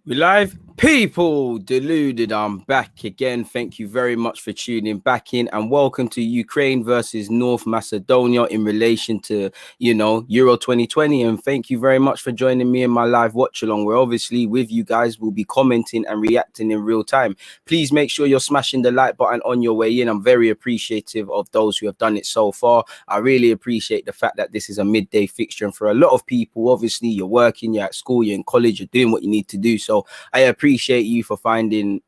We live, people. Deluded. I'm back again. Thank you very much for tuning back in, and welcome to Ukraine versus North Macedonia in relation to Euro 2020. And thank you very much for joining me in my live watch along, where obviously with you guys will be commenting and reacting in real time. Please make sure you're smashing the like button on your way in. I'm very appreciative of those who have done it so far. I really appreciate the fact that this is a midday fixture, and for a lot of people, obviously you're working, you're at school, you're in college, you're doing what you need to do. So I appreciate you for finding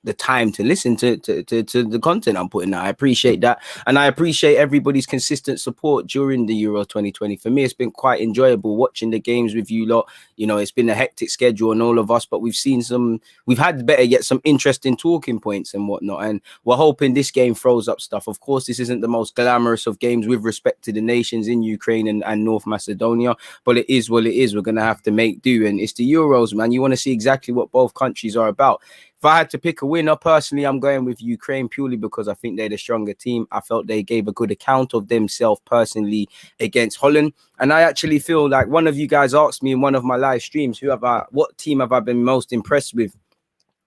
the time to listen to the content I'm putting out. I appreciate that, and I appreciate everybody's consistent support during the Euro 2020. For me, it's been quite enjoyable watching the games with you lot. It's been a hectic schedule on all of us, but we've had better yet some interesting talking points and whatnot, and we're hoping this game throws up stuff. Of course, this isn't the most glamorous of games with respect to the nations in Ukraine and North Macedonia, but it is what it is. We're gonna have to make do, and it's the Euros, man. You want to see exactly what both countries are about. If I had to pick a winner, personally, I'm going with Ukraine purely because I think they're the stronger team. I felt they gave a good account of themselves personally against Holland. And I actually feel like one of you guys asked me in one of my live streams, what team have I been most impressed with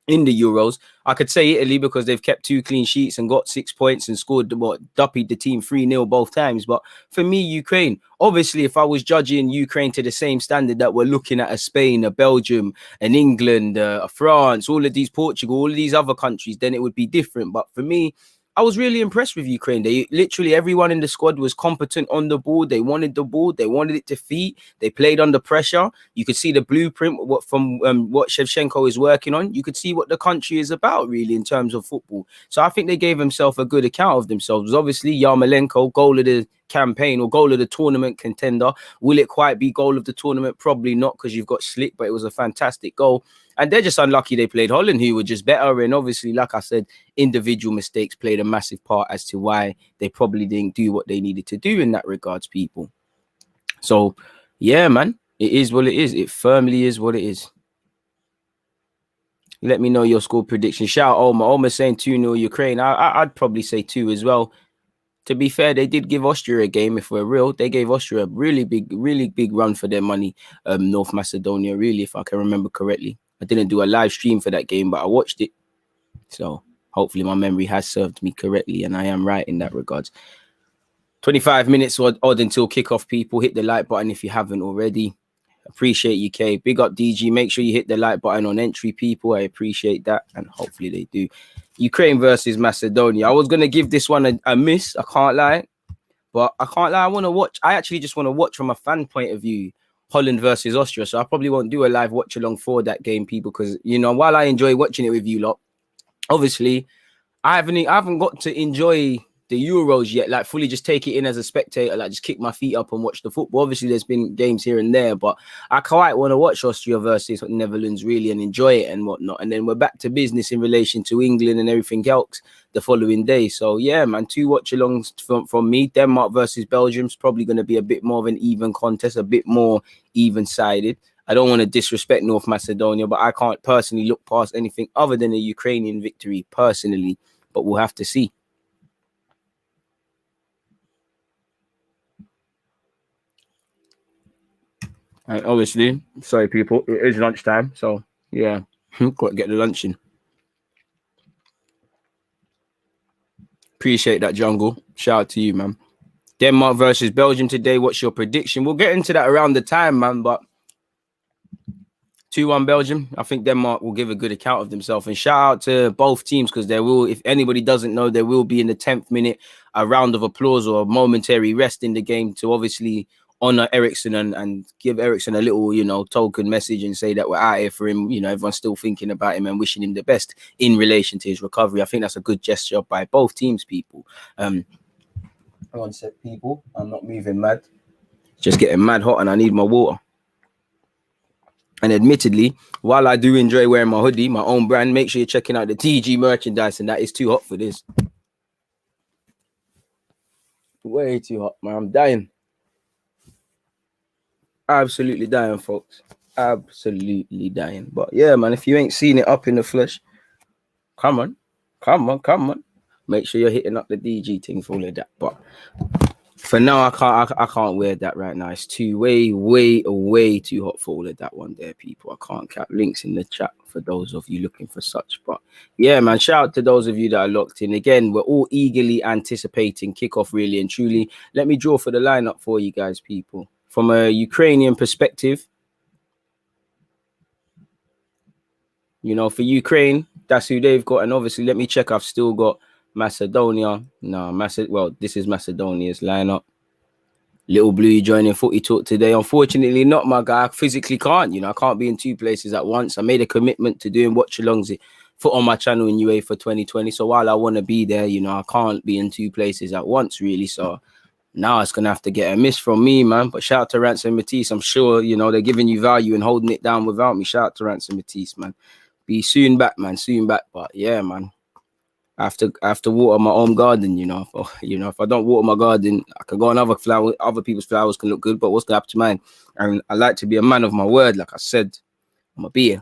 in the Euros? I could say Italy because they've kept 2 clean sheets and got 6 points and scored duppied the team 3-0 both times. But for me, Ukraine, obviously, if I was judging Ukraine to the same standard that we're looking at a Spain, a Belgium, an England, a France, all of these, Portugal, all of these other countries, then it would be different. But for me, I was really impressed with Ukraine. They literally, everyone in the squad was competent on the ball. They wanted the ball. They wanted it to feet. They played under pressure. You could see the blueprint from what Shevchenko is working on. You could see what the country is about, really, in terms of football. So I think they gave themselves a good account of themselves. Obviously, Yarmolenko, goal of the campaign or goal of the tournament contender. Will it quite be goal of the tournament? Probably not, because you've got Slick, but it was a fantastic goal. And they're just unlucky they played Holland, who were just better. And obviously, like I said, individual mistakes played a massive part as to why they probably didn't do what they needed to do in that regards, people. So, yeah, man, it is what it is. It firmly is what it is. Let me know your score prediction. Shout out Omar. Omar's saying 2-0 Ukraine. I'd probably say 2 as well. To be fair, they did give Austria a game. If we're real, they gave Austria a really big run for their money. North Macedonia, really, if I can remember correctly. I didn't do a live stream for that game, but I watched it. So hopefully my memory has served me correctly, and I am right in that regards. 25 minutes odd until kickoff, people. Hit the like button if you haven't already. Appreciate you, K. Big up, DG. Make sure you hit the like button on entry, people. I appreciate that, and hopefully they do. Ukraine versus Macedonia. I was going to give this one a miss. I can't lie. But I can't lie. I actually just want to watch from a fan point of view Holland versus Austria. So I probably won't do a live watch along for that game, people, because, while I enjoy watching it with you lot, obviously, I haven't got to enjoy the Euros yet, like fully just take it in as a spectator, like just kick my feet up and watch the football. Obviously, there's been games here and there, but I quite want to watch Austria versus Netherlands really and enjoy it and whatnot. And then we're back to business in relation to England and everything else the following day. So yeah, man, 2 watch-alongs from me. Denmark versus Belgium is probably going to be a bit more of an even contest, a bit more even-sided. I don't want to disrespect North Macedonia, but I can't personally look past anything other than a Ukrainian victory personally, but we'll have to see. And obviously, sorry, people, it is lunchtime. So, yeah, got to get the lunch in. Appreciate that, Jungle. Shout out to you, man. Denmark versus Belgium today. What's your prediction? We'll get into that around the time, man. But 2-1 Belgium. I think Denmark will give a good account of themselves. And shout out to both teams, because there will, if anybody doesn't know, there will be in the 10th minute a round of applause or a momentary rest in the game to obviously honor Eriksen and give Eriksen a little, token message and say that we're out here for him. Everyone's still thinking about him and wishing him the best in relation to his recovery. I think that's a good gesture by both teams, people. One sec, people. I'm not moving mad. Just getting mad hot and I need my water. And admittedly, while I do enjoy wearing my hoodie, my own brand, make sure you're checking out the TG merchandise, and that is too hot for this. Way too hot, man. I'm dying. Absolutely dying, folks. Absolutely dying. But yeah, man, if you ain't seen it up in the flesh, come on. Make sure you're hitting up the DG thing for all of that. But For now, I can't wear that right now. It's too way too hot for all of that one there, people. I can't cap. Links in the chat for those of you looking for such. But yeah, man, shout out to those of you that are locked in. Again, we're all eagerly anticipating kickoff, really and truly. Let me draw for the lineup for you guys, people. From a Ukrainian perspective, you know, for Ukraine, that's who they've got. And obviously, let me check. I've still got Macedonia. No, well, this is Macedonia's lineup. Little Blue joining Footy Talk today. Unfortunately, not my guy. I physically can't. You know, I can't be in two places at once. I made a commitment to doing Watchalongs for on my channel in UA for 2020. So while I want to be there, you know, I can't be in two places at once, really. So now it's gonna have to get a miss from me, man. But shout out to Ransom Matisse. I'm sure you know they're giving you value and holding it down without me. Shout out to Ransom Matisse, man. Be soon back, man. Soon back. But yeah, man. I have to water my own garden, you know. If I don't water my garden, I can go on other people's flowers can look good, but what's gonna happen to mine? And I like to be a man of my word, like I said. I'm a beer.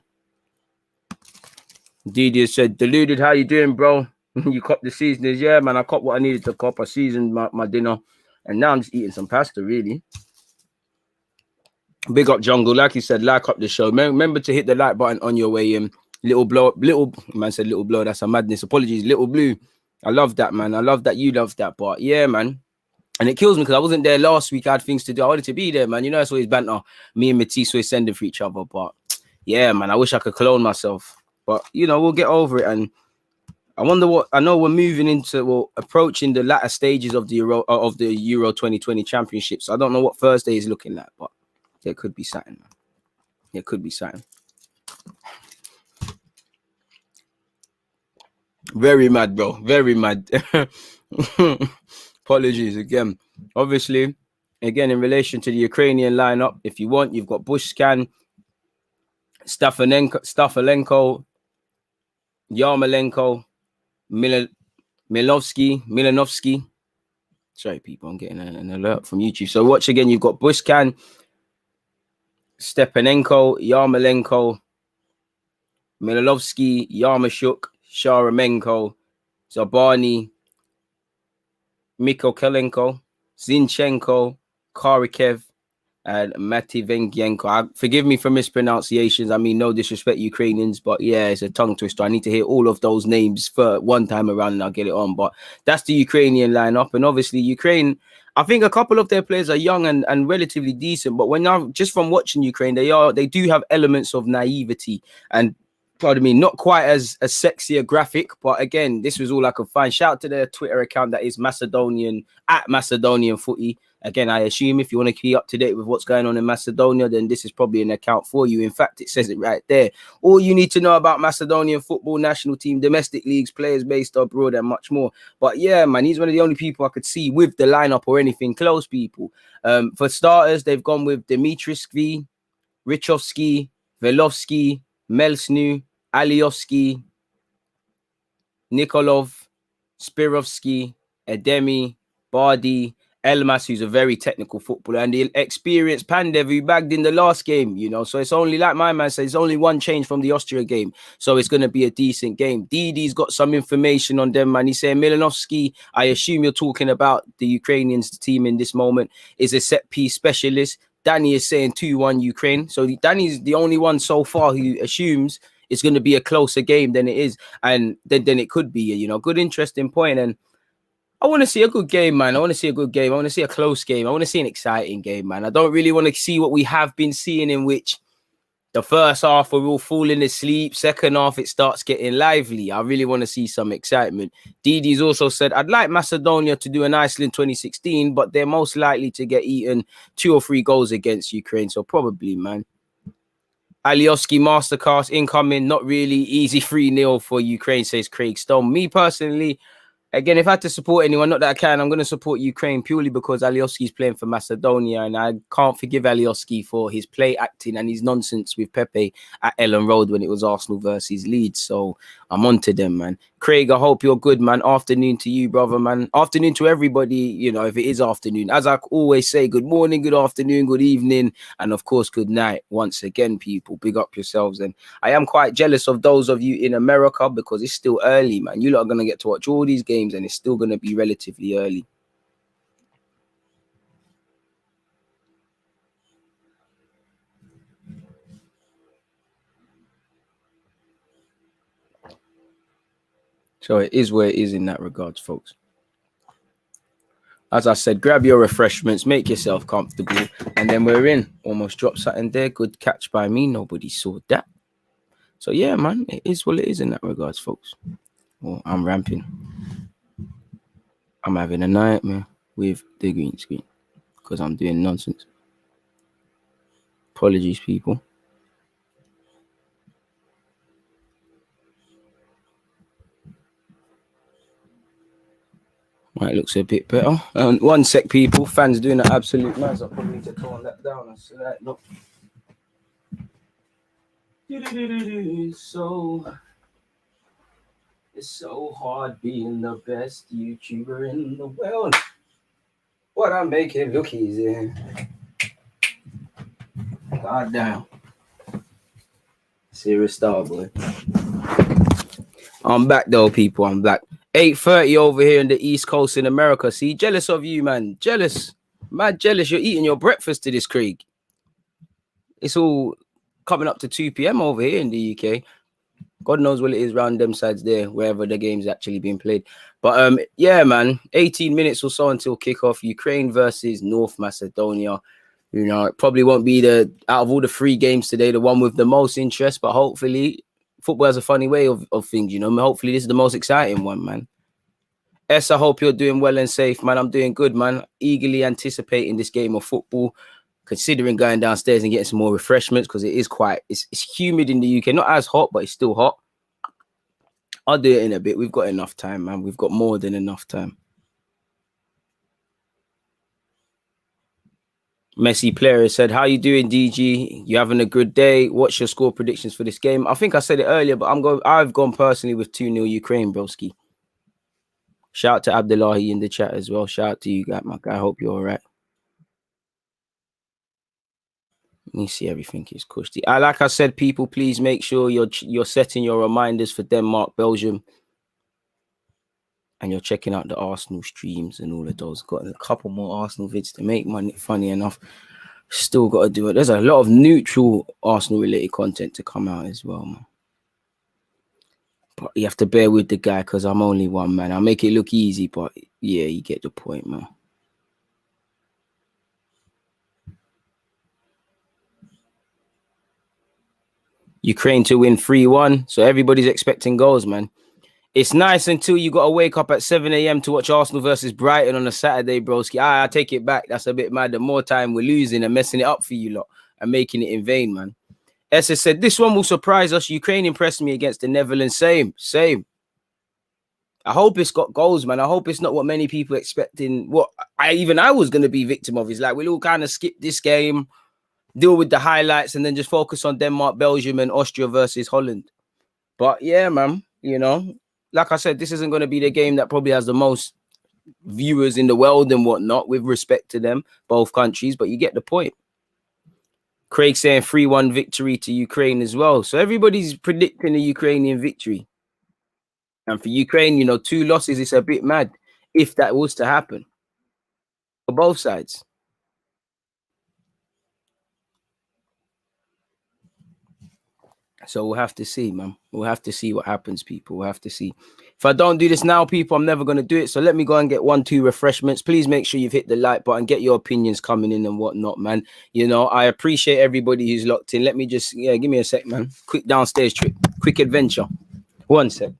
Didi said, Deluded, how you doing, bro? You copped the seasoners? Yeah, man, I copped what I needed to cop. I seasoned my dinner, and now I'm just eating some pasta, really. Big up Jungle, like you said, like up the show. Remember to hit the like button on your way in. Little man said little blow. That's a madness. Apologies, Little Blue. I love that, man. I love that you love that. But yeah, man. And it kills me because I wasn't there last week. I had things to do. I wanted to be there, man. You know, it's always banter. Me and Matisse always sending for each other. But yeah, man, I wish I could clone myself. But you know, we'll get over it. And I wonder what I know. We're moving into approaching the latter stages of the Euro 2020 Championships. I don't know what Thursday is looking like, but there could be something, man. There could be something. Very mad, bro. Very mad. Apologies again. Obviously, again, in relation to the Ukrainian lineup, if you want, you've got Bushkan, Stafilenko, Yarmolenko, Milanovsky. Sorry, people, I'm getting an alert from YouTube. So watch again, you've got Bushkan, Stepanenko, Yarmolenko, Milanovsky, Yarmashuk, Sharamenko, Zabani, Mikokelenko, Zinchenko, Karikev, and Mativengienko. Forgive me for mispronunciations. I mean, no disrespect, Ukrainians, but yeah, it's a tongue twister. I need to hear all of those names for one time around and I'll get it on. But that's the Ukrainian lineup. And obviously, Ukraine, I think a couple of their players are young and relatively decent. But when I'm just from watching Ukraine, they do have elements of naivety and pardon me, not quite as sexy a graphic, but again, this was all I could find. Shout out to their Twitter account that is Macedonian Footy. Again, I assume if you want to keep up to date with what's going on in Macedonia, then this is probably an account for you. In fact, it says it right there. All you need to know about Macedonian football national team, domestic leagues, players based abroad, and much more. But yeah, man, he's one of the only people I could see with the lineup or anything close, people. For starters, they've gone with Dimitrisky, Richovsky, Velovsky, Melsnu, Aliosky, Nikolov, Spirovsky, Edemi, Bardi, Elmas, who's a very technical footballer, and the experienced Pandev, who bagged in the last game, you know. So it's only, like my man says, it's only one change from the Austria game. So it's going to be a decent game. Didi's got some information on them, man. He's saying Milanovsky, I assume you're talking about the Ukrainians team in this moment, is a set-piece specialist. Danny is saying 2-1 Ukraine. So Danny's the only one so far who assumes it's going to be a closer game than it is. And then it could be, you know, good, interesting point. And I want to see a good game, man. I want to see a good game. I want to see a close game. I want to see an exciting game, man. I don't really want to see what we have been seeing, in which the first half we're all falling asleep. Second half, it starts getting lively. I really want to see some excitement. Didi's also said, I'd like Macedonia to do an Iceland 2016, but they're most likely to get eaten 2 or 3 goals against Ukraine. So probably, man. Alioski Masterclass incoming, not really easy 3-0 for Ukraine, says Craig Stone. Me personally, again, if I had to support anyone, not that I can, I'm going to support Ukraine purely because Alioski's playing for Macedonia, and I can't forgive Alioski for his play acting and his nonsense with Pepe at Ellen Road when it was Arsenal versus Leeds. So I'm on to them, man. Craig, I hope you're good, man. Afternoon to you, brother, man. Afternoon to everybody, you know, if it is afternoon. As I always say, good morning, good afternoon, good evening, and of course, good night. Once again, people, big up yourselves. And I am quite jealous of those of you in America because it's still early, man. You lot are going to get to watch all these games and it's still going to be relatively early. So it is where it is in that regards, folks. As I said, grab your refreshments, make yourself comfortable, and then we're in. Almost dropped something there. Good catch by me. Nobody saw that. So yeah, man, it is what it is in that regards, folks. Well, I'm ramping. I'm having a nightmare with the green screen because I'm doing nonsense. Apologies, people. Right, looks a bit better. 1 sec, people. Fans doing an absolute mess. I probably need to tone that down and say that. Look. So it's so hard being the best YouTuber in the world. What I make it look easy. God damn. Serious star, boy. I'm back though, people. I'm back. 8:30 over here in the East Coast in America. See, jealous of you, man. Jealous. Mad jealous. You're eating your breakfast to this, Craig. It's all coming up to 2 p.m. over here in the UK. God knows what it is around them sides there, wherever the game's actually being played. But yeah, man, 18 minutes or so until kickoff. Ukraine versus North Macedonia. You know, it probably won't be out of all the 3 games today, the one with the most interest, but hopefully football has a funny way of things, you know. Hopefully this is the most exciting one, man. S, I hope you're doing well and safe, man. I'm doing good, man. Eagerly anticipating this game of football, considering going downstairs and getting some more refreshments because it is it's humid in the UK. Not as hot, but it's still hot. I'll do it in a bit. We've got enough time, man. We've got more than enough time. Messi player said, how you doing, DG? You having a good day? What's your score predictions for this game? I think I said it earlier, but I've gone personally with 2-0 Ukraine, broski. Shout out to Abdullahi in the chat as well. Shout out to you, my guy. I hope you're all right. Let me see everything is cushy. Like I said, people, please make sure you're setting your reminders for Denmark, Belgium, and you're checking out the Arsenal streams and all of those. Got a couple more Arsenal vids to make money. Funny enough, still got to do it. There's a lot of neutral Arsenal related content to come out as well, man. But you have to bear with the guy because I'm only one man. I'll make it look easy, but yeah, you get the point, man. Ukraine to win 3-1. So everybody's expecting goals, man. It's nice until you got to wake up at 7 a.m. to watch Arsenal versus Brighton on a Saturday, broski. I take it back. That's a bit mad. The more time we're losing and messing it up for you lot and making it in vain, man. Essa said, this one will surprise us. Ukraine impressed me against the Netherlands. Same. I hope it's got goals, man. I hope it's not what many people expecting. What I was going to be victim of is like, we'll all kind of skip this game, deal with the highlights, and then just focus on Denmark, Belgium, and Austria versus Holland. But yeah, man, you know, like I said, this isn't going to be the game that probably has the most viewers in the world and whatnot, with respect to them, both countries, but you get the point. Craig saying 3-1 victory to Ukraine as well. So everybody's predicting a Ukrainian victory. And for Ukraine, you know, 2 losses, it's a bit mad if that was to happen for both sides. So we'll have to see, man. We'll have to see what happens, people. We'll have to see. If I don't do this now, people, I'm never going to do it. So let me go and get 1-2 refreshments. Please make sure you've hit the like button, get your opinions coming in and whatnot, man. You know, I appreciate everybody who's locked in. Let me just, give me a sec, man. Quick downstairs trip, quick adventure. 1 sec.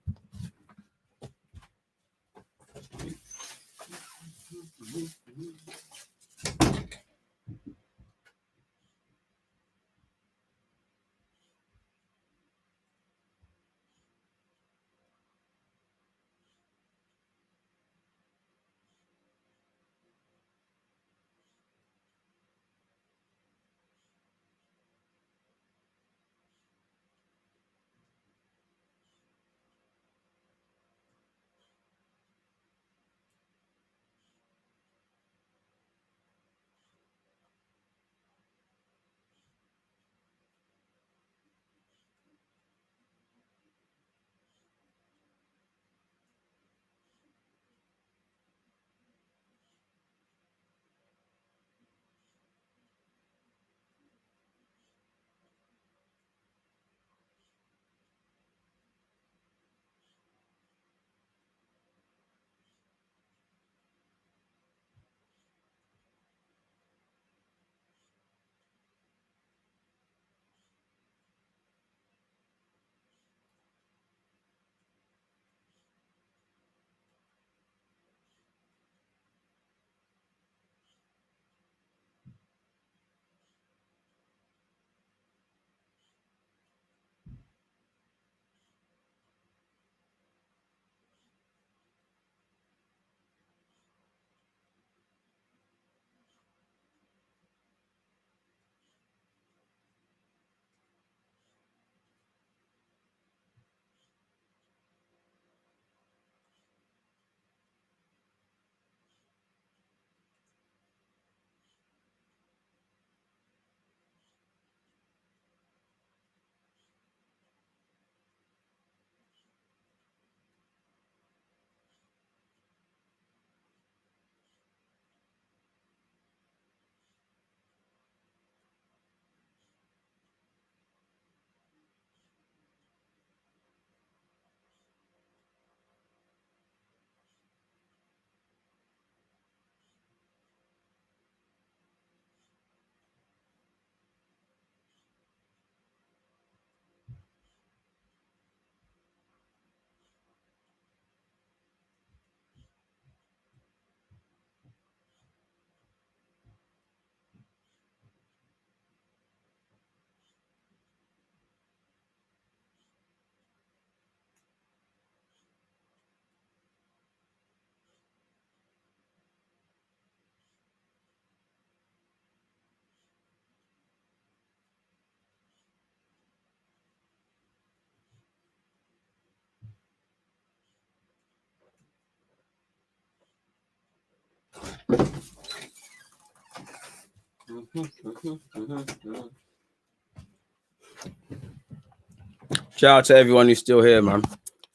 Shout out to everyone who's still here, man.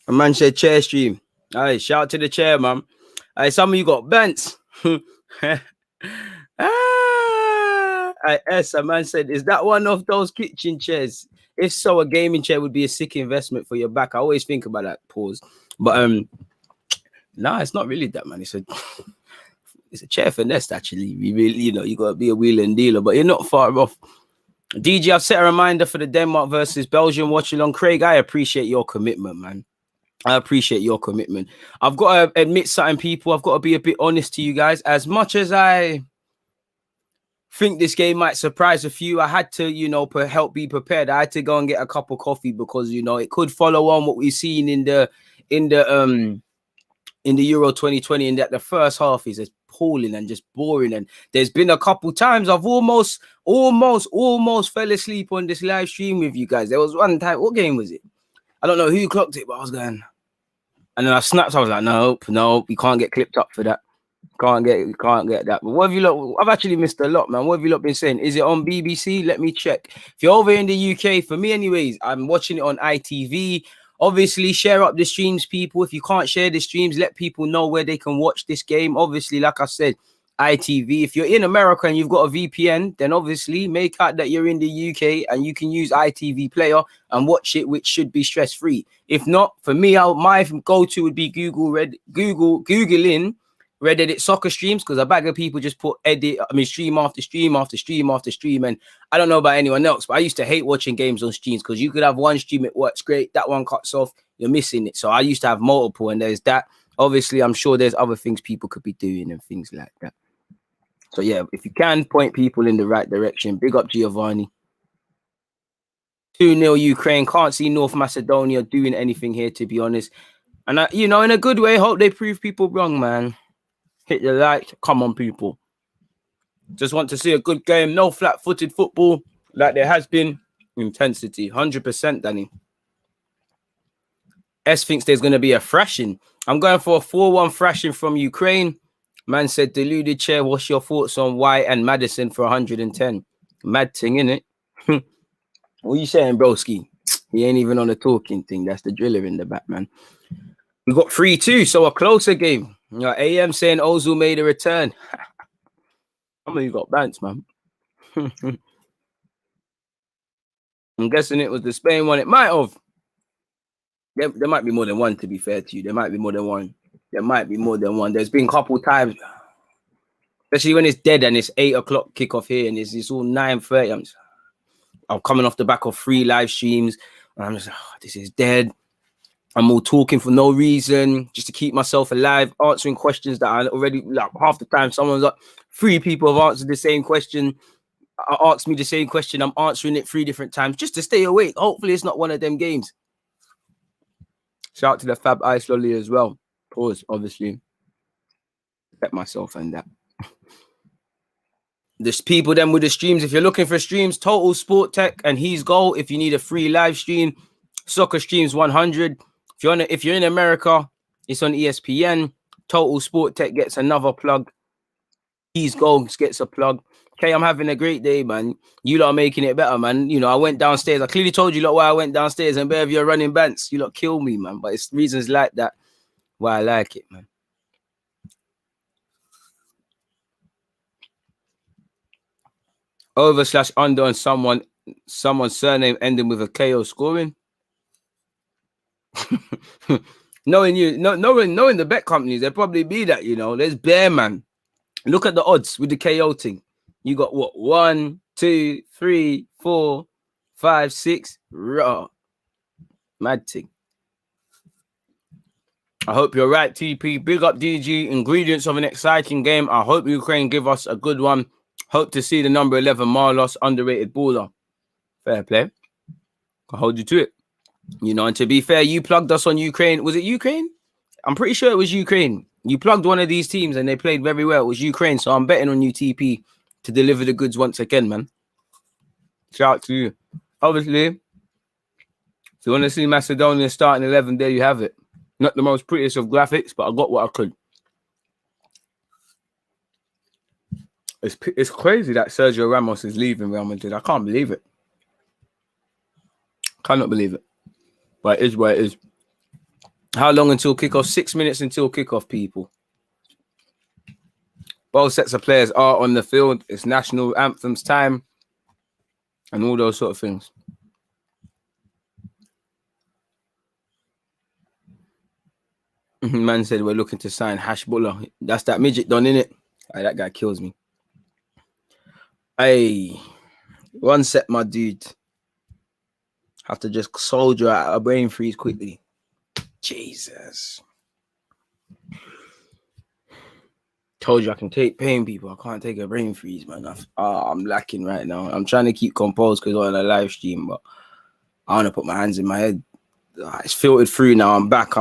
A man said chair stream. Hey, shout out to the chair, man. Hey, some of you got bents. A man said, is that one of those kitchen chairs? If so, a gaming chair would be a sick investment for your back. I always think about that. Pause. But nah, it's not really that, man. It's a chair finesse, actually. You really, you gotta be a wheeler and dealer, but you're not far off. DG, I've set a reminder for the Denmark versus Belgium Watchalong. Craig, I appreciate your commitment, man. I appreciate your commitment. I've got to admit something, people. I've got to be a bit honest to you guys. As much as I think this game might surprise a few, I had to, help be prepared. I had to go and get a cup of coffee because, it could follow on what we've seen in the Euro 2020, and that the first half is appalling and just boring. And there's been a couple times I've almost fell asleep on this live stream with you guys. There was one time, what game was it? I don't know who clocked it, but I was going, and then I snapped. I was like, nope, you can't get clipped up for that. Can't get that. But what have you lot? I've actually missed a lot, man. What have you lot been saying? Is it on BBC? Let me check. If you're over in the UK, for me anyways, I'm watching it on ITV. Obviously, share up the streams, people. If you can't share the streams, let people know where they can watch this game. Obviously, like I said, ITV. If you're in America and you've got a VPN, then obviously make out that you're in the UK and you can use ITV Player and watch it, which should be stress-free. If not, for me, my go-to would be Googling Red Edit soccer streams, because a bag of people just put stream after stream after stream after stream. And I don't know about anyone else, but I used to hate watching games on streams because you could have one stream, it works great, that one cuts off, you're missing it. So I used to have multiple, and there's that. Obviously, I'm sure there's other things people could be doing and things like that. So yeah, if you can point people in the right direction, big up Giovanni. 2-0 Ukraine. Can't see North Macedonia doing anything here, to be honest. And in a good way, hope they prove people wrong, man. Hit the like. Come on, people. Just want to see a good game. No flat-footed football like there has been. Intensity. 100%, Danny. S thinks there's going to be a thrashing. I'm going for a 4-1 thrashing from Ukraine. Man said, Deluded chair, what's your thoughts on White and Madison for 110? Mad thing, innit? What are you saying, broski? He ain't even on the talking thing. That's the driller in the back, man. We got 3-2, so a closer game. AM saying Ozil made a return. How many you got bants, man? I'm guessing it was the Spain one. It might have. There might be more than one, to be fair to you. There might be more than one. There's been a couple times, especially when it's dead and it's 8 o'clock kickoff here and it's all 9:30. I'm coming off the back of 3 live streams and I'm just, this is dead. I'm all talking for no reason, just to keep myself alive, answering questions that I already, like half the time, 3 people have answered the same question. Asked me the same question. I'm answering it 3 different times just to stay awake. Hopefully it's not one of them games. Shout out to the Fab Ice Lolly as well. Pause, obviously. Respect myself and that. There's people then with the streams. If you're looking for streams, Total Sport Tech and He's Goal. If you need a free live stream, Soccer Streams 100. If you're in America, it's on ESPN. Total Sport Tech gets another plug. He's Goal gets a plug. Okay, I'm having a great day, man. You lot are making it better, man. I went downstairs. I clearly told you lot why I went downstairs, and better if you're running bants, you lot kill me, man. But it's reasons like that why I like it, man. Over/under on someone's surname ending with a KO scoring. knowing the bet companies, there'll probably be that, There's bare, man. Look at the odds with the KO thing. You got what? 1, 2, 3, 4, 5, 6. Raw. Mad thing. I hope you're right, TP. Big up DG. Ingredients of an exciting game. I hope Ukraine give us a good one. Hope to see the number 11 Marlos, underrated baller. Fair play. I'll hold you to it. And to be fair, you plugged us on Ukraine. Was it Ukraine? I'm pretty sure it was Ukraine. You plugged one of these teams and they played very well. It was Ukraine. So I'm betting on you, TP, to deliver the goods once again, man. Shout out to you. Obviously, if you want to see Macedonia starting 11, there you have it. Not the most prettiest of graphics, but I got what I could. It's crazy that Sergio Ramos is leaving Real Madrid. I can't believe it. Cannot believe it. But it is what it is. How long until kickoff? 6 minutes until kickoff, people. Both sets of players are on the field. It's national anthems time and all those sort of things. Man said we're looking to sign Hashbullah. That's that midget done, innit? Hey, that guy kills me. Hey, one set, my dude. Have to just soldier out a brain freeze quickly. Jesus. Told you I can take pain, people. I can't take a brain freeze, man. I'm lacking right now. I'm trying to keep composed because I'm on a live stream, but I want to put my hands in my head. It's filtered through now. I'm back.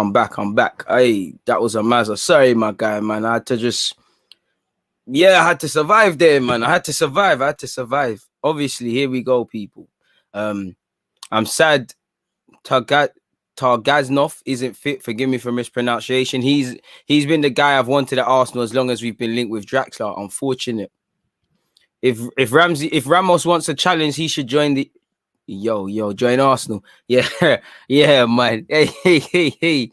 Hey, that was a mazza. Sorry, my guy, man. I had to just... Yeah, I had to survive there, man. I had to survive. Obviously, here we go, people. I'm sad Targaznov isn't fit. Forgive me for mispronunciation. He's been the guy I've wanted at Arsenal as long as we've been linked with Draxler. Unfortunate. If Ramos wants a challenge, he should join the... join Arsenal. Yeah, yeah, man. Hey.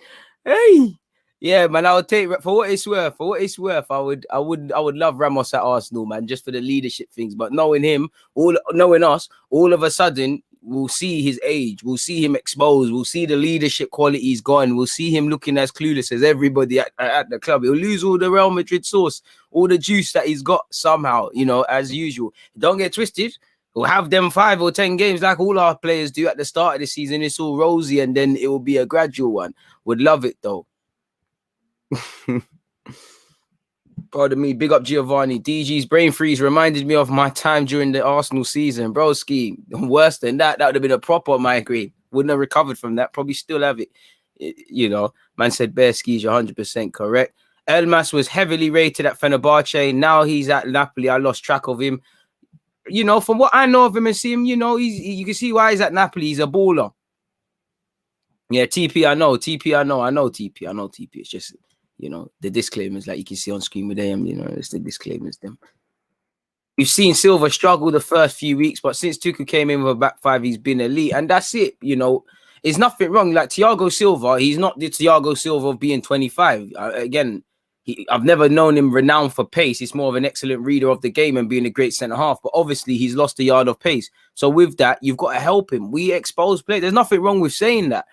Yeah, man, I would take for what it's worth. I would love Ramos at Arsenal, man, just for the leadership things. But knowing us, all of a sudden we'll see his age, we'll see him exposed, we'll see the leadership qualities gone, we'll see him looking as clueless as everybody at the club. He'll lose all the Real Madrid sauce, all the juice that he's got somehow, as usual. Don't get twisted. We'll have them 5 or 10 games like all our players do at the start of the season. It's all rosy, and then it will be a gradual one. Would love it though. Pardon me, big up Giovanni. DG's brain freeze reminded me of my time during the Arsenal season. Broski, worse than that. That would have been a proper migraine. Wouldn't have recovered from that. Probably still have it. Man said Bear Skis, you're 100% correct. Elmas was heavily rated at Fenerbahce. Now he's at Napoli. I lost track of him. From what I know of him and see him, you can see why he's at Napoli. He's a baller. Yeah, TP, I know. I know TP. It's just... the disclaimers like you can see on screen with them, it's the disclaimers them. We've seen Silva struggle the first few weeks, but since Tuchel came in with a back 5, he's been elite, and that's it. There's nothing wrong. Like Thiago Silva, he's not the Thiago Silva of being 25. I've never known him renowned for pace. He's more of an excellent reader of the game and being a great centre half, but obviously he's lost a yard of pace. So with that, you've got to help him. We expose players. There's nothing wrong with saying that.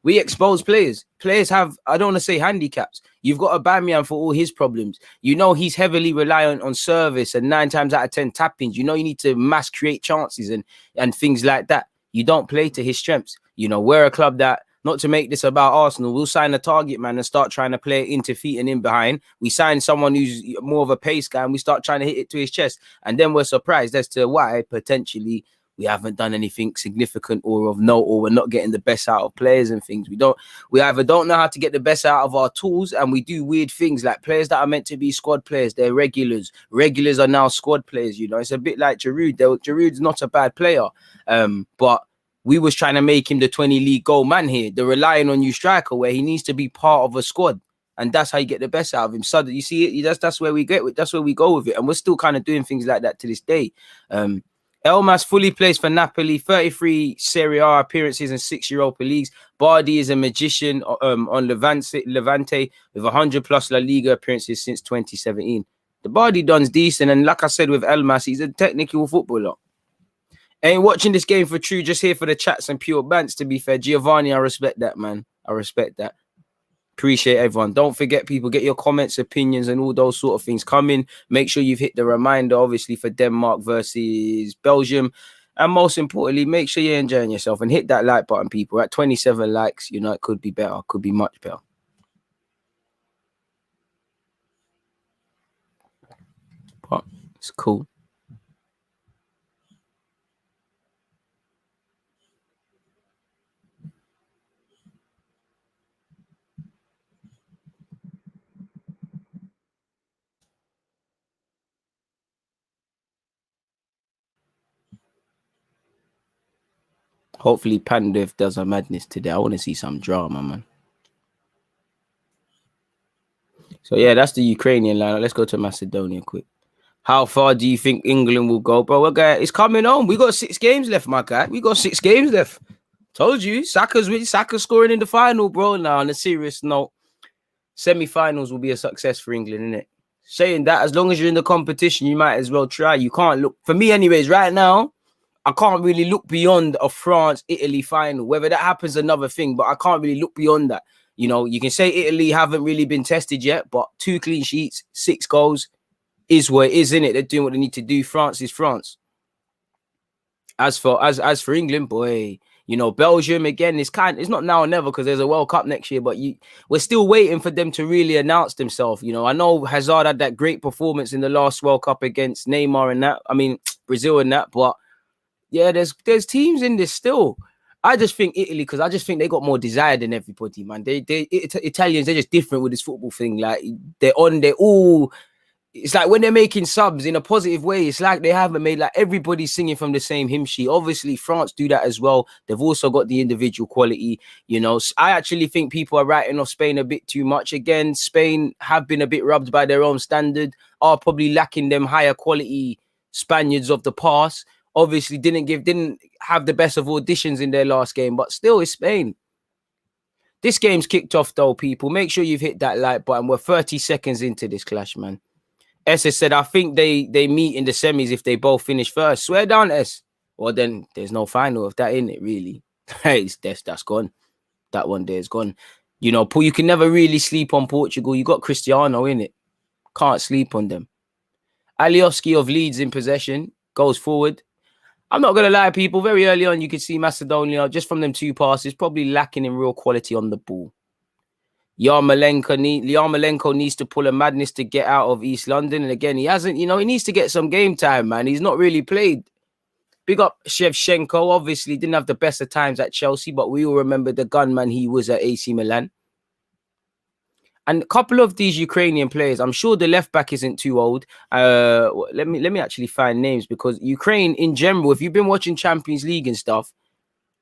We expose players. Players have, I don't want to say handicaps. You've got Aubameyang for all his problems. He's heavily reliant on service and 9 times out of 10 tap-ins. You need to mass create chances and things like that. You don't play to his strengths. We're a club that, not to make this about Arsenal, we'll sign a target man and start trying to play it into feet and in behind. We sign someone who's more of a pace guy and we start trying to hit it to his chest. And then we're surprised as to why potentially we haven't done anything significant or of note, or we're not getting the best out of players and things. We either don't know how to get the best out of our tools, and we do weird things like players that are meant to be squad players. They're regulars. Regulars are now squad players. It's a bit like Giroud. Giroud's not a bad player, but we was trying to make him the 20 league goal man here. They're relying on you striker where he needs to be part of a squad. And that's how you get the best out of him. So you see it. That's where we get with. That's where we go with it. And we're still kind of doing things like that to this day. Elmas fully plays for Napoli, 33 Serie A appearances and 6 Europa Leagues. Bardi is a magician on Levante with 100 plus La Liga appearances since 2017. The Bardi done's decent, and like I said with Elmas, he's a technical footballer. Ain't watching this game for true, just here for the chats and pure bants, to be fair. Giovanni, I respect that, man. I respect that. Appreciate everyone. Don't forget, people, get your comments, opinions, and all those sort of things coming. Make sure you've hit the reminder, obviously, for Denmark versus Belgium. And most importantly, make sure you're enjoying yourself and hit that like button, people. At 27 likes, it could be better. Could be much better. But it's cool. Hopefully Pandev does a madness today. I want to see some drama, man. So yeah, that's the Ukrainian line. Let's go to Macedonia quick. How far do you think England will go, bro? Okay, it's coming on. We got 6 games left, my guy. We got 6 games left. Told you, Saka's scoring in the final, bro. Now, on a serious note, semi-finals will be a success for England, innit? Saying that, as long as you're in the competition, you might as well try. You can't look, for me anyways, right now, I can't really look beyond a France-Italy final. Whether that happens, another thing, but I can't really look beyond that. You know, you can say Italy haven't really been tested yet, but 2 clean sheets, 6 goals is what it is, innit? They're doing what they need to do. France is France. As for England, boy, you know, Belgium again, it's not now or never because there's a World Cup next year, but we're still waiting for them to really announce themselves. You know, I know Hazard had that great performance in the last World Cup against Neymar and that. I mean, Brazil and that, but yeah, there's teams in this still. I just think Italy, because I just think they got more desire than everybody, man. Italians, they're just different with this football thing. Like they're all. It's like when they're making subs in a positive way, it's like they haven't made, like everybody's singing from the same hymn sheet. Obviously, France do that as well. They've also got the individual quality, you know. I actually think people are writing off Spain a bit too much. Again, Spain have been a bit rubbed by their own standard, are probably lacking them higher quality Spaniards of the past. Obviously, didn't have the best of auditions in their last game, but still, it's Spain. This game's kicked off, though, people. Make sure you've hit that like button. We're 30 seconds into this clash, man. S has said, I think they meet in the semis if they both finish first. Swear down, S. Well, then there's no final of that, in it, really. That's gone. That one there is gone. You know, you can never really sleep on Portugal. You got Cristiano, in it. Can't sleep on them. Alioski of Leeds in possession. Goes forward. I'm not going to lie, people. Very early on, you could see Macedonia, just from them 2 passes, probably lacking in real quality on the ball. Yarmolenko needs to pull a madness to get out of East London. And again, he hasn't, you know, he needs to get some game time, man. He's not really played. Big up Shevchenko. Obviously, didn't have the best of times at Chelsea, but we all remember the gunman he was at AC Milan. And a couple of these Ukrainian players, I'm sure the left back isn't too old. Let me actually find names, because Ukraine in general, if you've been watching Champions League and stuff,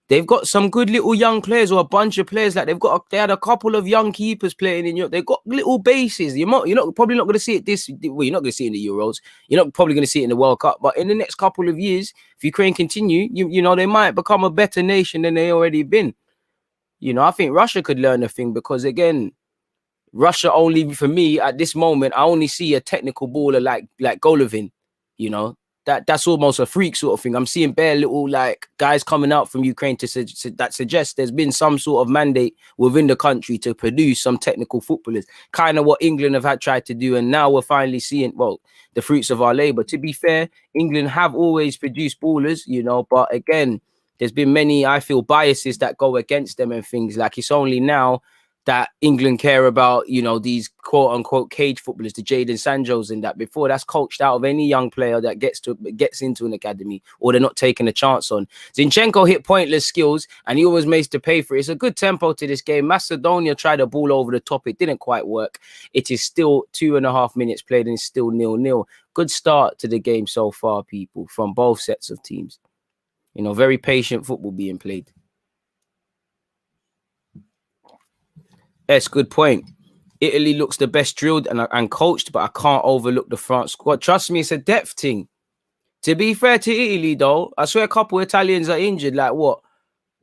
they've got some good little young players, or a bunch of players. Like they had a couple of young keepers playing in Europe. They've got little bases. You're probably not going to see it you're not going to see it in the Euros. You're not probably going to see it in the World Cup. But in the next couple of years, if Ukraine continue, you know, they might become a better nation than they already been. You know, I think Russia could learn a thing, because again, Russia only, for me at this moment, I only see a technical baller like Golovin. You know. That's almost a freak sort of thing. I'm seeing bare little like guys coming out from Ukraine that suggest there's been some sort of mandate within the country to produce some technical footballers, kind of what England have tried to do, and now we're finally seeing the fruits of our labor. To be fair, England have always produced ballers, you know, but again, there's been many, I feel, biases that go against them and things. Like it's only now that England care about, you know, these quote unquote cage footballers, the Jadon Sanchos and that. Before, that's coached out of any young player that gets into an academy, or they're not taking a chance on. Zinchenko hit pointless skills and he always makes to pay for it. It's a good tempo to this game. Macedonia tried a ball over the top. It didn't quite work. It is still 2.5 minutes played and it's still 0-0. Good start to the game so far, people, from both sets of teams. You know, very patient football being played. Yes, good point. Italy looks the best drilled and coached, but I can't overlook the France squad. Trust me, it's a depth thing. To be fair to Italy, though, I swear a couple of Italians are injured. Like what?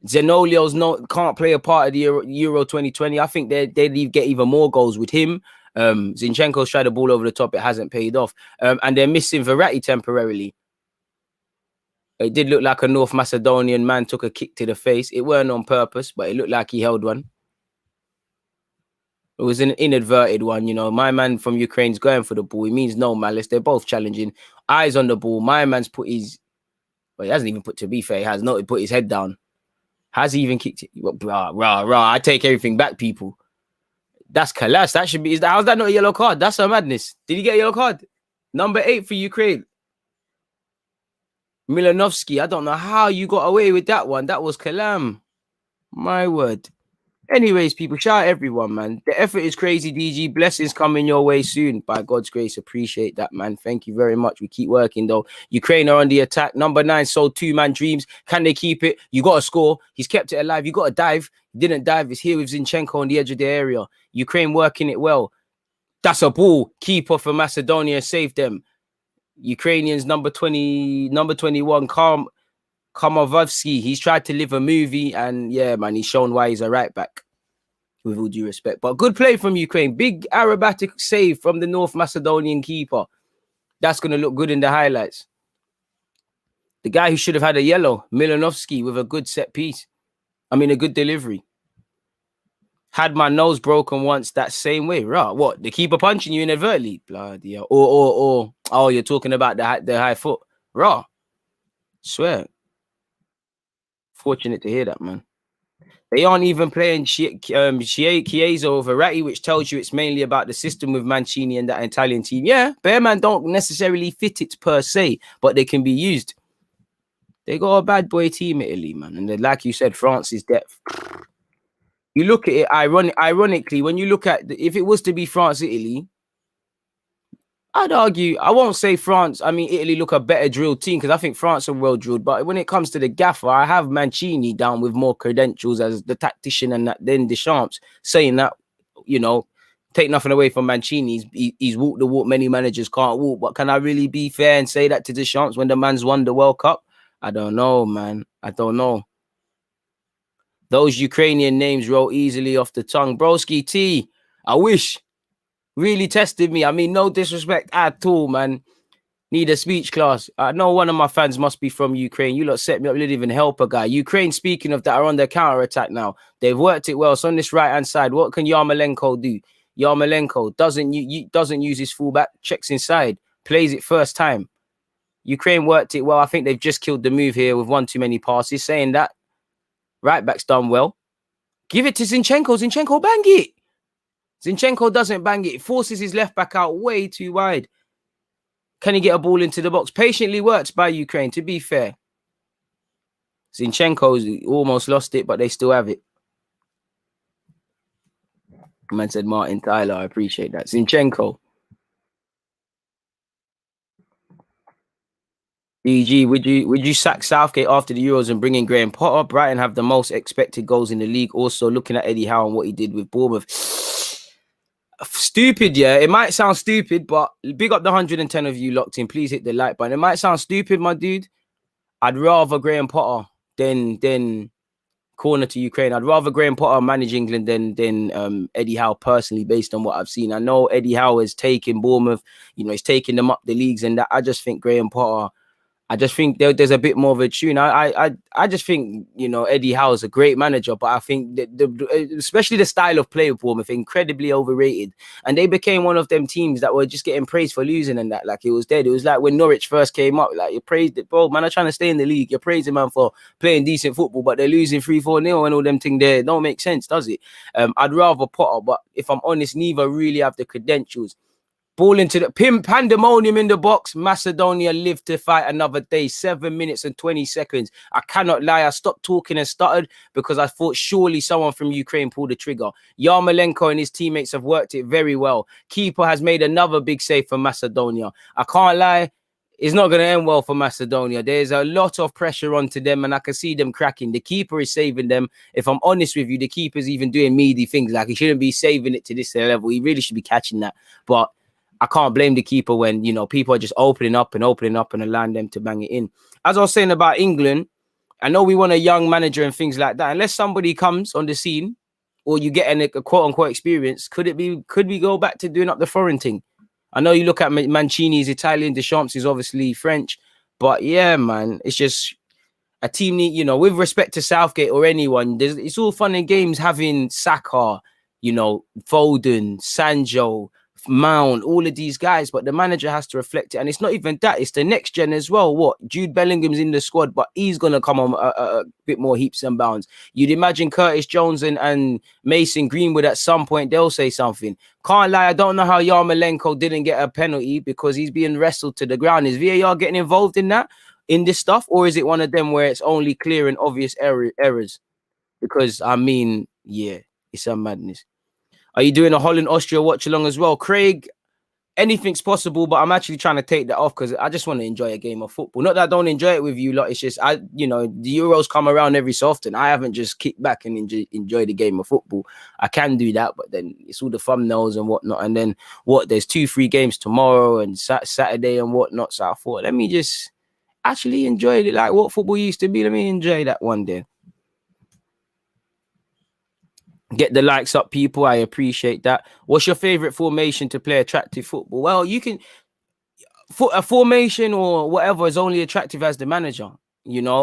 Zenolio's can't play a part of the Euro 2020. I think they'd get even more goals with him. Zinchenko's tried the ball over the top. It hasn't paid off. And they're missing Verratti temporarily. It did look like a North Macedonian man took a kick to the face. It weren't on purpose, but it looked like he held one. It was an inadverted one, you know. My man from Ukraine's going for the ball. He means no malice. They're both challenging. Eyes on the ball. My man's put his... Well, he hasn't even put, to be fair, he has not put his head down. Has he even kicked it? Rah. I take everything back, people. That's Kalas. That should be... How's that not a yellow card? That's a madness. Did he get a yellow card? Number 8 for Ukraine. Milanovsky. I don't know how you got away with that one. That was Kalam. My word. Anyways, people, shout out everyone, man. The effort is crazy, DG. Blessings coming your way soon. By God's grace, appreciate that, man. Thank you very much. We keep working, though. Ukraine are on the attack. Number 9 sold 2-man dreams. Can they keep it? You got to score. He's kept it alive. You got to dive. He didn't dive. It's here with Zinchenko on the edge of the area. Ukraine working it well. That's a ball. Keeper for Macedonia. Saved them. Ukrainians number 21, Kamovsky. He's tried to live a movie, and yeah, man, he's shown why he's a right back. With all due respect, but good play from Ukraine. Big aerobatic save from the North Macedonian keeper. That's going to look good in the highlights. The guy who should have had a yellow, Milanovsky, with a good set piece. I mean, a good delivery. Had my nose broken once that same way. Right? What? The keeper punching you inadvertently? Bloody hell. Or oh, you're talking about the high foot. Raw. Swear. Fortunate to hear that, man. They aren't even playing Chiesa over Verratti, which tells you it's mainly about the system with Mancini and that Italian team. Yeah, Bearman don't necessarily fit it per se, but they can be used. They got a bad boy team, Italy, man. And then, like you said, France's depth. You look at it, ironically, when you look at, if it was to be France, Italy, I'd argue, I won't say France, I mean, Italy look a better drilled team because I think France are well drilled. But when it comes to the gaffer, I have Mancini down with more credentials as the tactician and that, then Deschamps saying that, you know, take nothing away from Mancini. He's walked the walk many managers can't walk. But can I really be fair and say that to Deschamps when the man's won the World Cup? I don't know, man. I don't know. Those Ukrainian names roll easily off the tongue. Broski T, I wish. Really tested me. I mean, no disrespect at all, man. Need a speech class. I know one of my fans must be from Ukraine. You lot set me up. You didn't even help a guy. Ukraine, speaking of that, are on their counter-attack now. They've worked it well. So on this right-hand side, what can Yarmolenko do? Yarmolenko doesn't use his fullback, checks inside, plays it first time. Ukraine worked it well. I think they've just killed the move here with one too many passes. Saying that, right-back's done well. Give it to Zinchenko. Zinchenko, bang it. Zinchenko doesn't bang it. Forces his left back out way too wide. Can he get a ball into the box? Patiently worked by Ukraine, to be fair. Zinchenko's almost lost it, but they still have it. Man said Martin Tyler. I appreciate that. Zinchenko. DG, would you sack Southgate after the Euros and bring in Graham Potter? Brighton have the most expected goals in the league. Also, looking at Eddie Howe and what he did with Bournemouth. Stupid, yeah. It might sound stupid, but big up the 110 of you locked in. Please hit the like button. It might sound stupid, my dude. I'd rather Graham Potter than corner to Ukraine. I'd rather Graham Potter manage England than Eddie Howe personally, based on what I've seen. I know Eddie Howe has taken Bournemouth, you know, he's taken them up the leagues, and that I just think Graham Potter. I just think there's a bit more of a tune. I just think, you know, Eddie Howe is a great manager, but I think that especially the style of play of Bournemouth, incredibly overrated. And they became one of them teams that were just getting praised for losing and that. Like, it was dead. It was like when Norwich first came up, like, you praised it, bro. Man, are trying to stay in the league. You're praising man for playing decent football, but they're losing 3-4-0 and all them things there. Don't make sense, does it? I'd rather Potter, but if I'm honest, neither really have the credentials. Ball into the pandemonium in the box. Macedonia lived to fight another day. 7 minutes and 20 seconds. I cannot lie. I stopped talking and stuttered because I thought surely someone from Ukraine pulled the trigger. Yarmolenko and his teammates have worked it very well. Keeper has made another big save for Macedonia. I can't lie. It's not going to end well for Macedonia. There's a lot of pressure onto them, and I can see them cracking. The keeper is saving them. If I'm honest with you, the keeper's even doing meaty things. Like, he shouldn't be saving it to this level. He really should be catching that. But I can't blame the keeper when, you know, people are just opening up and allowing them to bang it in. As I was saying about England, I know we want a young manager and things like that. Unless somebody comes on the scene or you get a quote unquote experience, could we go back to doing up the foreign thing? I know you look at Mancini's Italian, Deschamps is obviously French, but yeah, man, it's just a team need, you know, with respect to Southgate or anyone, it's all fun and games having Saka, you know, Foden, Sancho, Mount, all of these guys, but the manager has to reflect it. And it's not even that, it's the next gen as well. What, Jude Bellingham's in the squad, but he's gonna come on a bit more heaps and bounds. You'd imagine Curtis Jones and Mason Greenwood at some point they'll say something. Can't lie, I don't know how Yarmolenko didn't get a penalty because he's being wrestled to the ground. Is VAR getting involved in that, in this stuff, or is it one of them where it's only clear and obvious errors? Because I mean, yeah, it's a madness. Are you doing a Holland Austria watch along as well, Craig? anything's possible, but I'm actually trying to take that off because I just want to enjoy a game of football. Not that I don't enjoy it with you lot. It's just the Euros come around every so often. I haven't just kicked back and enjoy the game of football. I can do that, but then it's all the thumbnails and whatnot. And then there's 2-3 games tomorrow and Saturday and whatnot. So I thought, let me just actually enjoy it like what football used to be. Let me enjoy that one day. Get the likes up, people. I appreciate that. What's your favorite formation to play attractive football? Well, you can a formation or whatever is only attractive as the manager.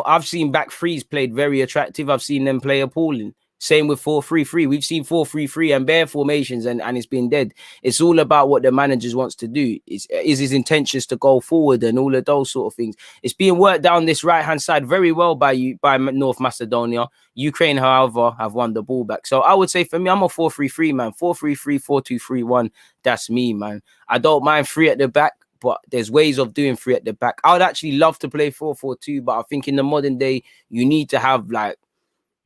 I've seen back threes played very attractive. I've seen them play appalling. Same with 4-3-3. We've seen 4-3-3 and bare formations and it's been dead. It's all about what the managers wants to do. Is his intentions to go forward and all of those sort of things. It's being worked down this right-hand side very well by North Macedonia. Ukraine, however, have won the ball back. So I would say for me, I'm a 4-3-3, man. 4-3-3, 4-2-3-1. That's me, man. I don't mind 3 at the back, but there's ways of doing 3 at the back. I would actually love to play 4-4-2, but I think in the modern day, you need to have a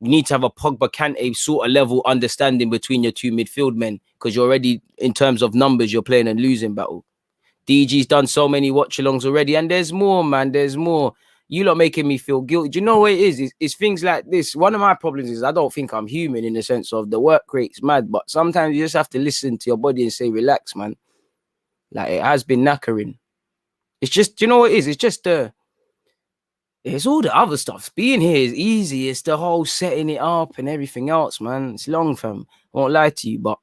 Pogba Kante sort of level understanding between your 2 midfield men, because you're already, in terms of numbers, you're playing a losing battle. DG's done so many watch-alongs already, and there's more, man. There's more. You lot making me feel guilty. Do you know what it is? It's things like this. One of my problems is I don't think I'm human in the sense of the work rate's mad, but sometimes you just have to listen to your body and say, relax, man. Like, it has been knackering. It's just, do you know what it is? It's just it's all the other stuff. Being here is easy. It's the whole setting it up and everything else, man. It's long, fam. I won't lie to you, but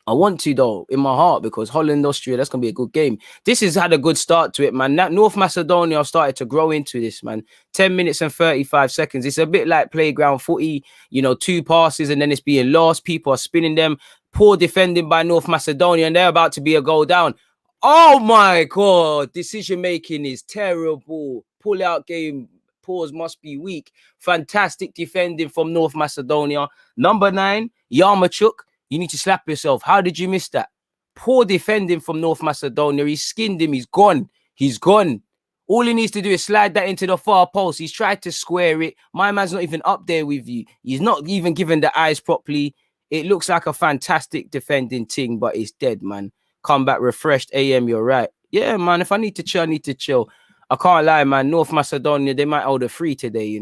I want to, though, in my heart, because Holland, Austria, that's going to be a good game. This has had a good start to it, man. North Macedonia have started to grow into this, man. 10 minutes and 35 seconds. It's a bit like playground footy, 2 passes and then it's being lost. People are spinning them. Poor defending by North Macedonia, and they're about to be a goal down. Oh, my God. Decision-making is terrible. Pull-out game. Pause must be weak. Fantastic defending from North Macedonia. Number 9, Yarmachuk. You need to slap yourself. How did you miss that? Poor defending from North Macedonia. He skinned him. He's gone. He's gone. All he needs to do is slide that into the far post. He's tried to square it. My man's not even up there with you. He's not even given the eyes properly. It looks like a fantastic defending thing, but it's dead, man. Come back refreshed. AM, you're right. Yeah, man. If I need to chill, I need to chill. I can't lie, man. North Macedonia, they might hold a 3 today,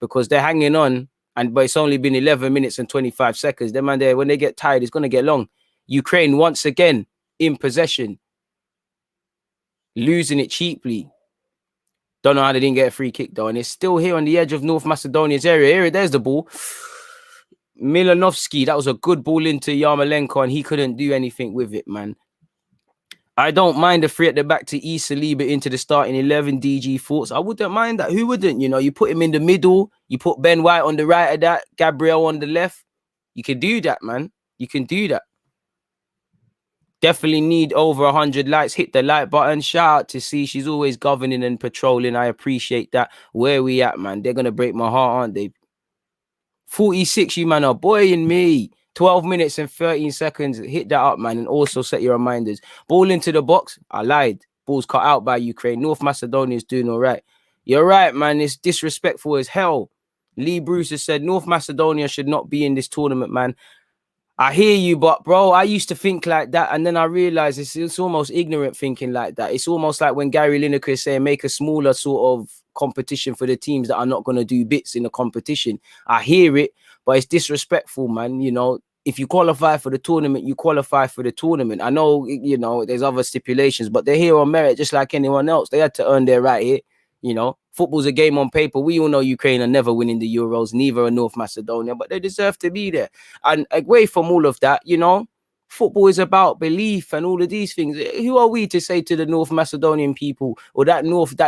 because they're hanging on. But it's only been 11 minutes and 25 seconds. Them man there, when they get tired, it's going to get long. Ukraine, once again, in possession. Losing it cheaply. Don't know how they didn't get a free kick, though. And it's still here on the edge of North Macedonia's area. There's the ball. Milanovsky, that was a good ball into Yarmolenko, and he couldn't do anything with it, man. I don't mind the 3 at the back to Saliba into the starting 11. DG thoughts. I wouldn't mind that. Who wouldn't? You put him in the middle. You put Ben White on the right of that. Gabriel on the left. You can do that, man. You can do that. Definitely need over 100 likes. Hit the like button. Shout out to C. She's always governing and patrolling. I appreciate that. Where we at, man? They're going to break my heart, aren't they? 46, you man are boying me. 12 minutes and 13 seconds. Hit that up, man. And also set your reminders. Ball into the box. I lied. Ball's cut out by Ukraine. North Macedonia is doing all right. You're right, man. It's disrespectful as hell. Lee Bruce has said North Macedonia should not be in this tournament, man. I hear you, but, bro, I used to think like that. And then I realized it's almost ignorant thinking like that. It's almost like when Gary Lineker is saying make a smaller sort of competition for the teams that are not going to do bits in the competition. I hear it, but it's disrespectful, man. If you qualify for the tournament, you qualify for the tournament. I know, there's other stipulations, but they're here on merit just like anyone else. They had to earn their right here. Football's a game on paper. We all know Ukraine are never winning the Euros, neither are North Macedonia, but they deserve to be there. And away from all of that, football is about belief and all of these things. Who are we to say to the North Macedonian people or that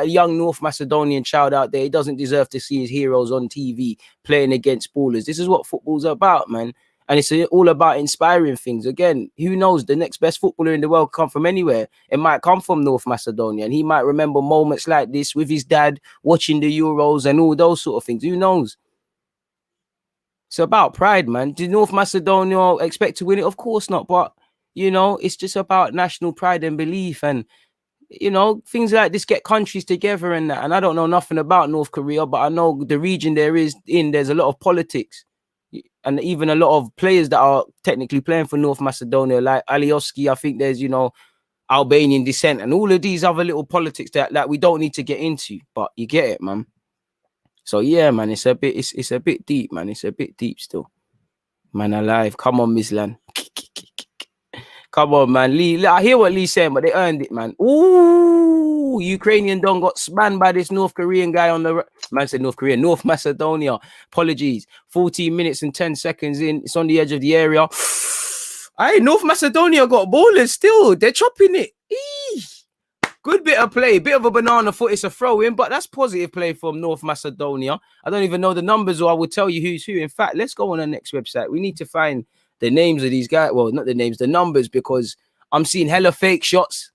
young North Macedonian child out there, he doesn't deserve to see his heroes on TV playing against ballers? This is what football's about, man. And it's all about inspiring things. Again, who knows? The next best footballer in the world come from anywhere. It might come from North Macedonia. And he might remember moments like this with his dad watching the Euros and all those sort of things. Who knows? It's about pride, man. Did North Macedonia expect to win it? Of course not. But, it's just about national pride and belief. And, things like this get countries together and that. And I don't know nothing about North Korea, but I know the region there's a lot of politics. And even a lot of players that are technically playing for North Macedonia, like Alioski, I think there's, Albanian descent, and all of these other little politics that we don't need to get into. But you get it, man. So yeah, man, it's a bit deep, man. It's a bit deep still. Man alive. Come on, Miss Lan. Come on, man. Lee, I hear what Lee's saying, but they earned it, man. Ooh, Ukrainian don got spanned by this North Korean guy on the... Man said North Korea. North Macedonia. Apologies. 14 minutes and 10 seconds in. It's on the edge of the area. Hey, North Macedonia got ballers still. They're chopping it. Eee. Good bit of play. Bit of a banana foot. It's a throw-in, but that's positive play from North Macedonia. I don't even know the numbers, or I will tell you who's who. In fact, let's go on the next website. We need to find the names of these guys. Well, not the names, the numbers, because I'm seeing hella fake shots.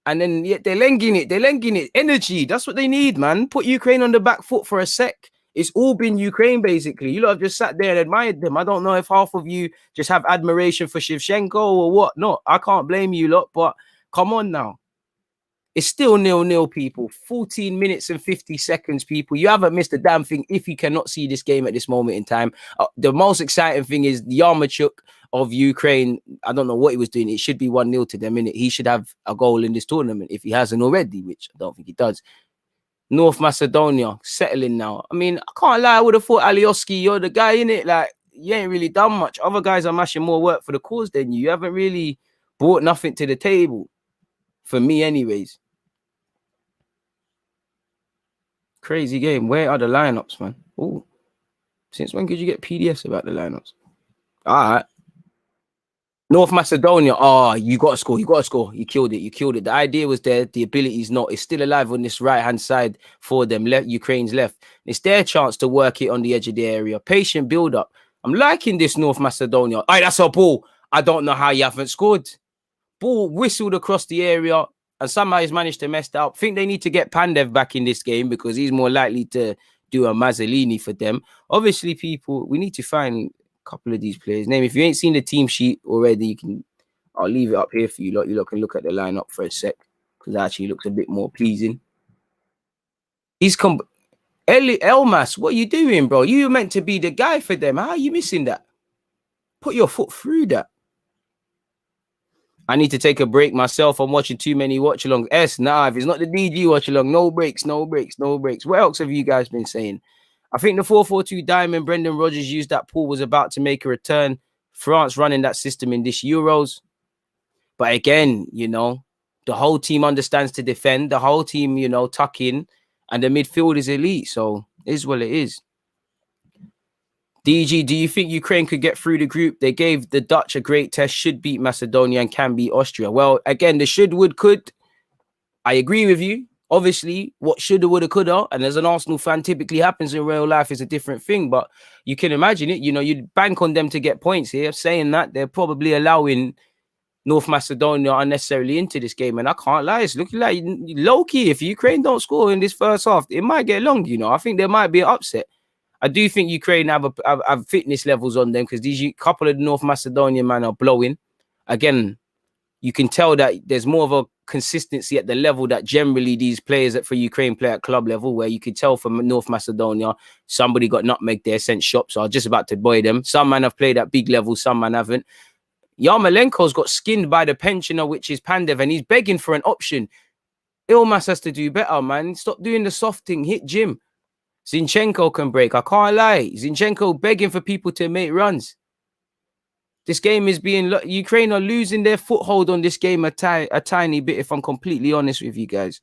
And then yet they're lenging it. They're lenging it. Energy. That's what they need, man. Put Ukraine on the back foot for a sec. It's all been Ukraine, basically. You lot have just sat there and admired them. I don't know if half of you just have admiration for Shevchenko or what. No, I can't blame you lot, but come on now. It's still 0-0, people. 14 minutes and 50 seconds, people. You haven't missed a damn thing if you cannot see this game at this moment in time. The most exciting thing is Yarmouk of Ukraine. I don't know what he was doing. It should be 1-0 to them, innit? He should have a goal in this tournament if he hasn't already, which I don't think he does. North Macedonia settling now. I mean, I can't lie. I would have thought Alioski, you're the guy, innit? Like, you ain't really done much. Other guys are mashing more work for the cause than you. You haven't really brought nothing to the table. For me, anyways. Crazy game. Where are the lineups, man? Oh, since when could you get PDFs about the lineups? All right. North Macedonia. Oh, you got to score. You got to score. You killed it. You killed it. The idea was there. The ability is not. It's still alive on this right-hand side for them. Ukraine's left. It's their chance to work it on the edge of the area. Patient build-up. I'm liking this North Macedonia. All right, that's a ball. I don't know how you haven't scored. Ball whistled across the area, and somehow he's managed to mess that up. I think they need to get Pandev back in this game because he's more likely to do a Mazzolini for them. Obviously, people, we need to find a couple of these players' name. If you ain't seen the team sheet already, you can. I'll leave it up here for you lot. You lot can look at the lineup for a sec because it actually looks a bit more pleasing. He's Elmas, what are you doing, bro? You were meant to be the guy for them. How are you missing that? Put your foot through that. I need to take a break myself. I'm watching too many watch-alongs. If it's not the DG watch-along, no breaks, no breaks, no breaks. What else have you guys been saying? I think the 4-4-2 diamond Brendan Rodgers used that Paul was about to make a return. France running that system in this Euros. But again, you know, the whole team understands to defend. The whole team, you know, tuck in. And the midfield is elite. So it is what it is. DG, do you think Ukraine could get through the group? They gave the Dutch a great test, should beat Macedonia and can beat Austria. Well, again, the should, would, could. I agree with you. Obviously, what shoulda, woulda, coulda, and as an Arsenal fan, typically happens in real life is a different thing. But you can imagine it. You know, you'd bank on them to get points here. Saying that, they're probably allowing North Macedonia unnecessarily into this game. And I can't lie, it's looking like low-key, if Ukraine don't score in this first half, it might get long, you know. I think there might be an upset. I do think Ukraine have fitness levels on them because these couple of North Macedonian men are blowing. Again, you can tell that there's more of a consistency at the level that generally these players for Ukraine play at club level, where you could tell from North Macedonia, somebody got nutmeg there, sent shop. So I was just about to buy them. Some man have played at big level, some man haven't. Yarmolenko's got skinned by the pensioner, which is Pandev, and he's begging for an option. Ilmas has to do better, man. Stop doing the soft thing. Hit Jim. Zinchenko can break. I can't lie. Zinchenko begging for people to make runs. This game is being... Ukraine are losing their foothold on this game a tiny bit, if I'm completely honest with you guys.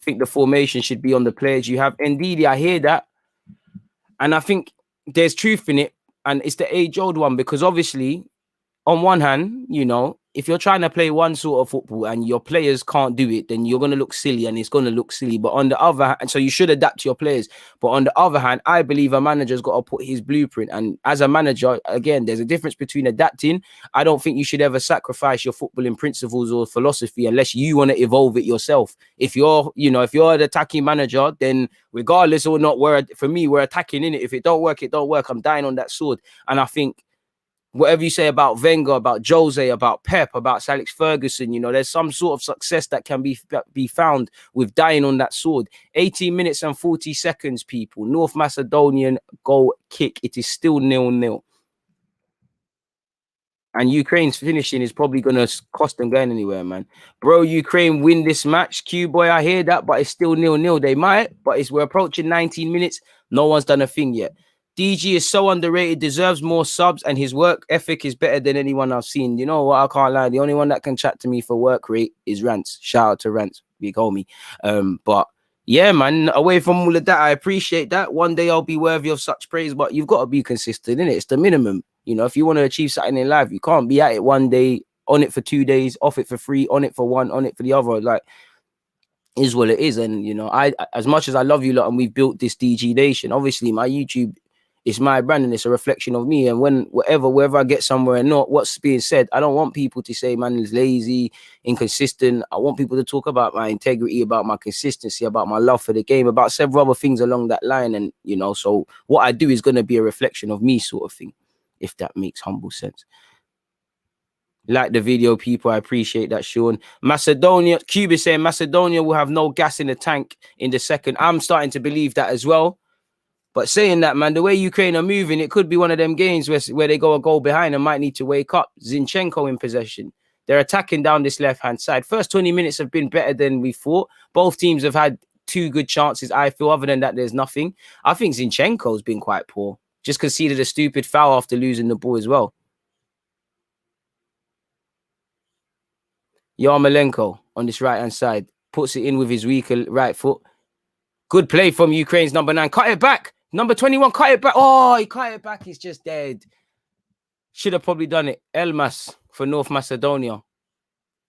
I think the formation should be on the players you have. Indeed, I hear that. And I think there's truth in it. And it's the age-old one because obviously, on one hand, you know, if you're trying to play one sort of football and your players can't do it, then you're going to look silly and it's going to look silly. But on the other hand, so you should adapt to your players. But on the other hand, I believe a manager's got to put his blueprint. And as a manager, again, there's a difference between adapting. I don't think you should ever sacrifice your footballing principles or philosophy unless you want to evolve it yourself. If you're, you know, if you're an attacking manager, then regardless or not, for me, we're attacking in it. If it don't work, it don't work. I'm dying on that sword. And I think whatever you say about Wenger, about Jose, about Pep, about Sir Alex Ferguson, you know, there's some sort of success that can be found with dying on that sword. 18 minutes and 40 seconds, people. North Macedonian goal kick. It is still 0-0. And Ukraine's finishing is probably going to cost them going anywhere, man. Bro, Ukraine win this match. Q-boy, I hear that, but it's still 0-0. They might, but we're approaching 19 minutes. No one's done a thing yet. DG is so underrated, deserves more subs, and his work ethic is better than anyone I've seen. You know what? I can't lie. The only one that can chat to me for work rate is Rants. Shout out to Rants, big homie. But yeah, man, away from all of that, I appreciate that. One day I'll be worthy of such praise, but you've got to be consistent, innit? It's the minimum. You know, if you want to achieve something in life, you can't be at it one day, on it for 2 days, off it for 3, on it for 1, on it for the other. Like, is what it is. And, you know, I, as much as I love you lot and we've built this DG Nation, obviously my YouTube is my brand and it's a reflection of me. And wherever I get somewhere and not what's being said, I don't want people to say, man, is lazy, inconsistent. I want people to talk about my integrity, about my consistency, about my love for the game, about several other things along that line. And, you know, so what I do is going to be a reflection of me, sort of thing, if that makes humble sense. Like the video, people. I appreciate that, Sean. Macedonia, Cuba is saying Macedonia will have no gas in the tank in the second. I'm starting to believe that as well. But saying that, man, the way Ukraine are moving, it could be one of them games where they go a goal behind and might need to wake up. Zinchenko in possession. They're attacking down this left-hand side. First 20 minutes have been better than we thought. Both teams have had 2 good chances, I feel. Other than that, there's nothing. I think Zinchenko's been quite poor. Just conceded a stupid foul after losing the ball as well. Yarmolenko on this right-hand side. Puts it in with his weaker right foot. Good play from Ukraine's number 9. Cut it back. Number 21, cut it back. Oh, he cut it back. He's just dead. Should have probably done it. Elmas for North Macedonia.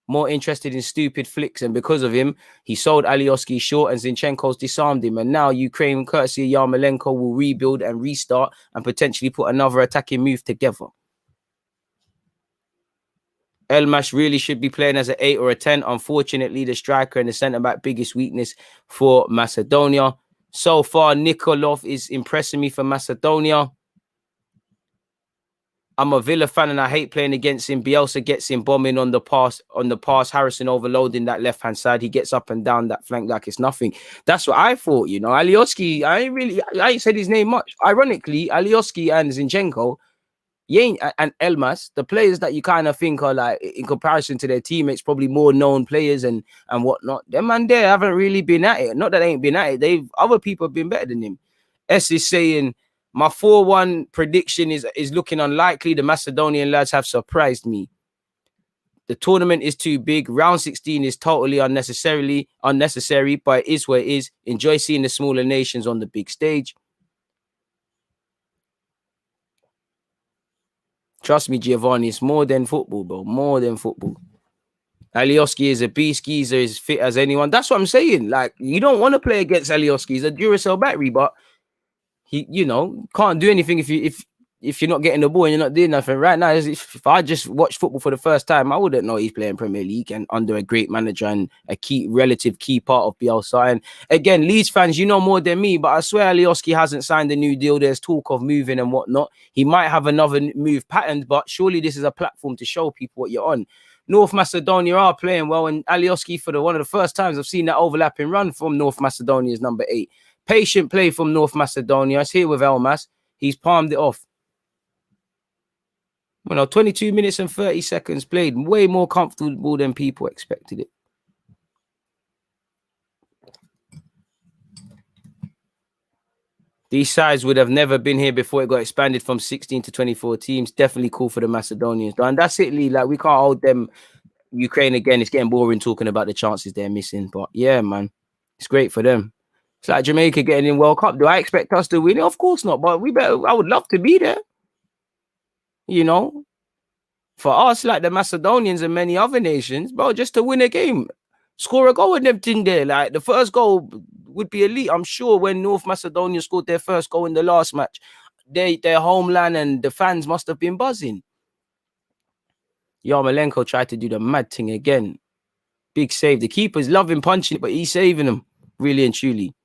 More interested in stupid flicks. And because of him, he sold Alioski short and Zinchenko's disarmed him. And now Ukraine, courtesy of Yarmolenko, will rebuild and restart and potentially put another attacking move together. Elmas really should be playing as an 8 or a 10. Unfortunately, the striker and the centre-back biggest weakness for Macedonia. So far, Nikolov is impressing me for Macedonia. I'm a Villa fan and I hate playing against him. Bielsa gets him bombing on the pass. Harrison overloading that left-hand side. He gets up and down that flank like it's nothing. That's what I thought, you know. Alioski, I ain't said his name much. Ironically, Alioski and Zinchenko, and Elmas, the players that you kind of think are like, in comparison to their teammates, probably more known players and whatnot. Them man there haven't really been at it. Not that they ain't been at it. Other people have been better than him. S is saying, my 4-1 prediction is looking unlikely. The Macedonian lads have surprised me. The tournament is too big. Round 16 is totally unnecessary, but it is what it is. Enjoy seeing the smaller nations on the big stage. Trust me, Giovanni, it's more than football, bro. More than football. Alioski is a beast. Geezer is fit as anyone. That's what I'm saying. Like, you don't want to play against Alioski. He's a Duracell battery, but he, you know, can't do anything if you're not getting the ball and you're not doing nothing. Right now, if I just watched football for the first time, I wouldn't know he's playing Premier League and under a great manager and a relative key part of Bielsa. And again, Leeds fans, you know more than me, but I swear Alioski hasn't signed a new deal. There's talk of moving and whatnot. He might have another move patterned, but surely this is a platform to show people what you're on. North Macedonia are playing well, and Alioski, for one of the first times I've seen that overlapping run from North Macedonia's number 8. Patient play from North Macedonia. It's here with Elmas. He's palmed it off. Well, 22 minutes and 30 seconds played. Way more comfortable than people expected it. These sides would have never been here before it got expanded from 16 to 24 teams. Definitely cool for the Macedonians. And that's it, Lee. Like, we can't hold them. Ukraine, again, it's getting boring talking about the chances they're missing. But yeah, man, it's great for them. It's like Jamaica getting in World Cup. Do I expect us to win it? Of course not. But I would love to be there. You know, for us, like the Macedonians and many other nations, bro, just to win a game, score a goal with them thing there. Like, the first goal would be elite. I'm sure when North Macedonia scored their first goal in the last match, their homeland and the fans must have been buzzing. Yarmolenko tried to do the mad thing again. Big save. The keeper's loving punching it, but he's saving them, really and truly.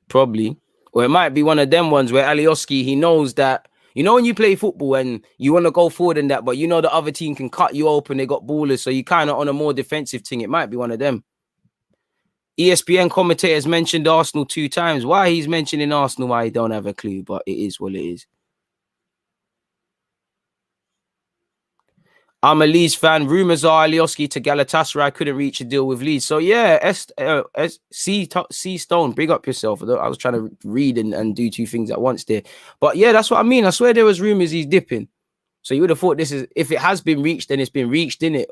Probably. Or it might be one of them ones where Alioski, he knows that, you know, when you play football and you want to go forward in that, but you know the other team can cut you open, they got ballers, so you kind of on a more defensive thing. It might be one of them. ESPN commentators mentioned Arsenal 2 times. Why he's mentioning Arsenal, I don't have a clue, but it is what it is. I'm a Leeds fan. Rumours are Alioski to Galatasaray couldn't reach a deal with Leeds. So yeah, C Stone, big up yourself. I was trying to read and do two things at once there. But yeah, that's what I mean. I swear there was rumours he's dipping. So you would have thought this is, if it has been reached, then it's been reached, innit?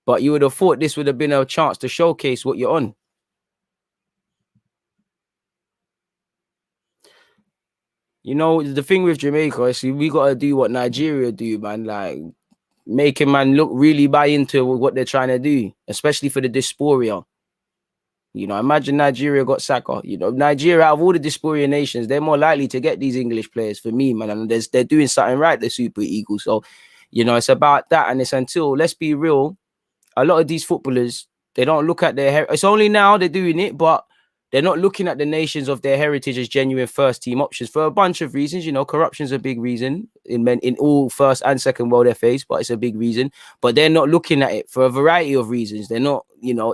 But you would have thought this would have been a chance to showcase what you're on. You know, the thing with Jamaica is we got to do what Nigeria do, man. Like, make a man look really buy into what they're trying to do, especially for the diaspora. You know, imagine Nigeria got Saka. You know, Nigeria, out of all the diaspora nations, they're more likely to get these English players for me, man. And they're doing something right, the Super Eagles. So, you know, it's about that. And it's until, let's be real, a lot of these footballers, they don't look at their it's only now they're doing it, but they're not looking at the nations of their heritage as genuine first team options for a bunch of reasons. You know, corruption's a big reason in all first and second world FAs, but it's a big reason. But they're not looking at it for a variety of reasons. They're not, you know,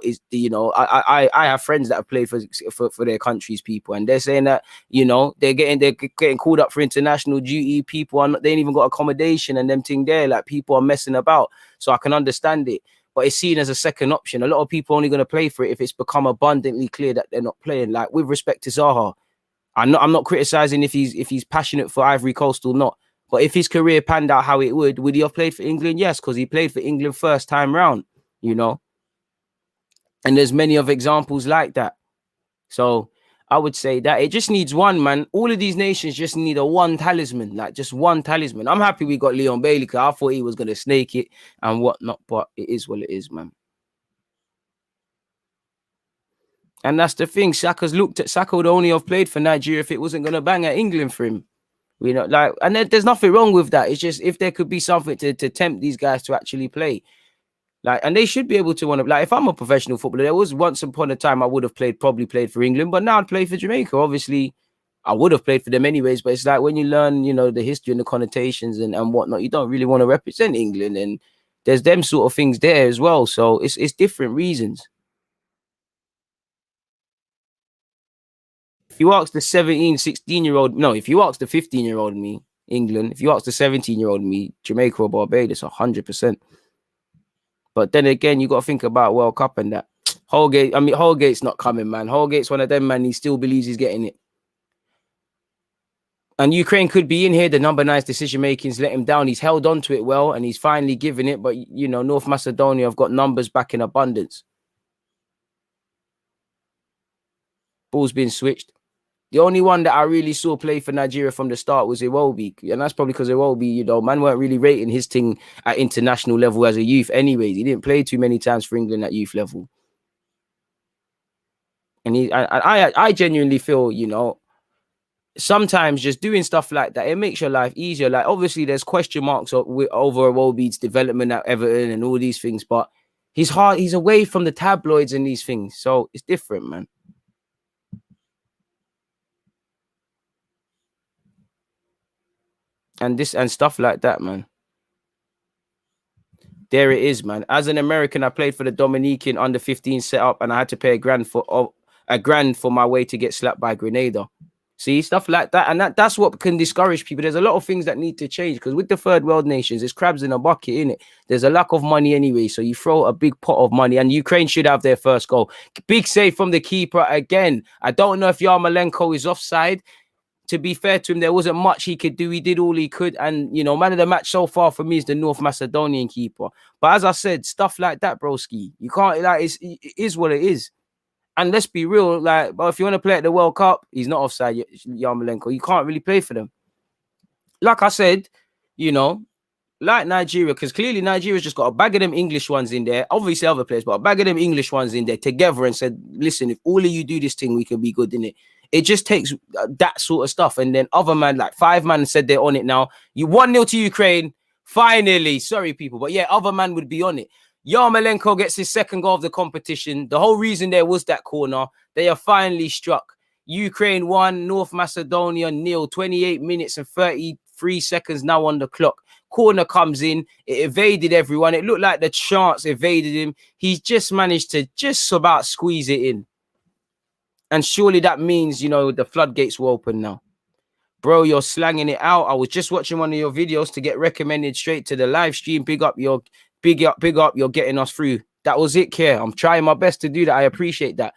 I have friends that have played for their country's people, and they're saying that, you know, they're getting called up for international duty. People are not, they ain't even got accommodation and them thing there. Like, people are messing about. So I can understand it. But it's seen as a second option. A lot of people are only going to play for it if it's become abundantly clear that they're not playing. Like, with respect to Zaha, I'm not criticizing if he's passionate for Ivory Coast or not. But if his career panned out how it would he have played for England? Yes, because he played for England first time round, you know. And there's many of examples like that. So I would say that it just needs one, man. All of these nations just need a one talisman, like just one talisman. I'm happy we got Leon Bailey, because I thought he was going to snake it and whatnot, but it is what it is, man. And that's the thing. Saka would only have played for Nigeria if it wasn't going to bang at England for him. You know, like, and there's nothing wrong with that. It's just if there could be something to tempt these guys to actually play. Like, and they should be able to want to, like, if I'm a professional footballer, there was once upon a time I would have probably played for England, but now I'd play for Jamaica. Obviously, I would have played for them anyways, but it's like when you learn, you know, the history and the connotations and whatnot, you don't really want to represent England. And there's them sort of things there as well. So it's different reasons. If you ask the 17, 16-year-old, no, if you ask the 15-year-old me, England, if you ask the 17-year-old me, Jamaica or Barbados, 100%. But then again, you got to think about World Cup and that. Holgate's not coming, man. Holgate's one of them, man. He still believes he's getting it. And Ukraine could be in here. The number 9's decision making's let him down. He's held on to it well, and he's finally given it. But, you know, North Macedonia have got numbers back in abundance. Ball's been switched. The only one that I really saw play for Nigeria from the start was Iwobi. And that's probably because Iwobi, you know, man weren't really rating his thing at international level as a youth anyways. He didn't play too many times for England at youth level. And I genuinely feel, you know, sometimes just doing stuff like that, it makes your life easier. Like, obviously, there's question marks over Iwobi's development at Everton and all these things, but he's away from the tabloids and these things. So it's different, man. And stuff like that, man. There it is, man. As an American, I played for the Dominican under 15 setup, and I had to pay a grand for my way to get slapped by Grenada. See, stuff like that. And that's what can discourage people. There's a lot of things that need to change, because with the third world nations, it's crabs in a bucket, innit? There's a lack of money anyway. So you throw a big pot of money, and Ukraine should have their first goal. Big save from the keeper again. I don't know if Yarmolenko is offside. To be fair to him, there wasn't much he could do. He did all he could. And, you know, man of the match so far for me is the North Macedonian keeper. But as I said, stuff like that, broski, you can't, like, it is what it is. And let's be real, like, but if you want to play at the World Cup, he's not offside, Yarmolenko. You can't really play for them. Like I said, you know, like Nigeria, because clearly Nigeria's just got a bag of them English ones in there. Obviously, other players, but a bag of them English ones in there together and said, listen, if all of you do this thing, we can be good in it. It just takes that sort of stuff. And then other man, like 5 man said they're on it now. You 1-0 to Ukraine. Finally. Sorry, people. But yeah, other man would be on it. Yarmolenko gets his second goal of the competition. The whole reason there was that corner. They are finally struck. Ukraine 1, North Macedonia 0. 28 minutes and 33 seconds now on the clock. Corner comes in. It evaded everyone. It looked like the chance evaded him. He's just managed to just about squeeze it in. And surely that means, you know, the floodgates will open now. Bro, you're slanging it out. I was just watching one of your videos to get recommended straight to the live stream. Big up, big up. You're getting us through. That was it, Care. I'm trying my best to do that. I appreciate that.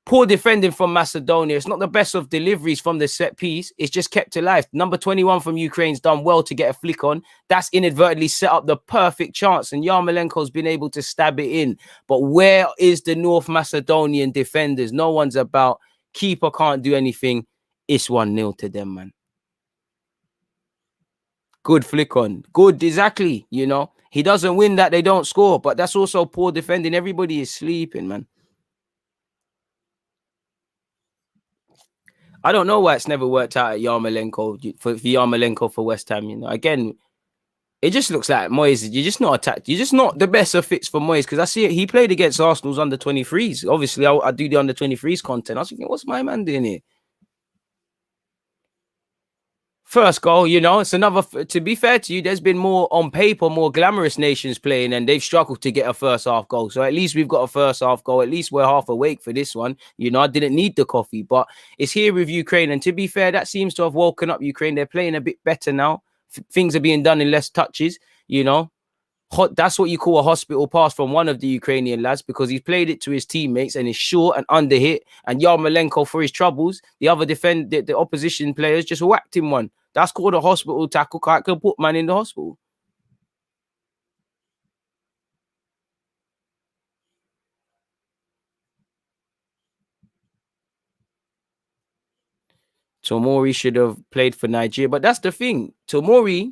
Poor defending from Macedonia. It's not the best of deliveries from the set piece. It's just kept alive. Number 21 from Ukraine's done well to get a flick on. That's inadvertently set up the perfect chance, and Yarmolenko's been able to stab it in. But where is the North Macedonian defenders? No one's about. Keeper can't do anything. It's 1-0 to them, man. Good flick on. Good, exactly. You know, he doesn't win that, they don't score. But that's also poor defending. Everybody is sleeping, man. I don't know why it's never worked out at Yarmolenko for Yarmolenko for West Ham. You know, again, it just looks like Moyes. You're just not attacked. You're just not the best of fits for Moyes, because I see it. He played against Arsenal's under 23s. Obviously, I do the under 23s content. I was thinking, what's my man doing here? First goal, you know, it's another. To be fair to you, there's been more on paper, more glamorous nations playing, and they've struggled to get a first half goal. So at least we've got a first half goal. At least we're half awake for this one. You know, I didn't need the coffee, but it's here with Ukraine. And to be fair, that seems to have woken up Ukraine. They're playing a bit better now. Things are being done in less touches. You know, that's what you call a hospital pass from one of the Ukrainian lads, because he's played it to his teammates and is short and under hit. And Yarmolenko, for his troubles, the other the opposition players just whacked him one. That's called a hospital tackle. I could put man in the hospital. Tomori should have played for Nigeria, but that's the thing. Tomori,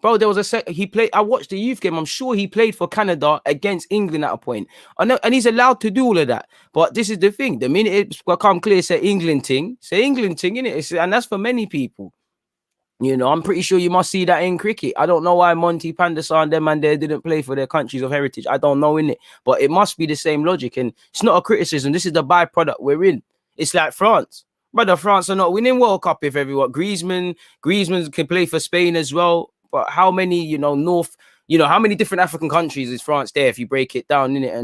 bro, there was he played. I watched the youth game. I'm sure he played for Canada against England at a point. I know, and he's allowed to do all of that. But this is the thing: the minute it's become clear, say England thing, innit? And that's for many people. You know, I'm pretty sure you must see that in cricket. I don't know why Monty Pandasa and them and they didn't play for their countries of heritage. I don't know, innit? But it must be the same logic. And it's not a criticism. This is the byproduct we're in. It's like France. Brother, France are not winning World Cup if everyone. Griezmann can play for Spain as well. But how many, you know, how many different African countries is France there if you break it down, innit?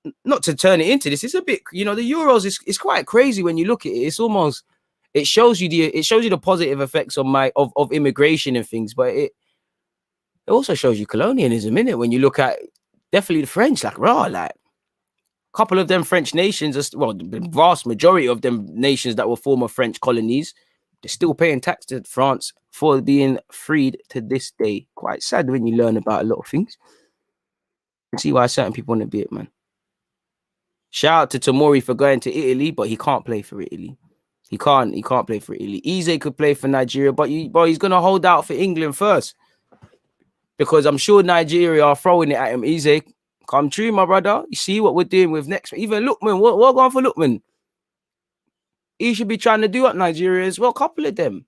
And not to turn it into this, it's a bit, you know, the Euros is quite crazy when you look at it. It's almost, it shows you the positive effects of immigration and things, but it also shows you colonialism, innit? When you look at definitely the French, like a couple of them French nations, the vast majority of them nations that were former French colonies, they're still paying tax to France for being freed to this day. Quite sad when you learn about a lot of things. You can see why certain people want to be it, man. Shout out to Tomori for going to Italy, but he can't play for Italy. He can't play for Italy. Eze could play for Nigeria, but he's gonna hold out for England first, because I'm sure Nigeria are throwing it at him. Eze, come true, my brother. You see what we're doing with next. Even Lookman, what going for Lookman? He should be trying to do at Nigeria as well. A couple of them.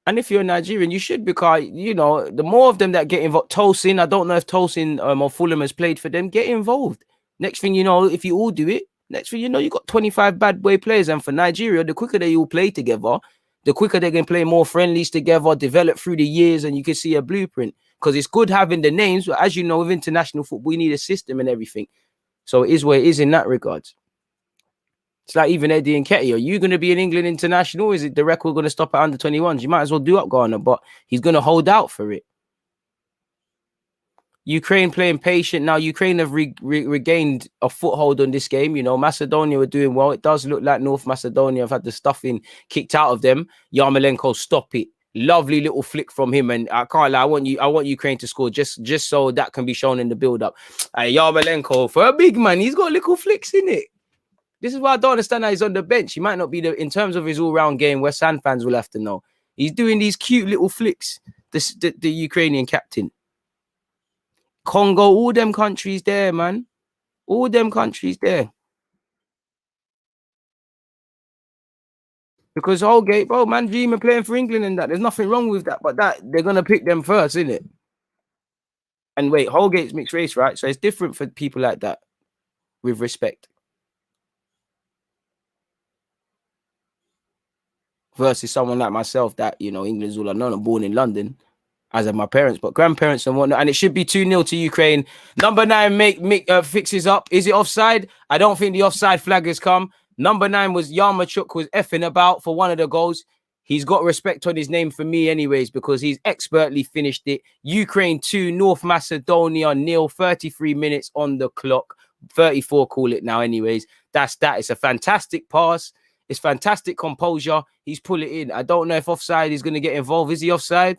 And if you're a Nigerian, you should, because, you know, the more of them that get involved. Tosin, I don't know if Tosin or Fulham has played for them. Get involved. Next thing you know, if you all do it, next thing you know, you got 25 bad boy players. And for Nigeria, the quicker they all play together, the quicker they can play more friendlies together, develop through the years, and you can see a blueprint. Because it's good having the names, but as you know, with international football, you need a system and everything. So it is what it is in that regard. It's like even Eddie and Ketty. Are you going to be an England international? Or is it the record going to stop at under 21s? You might as well do up Ghana, but he's going to hold out for it. Ukraine playing patient. Now, Ukraine have regained a foothold on this game. You know, Macedonia were doing well. It does look like North Macedonia have had the stuffing kicked out of them. Yarmolenko, stop it. Lovely little flick from him. And I can't lie, I want Ukraine to score just so that can be shown in the build-up. Yarmolenko, for a big man, he's got little flicks in it. This is why I don't understand how he's on the bench. He might not be in terms of his all-round game, West Ham fans will have to know. He's doing these cute little flicks, the Ukrainian captain. Congo, all them countries there, man. All them countries there. Because Holgate, bro, man, dreaming playing for England and that. There's nothing wrong with that, but that they're going to pick them first, isn't it? And wait, Holgate's mixed race, right? So it's different for people like that, with respect. Versus someone like myself that, you know, England's all I know. I'm born in London. as of my parents, but grandparents and whatnot. And it should be 2-0 to Ukraine. Number 9 fixes up. Is it offside? I don't think the offside flag has come. Number 9 was Yarmachuk was effing about for one of the goals. He's got respect on his name for me anyways, because he's expertly finished it. Ukraine 2, North Macedonia 0, 33 minutes on the clock. 34, call it now anyways. That's that. It's a fantastic pass. It's fantastic composure. He's pulled it in. I don't know if offside is going to get involved. Is he offside?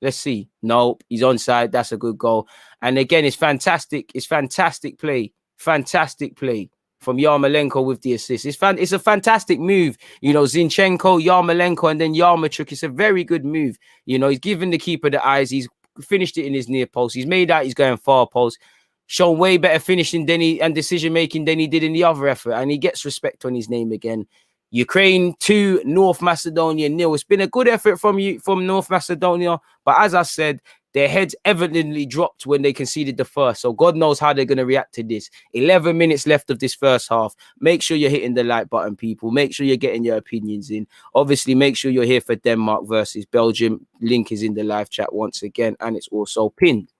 Let's see. Nope, he's onside. That's a good goal. And again, it's fantastic. It's fantastic play. Fantastic play from Yarmolenko with the assist. It's a fantastic move. You know, Zinchenko, Yarmolenko, and then Yarmachuk. It's a very good move. You know, he's given the keeper the eyes. He's finished it in his near post. He's made out he's going far post. Shown way better finishing and decision making than he did in the other effort. And he gets respect on his name again. Ukraine 2, North Macedonia 0. It's been a good effort from North Macedonia, but as I said, their heads evidently dropped when they conceded the first. So God knows how they're going to react to this. 11 minutes left of this first half. Make sure you're hitting the like button, people. Make sure you're getting your opinions in. Obviously, make sure you're here for Denmark versus Belgium. Link is in the live chat once again, and it's also pinned.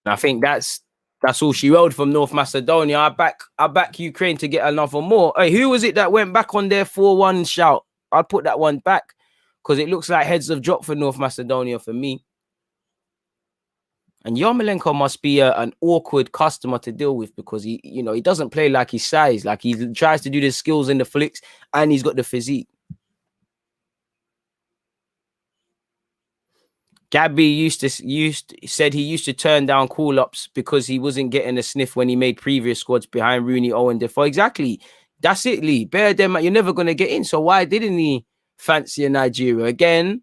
And I think that's all she wrote from North Macedonia. I back Ukraine to get another more. Hey, who was it that went back on their 4-1 shout? I'll put that one back because it looks like heads have dropped for North Macedonia for me. And Yarmolenko must be an awkward customer to deal with because he doesn't play like his size. Like he tries to do the skills in the flicks and he's got the physique. Gabby said he used to turn down call-ups because he wasn't getting a sniff when he made previous squads behind Rooney, Owen, Defoe. Exactly. That's it, Lee. Bear them, you're never going to get in. So why didn't he fancy a Nigeria? Again,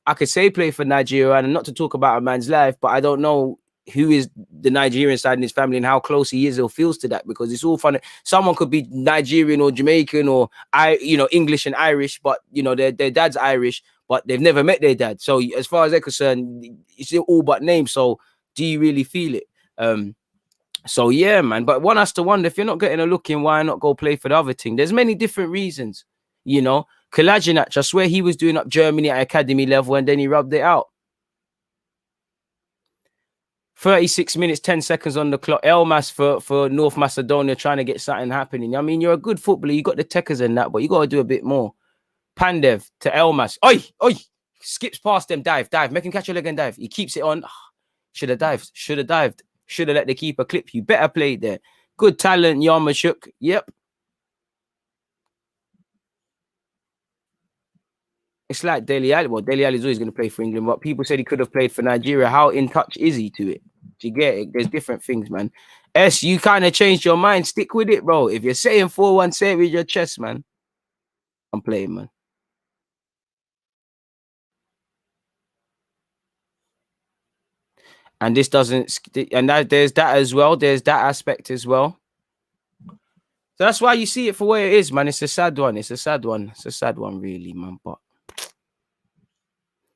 I could say play for Nigeria and not to talk about a man's life, but I don't know who is the Nigerian side in his family and how close he is or feels to that because it's all fun. Someone could be Nigerian or Jamaican or English and Irish, but their dad's Irish, but they've never met their dad. So as far as they're concerned, it's all but name. So do you really feel it? So yeah, man. But one has to wonder if you're not getting a look in, why not go play for the other team? There's many different reasons, Kalajinac, I swear he was doing up Germany at academy level and then he rubbed it out. 36 minutes, 10 seconds on the clock. Elmas for North Macedonia trying to get something happening. I mean, you're a good footballer. You got the techers and that, but you got to do a bit more. Pandev to Elmas. Oi! Skips past them. Dive. Make him catch your leg and dive. He keeps it on. Should have dived. Should have let the keeper clip you. Better played there. Good talent, Yarmachuk. Yep. It's like Dele Alli. Well, Dele Alli is always going to play for England, but people said he could have played for Nigeria. How in touch is he to it? Do you get it? There's different things, man. You kind of changed your mind. Stick with it, bro. If you're saying 4-1, say it with your chest, man. I'm playing, man. And this doesn't, and there's that as well. There's that aspect as well. So that's why you see it for where it is, man. It's a sad one. It's a sad one, really, man. But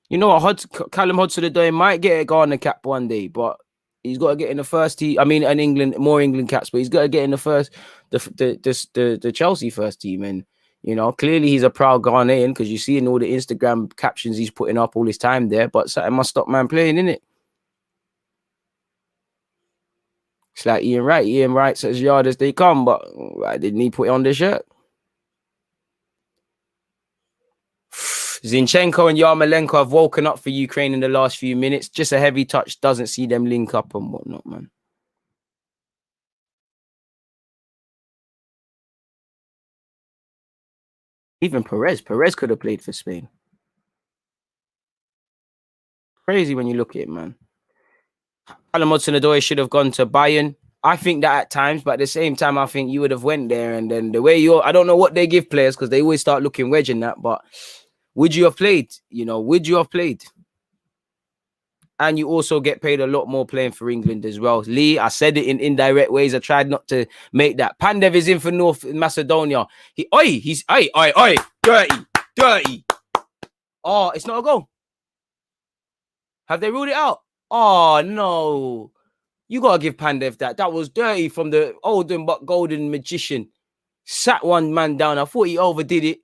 you know what? Callum Hudson-Odoi might get a Ghana cap one day, but he's got to get in the first team. I mean, more England caps, but he's got to get in the first, the Chelsea first team. And clearly he's a proud Ghanaian because you see in all the Instagram captions he's putting up all his time there. But something must stop man playing, innit? It's like Ian Wright. Ian Wright says yard as they come, but why didn't he put it on the shirt? Zinchenko and Yarmolenko have woken up for Ukraine in the last few minutes. Just a heavy touch. Doesn't see them link up and whatnot, man. Even Perez could have played for Spain. Crazy when you look at it, man. Callum Hudson-Odoi should have gone to Bayern. I think that at times, but at the same time, I think you would have went there. And then the way I don't know what they give players because they always start looking wedge in that, but would you have played? Would you have played? And you also get paid a lot more playing for England as well. Lee, I said it in indirect ways. I tried not to make that. Pandev is in for North Macedonia. He's dirty. Oh, it's not a goal. Have they ruled it out? Oh, no. You got to give Pandev that. That was dirty from the olden but golden magician. Sat one man down. I thought he overdid it.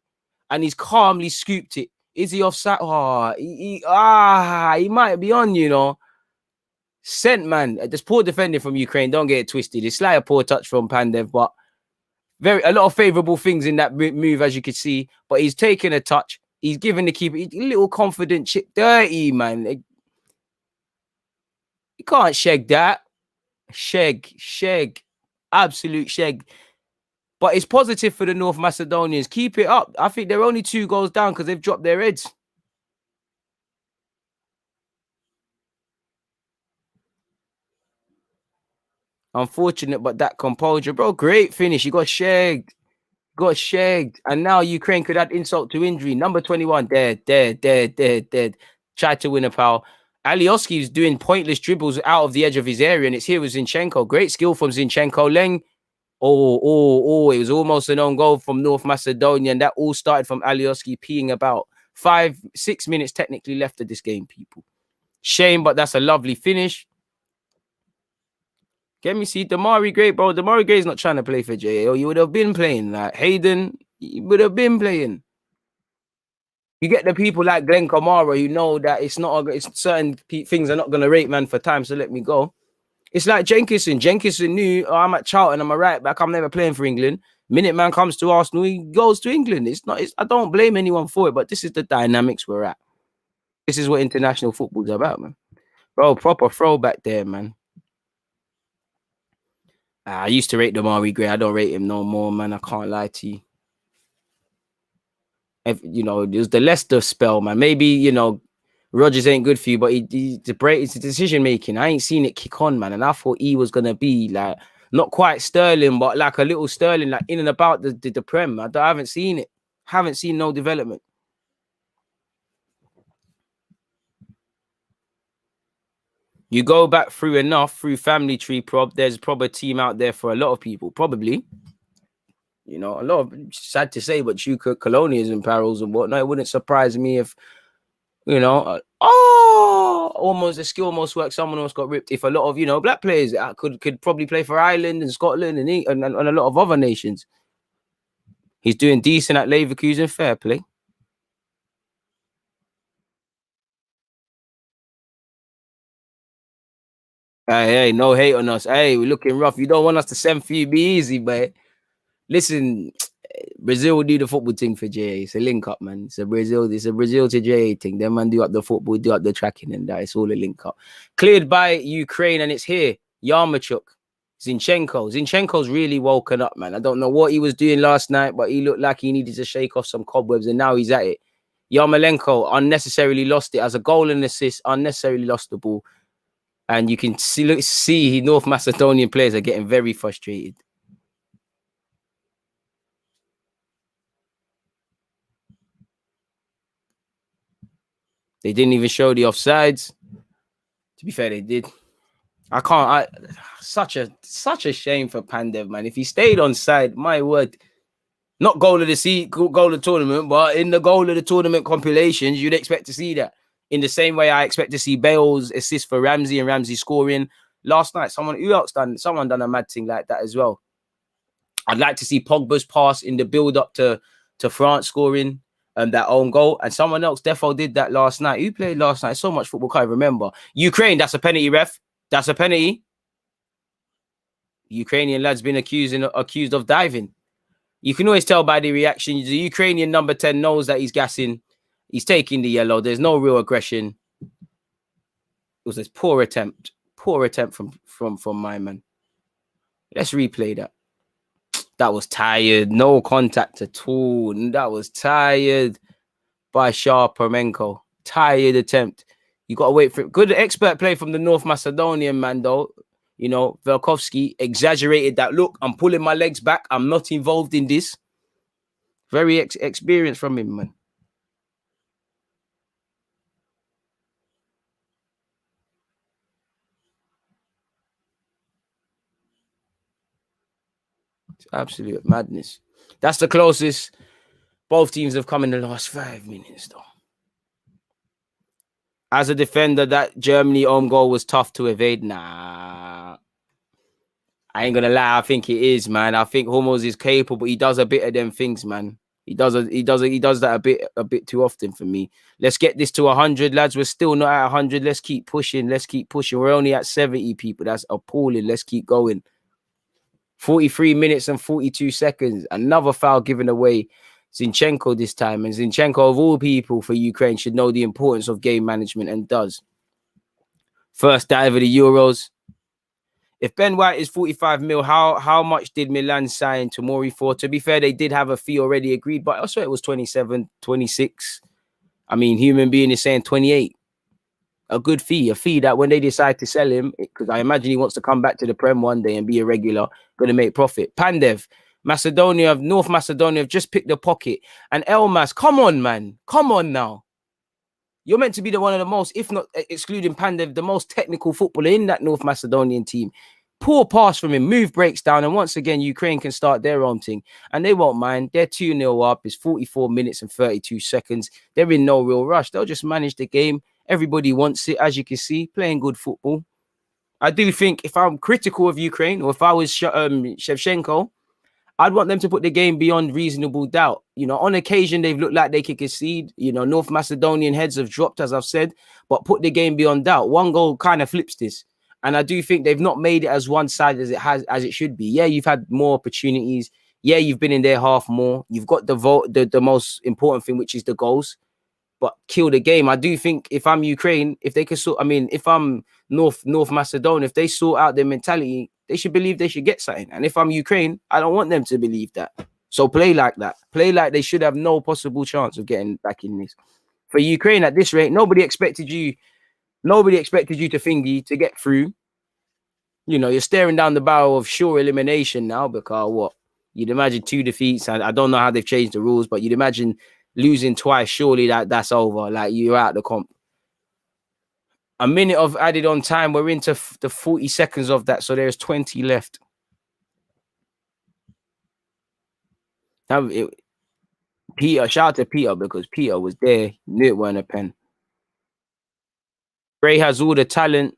And he's calmly scooped it. Is he offside? Oh, he might be on, you know. Sent, man. This poor defending from Ukraine. Don't get it twisted. It's like a poor touch from Pandev, but a lot of favourable things in that move, as you can see. But he's taking a touch. He's giving the keeper a little confident chip. Dirty, man. You can't sheg that. Sheg. Absolute sheg. But it's positive for the North Macedonians. Keep it up. I think they're only 2 goals down because they've dropped their heads. Unfortunate, but that composure, bro. Great finish. You got shagged. And now Ukraine could add insult to injury. Number 21, dead. Tried to win a foul. Alioski is doing pointless dribbles out of the edge of his area, and it's here with Zinchenko. Great skill from Zinchenko. Leng. Oh, it was almost an own goal from North Macedonia, and that all started from Alioski peeing about 5-6 minutes technically left of this game, people. Shame, but that's a lovely finish. Get me see Damari Gray, bro. Damari Gray's not trying to play for JAO. You would have been playing. Like Hayden, you would have been playing. You get the people like Glenn Kamara who know that it's certain things are not going to rate man for time, so let me go. It's like Jenkinson. Jenkinson knew, I'm at Charlton, I'm a right back, I'm never playing for England. Minute man comes to Arsenal, he goes to England. I don't blame anyone for it, but this is the dynamics we're at. This is what international football's about, man. Bro, proper throwback there, man. I used to rate Damari Gray. I don't rate him no more, man. I can't lie to you. It was the Leicester spell, man. Maybe, Rodgers ain't good for you, but it's decision making. I ain't seen it kick on, man. And I thought he was gonna be like not quite Sterling, but like a little Sterling, like in and about the Prem. I haven't seen it. Haven't seen no development. You go back through family tree prob. There's probably a team out there for a lot of people, probably. A lot of, sad to say, but you could colonialism parallels and whatnot. It wouldn't surprise me if, almost the skill almost worked. Someone else got ripped. If a lot of, black players could probably play for Ireland and Scotland and a lot of other nations. He's doing decent at Leverkusen. Fair play. Hey, no hate on us. Hey, we're looking rough. You don't want us to send for you, be easy, but listen, Brazil will do the football thing for JA. It's a link up, man. It's a Brazil to JA thing. Them man do up the football, do up the tracking and that. It's all a link up. Cleared by Ukraine and it's here. Yarmachuk. Zinchenko's really woken up, man. I don't know what he was doing last night, but he looked like he needed to shake off some cobwebs and now he's at it. Yarmolenko unnecessarily lost it as a goal and assist, unnecessarily lost the ball. And you can see North Macedonian players are getting very frustrated. They didn't even show the offsides. To be fair, they did. Such a shame for Pandev, man. If he stayed on side, my word, not goal of the tournament, but in the goal of the tournament compilations, you'd expect to see that. In the same way I expect to see Bale's assist for Ramsey and Ramsey scoring. Last night, someone done a mad thing like that as well. I'd like to see Pogba's pass in the build-up to France scoring that own goal. And someone else, Defo, did that last night. Who played last night? So much football, can't remember. Ukraine, that's a penalty, ref. That's a penalty. Ukrainian lad's been accused of diving. You can always tell by the reaction. The Ukrainian number 10 knows that he's gassing. He's taking the yellow. There's no real aggression. It was a poor attempt from my man. Let's replay that. That was tired. No contact at all. That was tired by Sharpenko. Tired attempt. You got to wait for it. Good expert play from the North Macedonian man, though. Velkovsky exaggerated that. Look, I'm pulling my legs back. I'm not involved in this. Very experienced from him, man. It's absolute madness. That's the closest both teams have come in the last 5 minutes, though. As a defender, that Germany own goal was tough to evade. Nah. I ain't gonna lie, I think it is, man. I think Hummels is capable. He does a bit of them things, man. He does that a bit too often for me. Let's get this to 100, lads. We're still not at 100. Let's keep pushing. We're only at 70 people. That's appalling. Let's keep going. 43 minutes and 42 seconds. Another foul given away. Zinchenko this time. And Zinchenko, of all people for Ukraine, should know the importance of game management and does. First dive of the Euros. If Ben White is 45 mil, how much did Milan sign Tomori for? To be fair, they did have a fee already agreed, but also it was 27, 26. I mean, human being is saying 28. A good fee, a fee that when they decide to sell him, because I imagine he wants to come back to the Prem one day and be a regular, going to make profit. Pandev, North Macedonia have just picked the pocket. And Elmas, come on, man. Come on now. You're meant to be one of the most, if not excluding Pandev, the most technical footballer in that North Macedonian team. Poor pass from him, move breaks down, and once again, Ukraine can start their own thing. And they won't mind. They're 2-0 up. It's 44 minutes and 32 seconds. They're in no real rush. They'll just manage the game. Everybody wants it, as you can see, playing good football. I do think if I'm critical of Ukraine, or if I was Shevchenko, I'd want them to put the game beyond reasonable doubt. You know, on occasion, they've looked like they could concede. You know, North Macedonian heads have dropped, as I've said, but put the game beyond doubt. One goal kind of flips this. And I do think they've not made it as one-sided as it should be. Yeah, you've had more opportunities. Yeah, you've been in their half more. You've got the most important thing, which is the goals. But kill the game. I do think if I'm Ukraine, if they could if I'm North Macedonia, if they sort out their mentality, they should believe they should get something. And if I'm Ukraine, I don't want them to believe that. So play like that. Play like they should have no possible chance of getting back in this. For Ukraine at this rate, nobody expected you to thingy to get through. You know, you're staring down the barrel of sure elimination now because what? You'd imagine 2 defeats. And I don't know how they've changed the rules, but you'd imagine losing twice, surely that's over. Like, you're out the comp. A minute of added on time. We're into the 40 seconds of that, so there's 20 left. Peter, shout out to Peter, because Peter was there. Knew it weren't a pen. Gray has all the talent,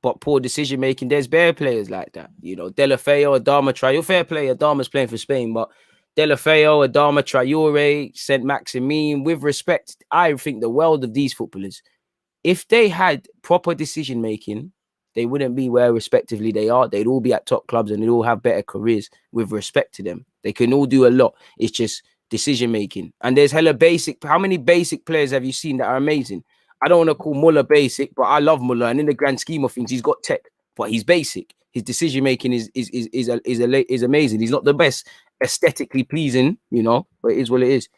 but poor decision making. There's bare players like that. You know, Delafeo, Adama Traore. Fair play, Adama's playing for Spain, but Delafeo, Adama Traore, Saint Maximin. With respect, I think the world of these footballers. If they had proper decision making, they wouldn't be where respectively they are. They'd all be at top clubs and they'd all have better careers with respect to them. They can all do a lot. It's just decision making. And there's hella basic. How many basic players have you seen that are amazing? I don't want to call Muller basic, but I love Muller. And in the grand scheme of things, he's got tech, but he's basic. His decision making is amazing. He's not the best aesthetically pleasing, you know, but it is what it is.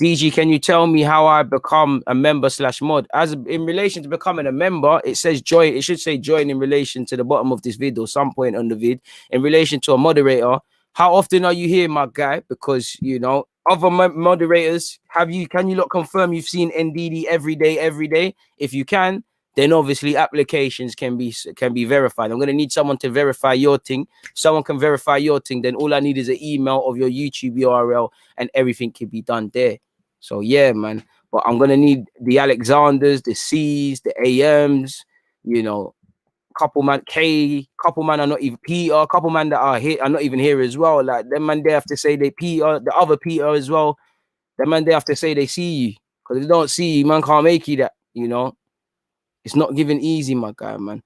DG, can you tell me how I become a member/mod? As in relation to becoming a member, it says join. It should say join in relation to the bottom of this video, some point on the vid. In relation to a moderator, how often are you here, my guy? Because, you know, other moderators, can you not confirm you've seen NDD every day? If you can, then obviously applications can be verified. I'm going to need someone to verify your thing. Someone can verify your thing. Then all I need is an email of your YouTube URL and everything can be done there. So yeah, man. But I'm going to need the Alexanders, the C's, the AMs, you know, couple man are not even Peter, a couple man that are here are not even here as well. Like, them man, they have to say they Peter, the other Peter as well. Them man, they have to say they see you. Because if they don't see you, man can't make you that, you know. It's not given easy, my guy, man.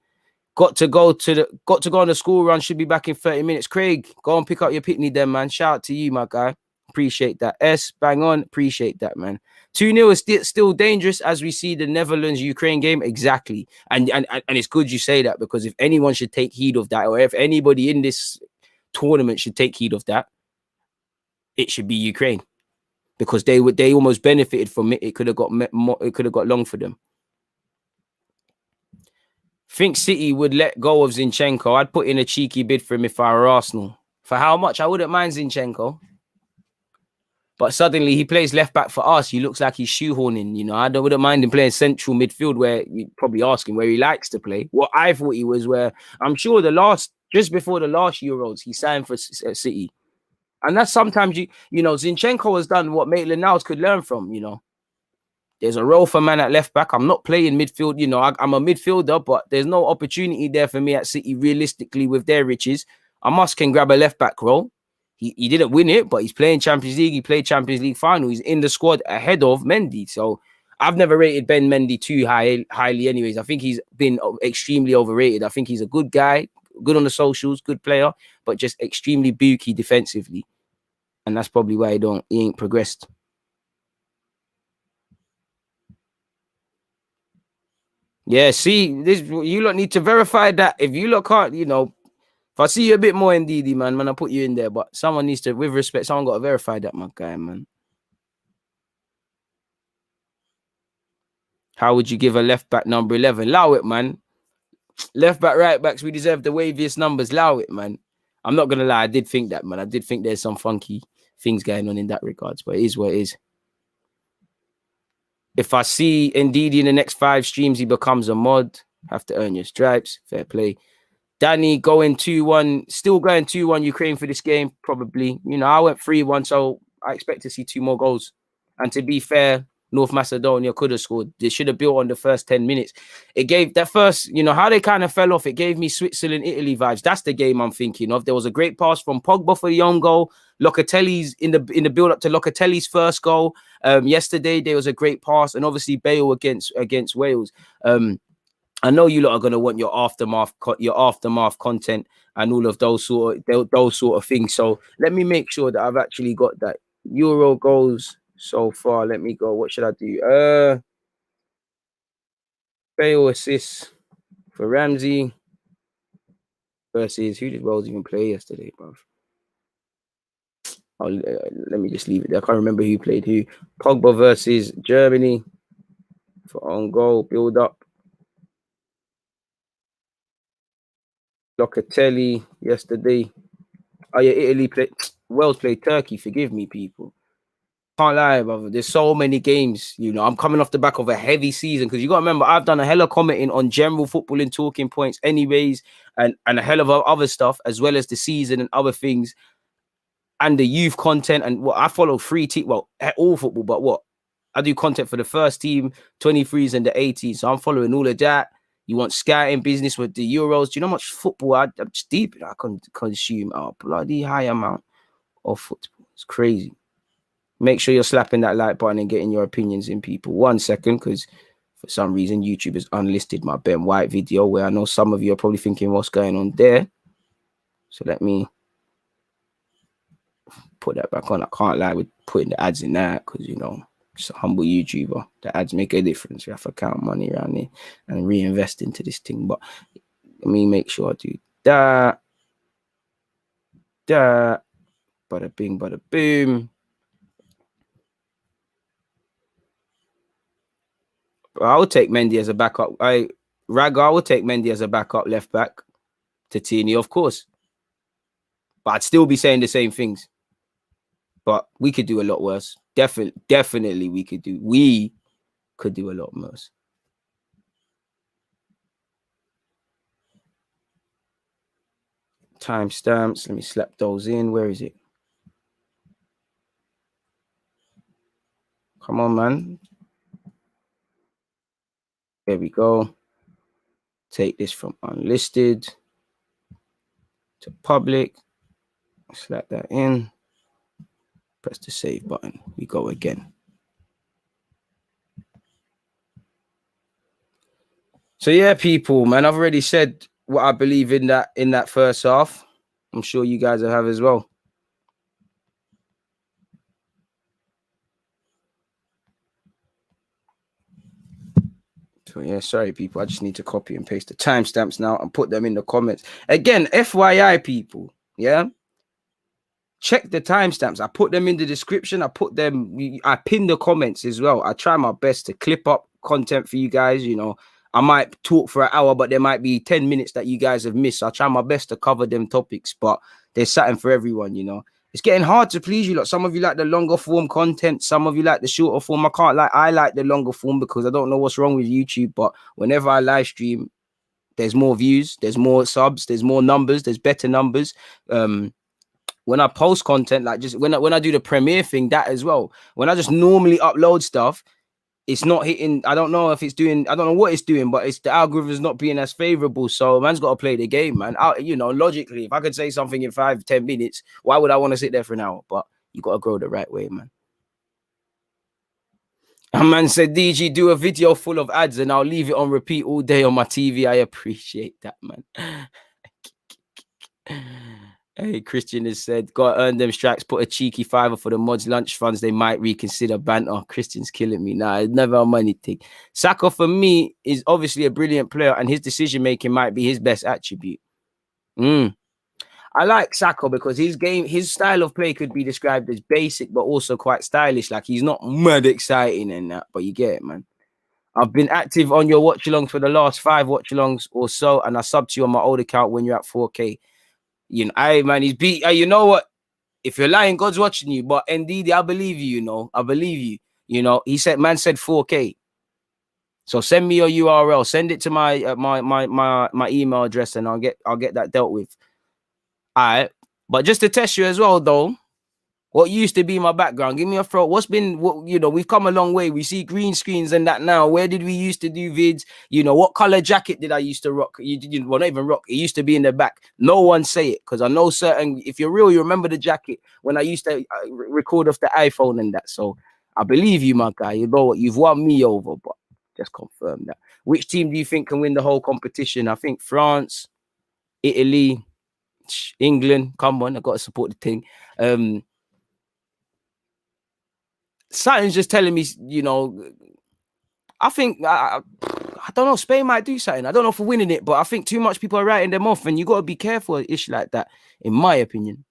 Got to go on the school run. Should be back in 30 minutes. Craig, go and pick up your pitney then, man. Shout out to you, my guy. Appreciate that. S, bang on. Appreciate that, man. 2-0 is still dangerous as we see the Netherlands-Ukraine game. Exactly. And it's good you say that, because if anyone should take heed of that, or if anybody in this tournament should take heed of that, it should be Ukraine. Because they almost benefited from it. It could have got long for them. Think City would let go of Zinchenko. I'd put in a cheeky bid for him if I were Arsenal. For how much? I wouldn't mind Zinchenko. But suddenly he plays left back for us. He looks like he's shoehorning. You know, I wouldn't mind him playing central midfield, where you probably ask him where he likes to play. What I thought he was, where I'm sure just before the last Euros, he signed for City. And that's sometimes, you know, Zinchenko has done what Maitland-Niles could learn from, you know. There's a role for man at left back. I'm not playing midfield. You know, I'm a midfielder, but there's no opportunity there for me at City, realistically, with their riches. I can grab a left back role. He didn't win it, but he's playing Champions League. He played Champions League final. He's in the squad ahead of Mendy. So I've never rated Ben Mendy too highly anyways. I think he's been extremely overrated. I think he's a good guy, good on the socials, good player, but just extremely booky defensively. And that's probably why he ain't progressed. Yeah, see, this you lot need to verify that. If you lot can't, if I see you a bit more in DD, man, I put you in there. But someone needs to, with respect, someone got to verify that, my guy, man. How would you give a left back number 11? Allow it, man. Left back, right backs, we deserve the waviest numbers. Allow it, man. I'm not gonna lie, I did think that, man. I did think there's some funky things going on in that regards, but it is what it is. If I see Ndidi in the next 5 streams, he becomes a mod. Have to earn your stripes. Fair play. Danny going 2-1, still going 2-1 Ukraine for this game, probably. I went 3-1, so I expect to see 2 more goals. And to be fair, North Macedonia could have scored. They should have built on the first 10 minutes. It gave that first, how they kind of fell off. It gave me Switzerland, Italy vibes. That's the game I'm thinking of. There was a great pass from Pogba for the own goal. Locatelli's in the build-up to Locatelli's first goal. Yesterday, there was a great pass. And obviously, Bale against Wales. I know you lot are gonna want your aftermath content and all of those sort of things. So let me make sure that I've actually got that. Euro goals so far. Let me go. What should I do? Bale assists for Ramsey versus who did Wales even play yesterday, bro? Let me just leave it there. I can't remember who played who. Pogba versus Germany for own goal build up. Locatelli yesterday. Oh yeah, Italy played. Wales played Turkey. Forgive me, people. Can't lie, brother. There's so many games. I'm coming off the back of a heavy season because you got to remember I've done a hell of commenting on general football and talking points, anyways, and a hell of other stuff as well as the season and other things, and the youth content and what I follow all football, but what I do content for the first team, 23s and the 80s. So I'm following all of that. You want scouting business with the Euros? Do you know how much football I'm just deep I can consume? A bloody high amount of football. It's crazy. Make sure you're slapping that like button and getting your opinions in, people. 1 second, because for some reason YouTube has unlisted my Ben White video where I know some of you are probably thinking what's going on there. So let me put that back on. I can't lie with putting the ads in that because just a humble YouTuber. The ads make a difference. You have to count money around here and reinvest into this thing. But let me make sure I do that. Bada bing, bada boom. I would take Mendy as a backup. I would take Mendy as a backup left back to Tini, of course. But I'd still be saying the same things. But we could do a lot worse. Definitely we could do a lot worse. Timestamps. Let me slap those in. Where is it? Come on, man. There we go. Take this from unlisted to public. Slap that in. Press the save button. We go again. So yeah, people, man, I've already said what I believe in that first half. I'm sure you guys will have as well. So yeah, sorry, people. I just need to copy and paste the timestamps now and put them in the comments. Again, FYI, people, yeah? Check the timestamps. I put them in the description. I pin the comments as well. I try my best to clip up content for you guys. I might talk for an hour, but there might be 10 minutes that you guys have missed. I try my best to cover them topics, but there's something for everyone, It's getting hard to please you lot. Some of you like the longer form content. Some of you like the shorter form. I like the longer form because I don't know what's wrong with YouTube, but whenever I live stream, there's more views, there's more subs, there's more numbers, there's better numbers. When I post content, like just when I do the premiere thing, that as well. When I just normally upload stuff, it's not hitting. I don't know if it's doing. I don't know what it's doing, but it's the algorithm's not being as favorable. So man's got to play the game, man. Logically, if I could say something in 5-10 minutes, why would I want to sit there for an hour? But you got to grow the right way, man. A man said, DG, do a video full of ads and I'll leave it on repeat all day on my TV. I appreciate that, man. Hey, Christian has said, gotta earn them strikes, put a cheeky $5 for the mods lunch funds. They might reconsider banter. Christian's killing me. Nah, it's never a money thing. Saka, for me, is obviously a brilliant player and his decision making might be his best attribute. I like Saka because his style of play could be described as basic, but also quite stylish. Like he's not mad exciting and that, but you get it, man. I've been active on your watch-alongs for the last 5 watch-alongs or so, and I subbed to you on my old account when you're at 4K. You know, man, he's beat. You know what? If you're lying, God's watching you. But indeed, I believe you. You know, I believe you. You know, man said 4K. So send me your URL. Send it to my my email address, and I'll get that dealt with. All right, but just to test you as well, though. What used to be my background? Give me a throw. We've come a long way. We see green screens and that now. Where did we used to do vids? You know, what color jacket did I used to rock? Well, not even rock. It used to be in the back. No one say it because I know certain. If you're real, you remember the jacket when I used to record off the iPhone and that. So I believe you, my guy. You know what? You've won me over, but just confirm that. Which team do you think can win the whole competition? I think France, Italy, England. Come on, I got to support the thing. Something's just telling me, you know, I think, I don't know, Spain might do something. I don't know if we're winning it, but I think too much people are writing them off, and you got to be careful of ish like that, in my opinion.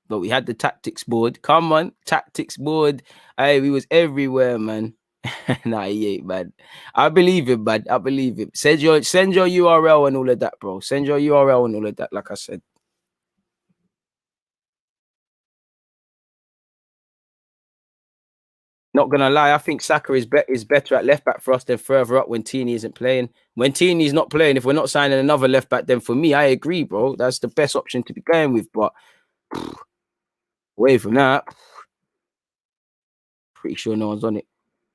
But we had the tactics board. Come on, tactics board. Hey, we was everywhere, man. Nah, he ain't, man. I believe him, man. I believe him. Send your URL and all of that, bro. Send your URL and all of that, like I said. Not gonna lie, I think Saka is better at left back for us than further up when Tini isn't playing. When Tini's not playing, if we're not signing another left back, then for me, I agree, bro. That's the best option to be going with. But away from that, pretty sure no one's on it.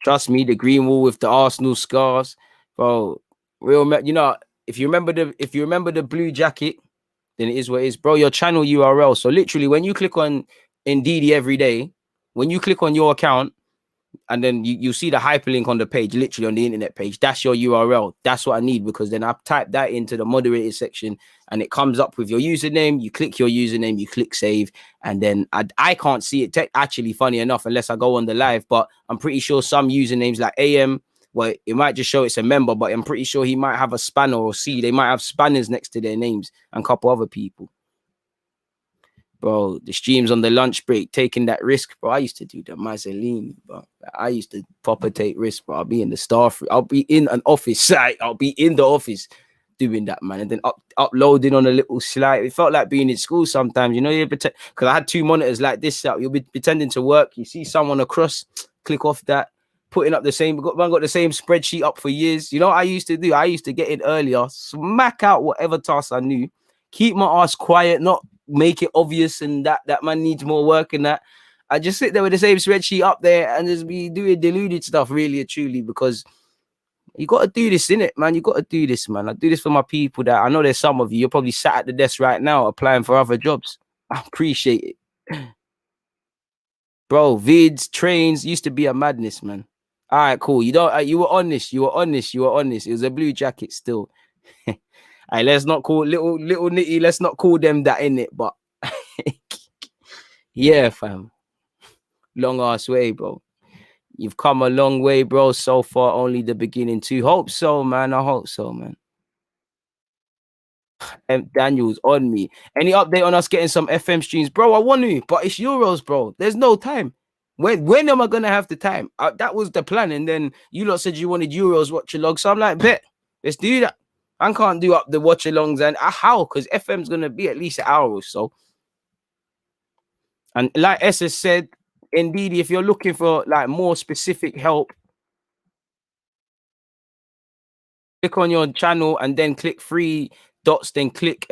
Trust me, the green wall with the Arsenal scars, bro. You know, if you remember the blue jacket, then it is what it is, bro. Your channel URL. So literally, when you click on Indeed every day, when you click on your account. And then you see the hyperlink on the page, literally on the internet page. That's your URL. That's what I need because then I type that into the moderated section and it comes up with your username. You click your username, you click save, and then I can't see it. Actually, funny enough, unless I go on the live, but I'm pretty sure some usernames like AM, well, it might just show it's a member, but I'm pretty sure he might have a spanner or C. They might have spanners next to their names and a couple other people. Bro, the streams on the lunch break, taking that risk, bro. I used to do the Macedonia, bro. I used to proper take risks, bro. I'll be in the staff, I'll be in an office site, I'll be in the office doing that, man. And then uploading on a little slide. It felt like being in school sometimes, you know, because I had 2 monitors like this out. You'll be pretending to work. You see someone across, click off that, putting up the same, got the same spreadsheet up for years. You know what I used to do? I used to get in earlier, smack out whatever task I knew, keep my ass quiet, not make it obvious and that man needs more work and that. I just sit there with the same spreadsheet up there and just be doing deluded stuff, really and truly, because you got to do this, innit, man? You got to do this, man. I do this for my people that I know there's some of you. You're probably sat at the desk right now applying for other jobs. I appreciate it. Bro, vids, trains used to be a madness, man. All right, cool. You were honest. You were honest. It was a blue jacket still. Hey, let's not call little nitty. Let's not call them that in it, but yeah, fam. Long ass way, bro. You've come a long way, bro. So far, only the beginning. Too. Hope so, man. I hope so, man. Daniel's on me. Any update on us getting some FM streams, bro? I want to, but it's Euros, bro. There's no time. When am I gonna have the time? That was the plan, and then you lot said you wanted Euros watch-along, so I'm like, bet, let's do that. I can't do up the watch-alongs and how? Because FM's gonna be at least an hour or so. And like Essa said, indeed, if you're looking for like more specific help, click on your channel and then click 3 dots, then click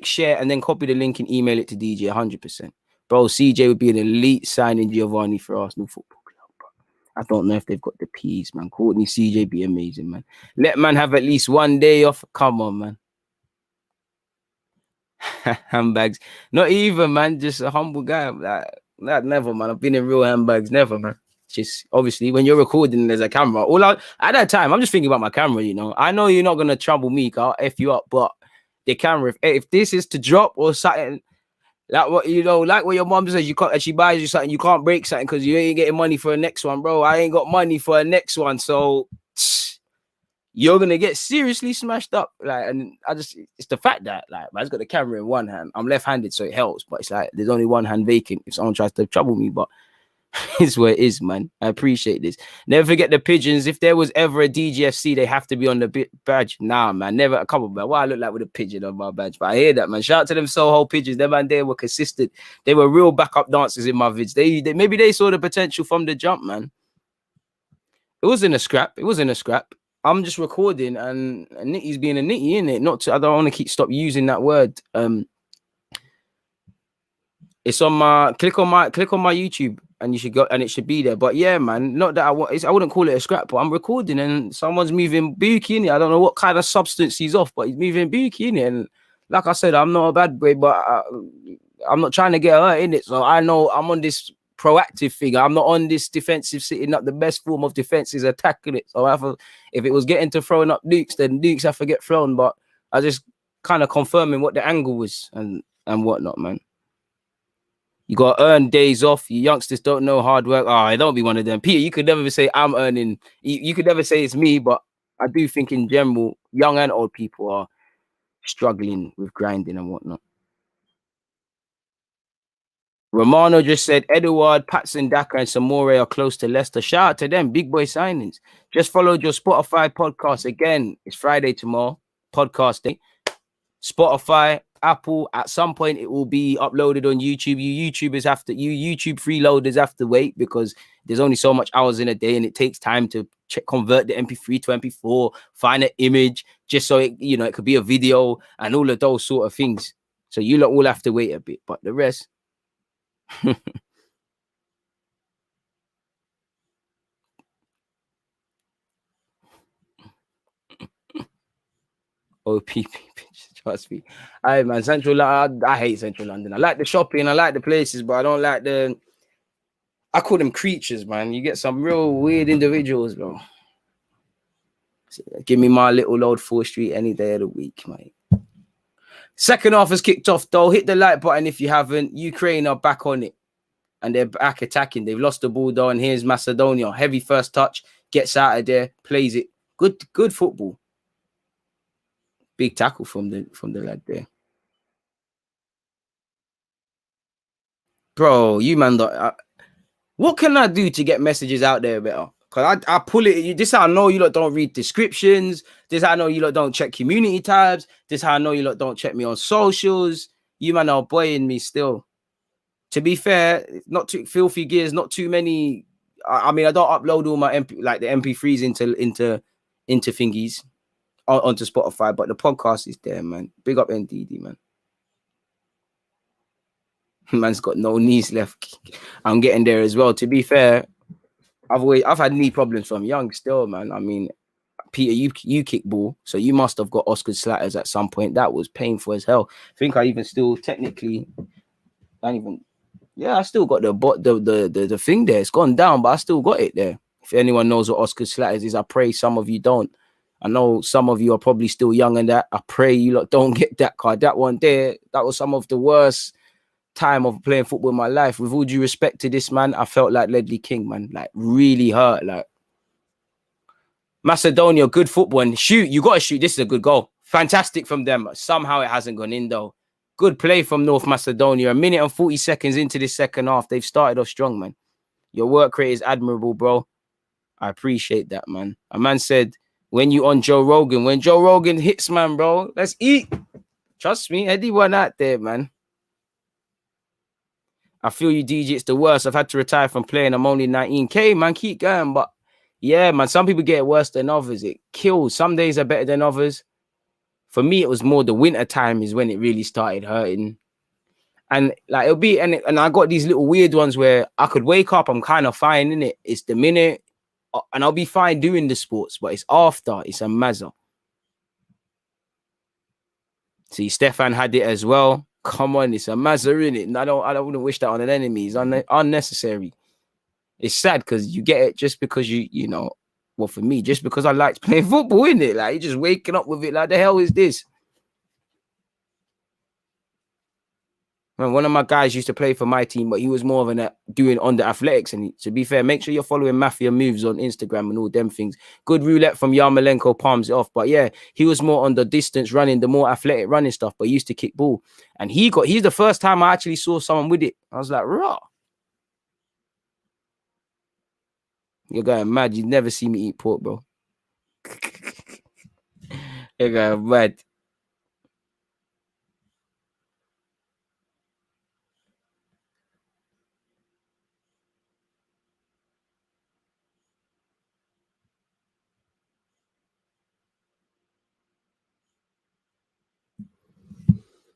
share, and then copy the link and email it to DJ 100%. Bro, CJ would be an elite signing, Giovanni, for Arsenal Football Club. But I don't know if they've got the P's, man. Courtney, CJ be amazing, man. Let man have at least one day off. Come on, man. Handbags. Not even, man. Just a humble guy. Like, never, man. I've been in real handbags. Never, man. Just obviously when you're recording, there's a camera. At that time, I'm just thinking about my camera, you know. I know you're not gonna trouble me, I'll F you up, but the camera, if this is to drop or something, like what you know, like what your mom says, you can't, she buys you something, you can't break something because you ain't getting money for the next one, bro. I ain't got money for the next one, so you're gonna get seriously smashed up. Like, and it's the fact that like man's got the camera in one hand. I'm left-handed, so it helps, but it's like there's only one hand vacant if someone tries to trouble me, but it's where it is, man. I appreciate this. Never forget the pigeons. If there was ever a DGFC, they have to be on the badge. Nah, man, never. Come on, man. What I look like with a pigeon on my badge? But I hear that, man. Shout out to them Soho pigeons. Them man, they were consistent. They were real backup dancers in my vids. They maybe they saw the potential from the jump, man. It wasn't a scrap. It wasn't a scrap. I'm just recording, and Nitty's being a Nitty, innit? Not to. I don't want to stop using that word. It's on my click on my YouTube. And you should go, and it should be there. But yeah, man, not that I wouldn't call it a scrap, but I'm recording and someone's moving Buki in it. I don't know what kind of substance he's off, but he's moving Buki in it. And like I said, I'm not a bad boy, but I'm not trying to get hurt in it. So I know I'm on this proactive figure. I'm not on this defensive sitting up. The best form of defense is attacking it. So if it was getting to throwing up nukes, then nukes have to get thrown. But I just kind of confirming what the angle was and whatnot, man. You got to earn days off. You youngsters don't know hard work. I don't be one of them. Peter, you could never say I'm earning. You could never say it's me, but I do think in general, young and old people are struggling with grinding and whatnot. Romano just said Edouard, Patson, Daka, and Samore are close to Leicester. Shout out to them. Big boy signings. Just followed your Spotify podcast again. It's Friday tomorrow. Podcast day. Spotify, Apple. At some point, it will be uploaded on YouTube. You YouTube freeloaders have to wait because there's only so much hours in a day, and it takes time to convert the MP3 to MP4, find an image, just so it could be a video and all of those sort of things. So you lot all have to wait a bit, but the rest. OPP, trust me. Hey man, Central London. I hate Central London. I like the shopping, I like the places, but I don't like I call them creatures, man. You get some real weird individuals, bro. Give me my little old 4th Street any day of the week, mate. Second half has kicked off, though. Hit the like button if you haven't. Ukraine are back on it, and they're back attacking. They've lost the ball, though, and here's Macedonia. Heavy first touch, gets out of there, plays it. Good football. Big tackle from the lad there. Bro, you man, what can I do to get messages out there better? Because I pull it. This how I know you lot don't read descriptions. This how I know you lot don't check community tabs. This how I know you lot don't check me on socials. You man are boying me still. To be fair, not too filthy gears, not too many. I mean, I don't upload all my the MP3s into thingies onto Spotify, but the podcast is there, man. Big up NDD, man. Man's got no knees left. I'm getting there as well. To be fair, I've had knee problems from young still, man. I mean, Peter, you kick ball, so you must have got Oscar Slatters at some point. That was painful as hell. I think I even still technically, I still got the thing there. It's gone down, but I still got it there. If anyone knows what Oscar Slatters is, I pray some of you don't. I know some of you are probably still young and that. I pray you lot don't get that card. That one there, that was some of the worst time of playing football in my life. With all due respect to this man, I felt like Ledley King, man. Like really hurt. Like Macedonia, good football and shoot. You got to shoot. This is a good goal. Fantastic from them. Somehow it hasn't gone in though. Good play from North Macedonia. A minute and 40 seconds into this second half. They've started off strong, man. Your work rate is admirable, bro. I appreciate that, man. A man said, when you on Joe Rogan, when Joe Rogan hits, man, bro, let's eat. Trust me, anyone out there, man. I feel you, DJ. It's the worst. I've had to retire from playing. I'm only 19K, man. Keep going. But yeah, man, some people get it worse than others. It kills. Some days are better than others. For me, it was more the winter time is when it really started hurting. And like it'll be, and I got these little weird ones where I could wake up, I'm kind of fine in it. It's the minute, and I'll be fine doing the sports, but it's after, it's a mazza. See, Stefan had it as well. Come on, it's a mazza in it. I wouldn't wish that on an enemy. It's unnecessary. It's sad because you get it just because you know, well, for me, just because I liked playing football, in it. Like, you're just waking up with it. Like, the hell is this? Man, one of my guys used to play for my team, but he was more of an doing on the athletics. And to be fair, make sure you're following Mafia Moves on Instagram and all them things. Good roulette from Yarmolenko palms it off. But yeah, he was more on the distance running, the more athletic running stuff, but he used to kick ball. And he's the first time I actually saw someone with it. I was like, raw. You're going mad. You'd never see me eat pork, bro. You're going mad.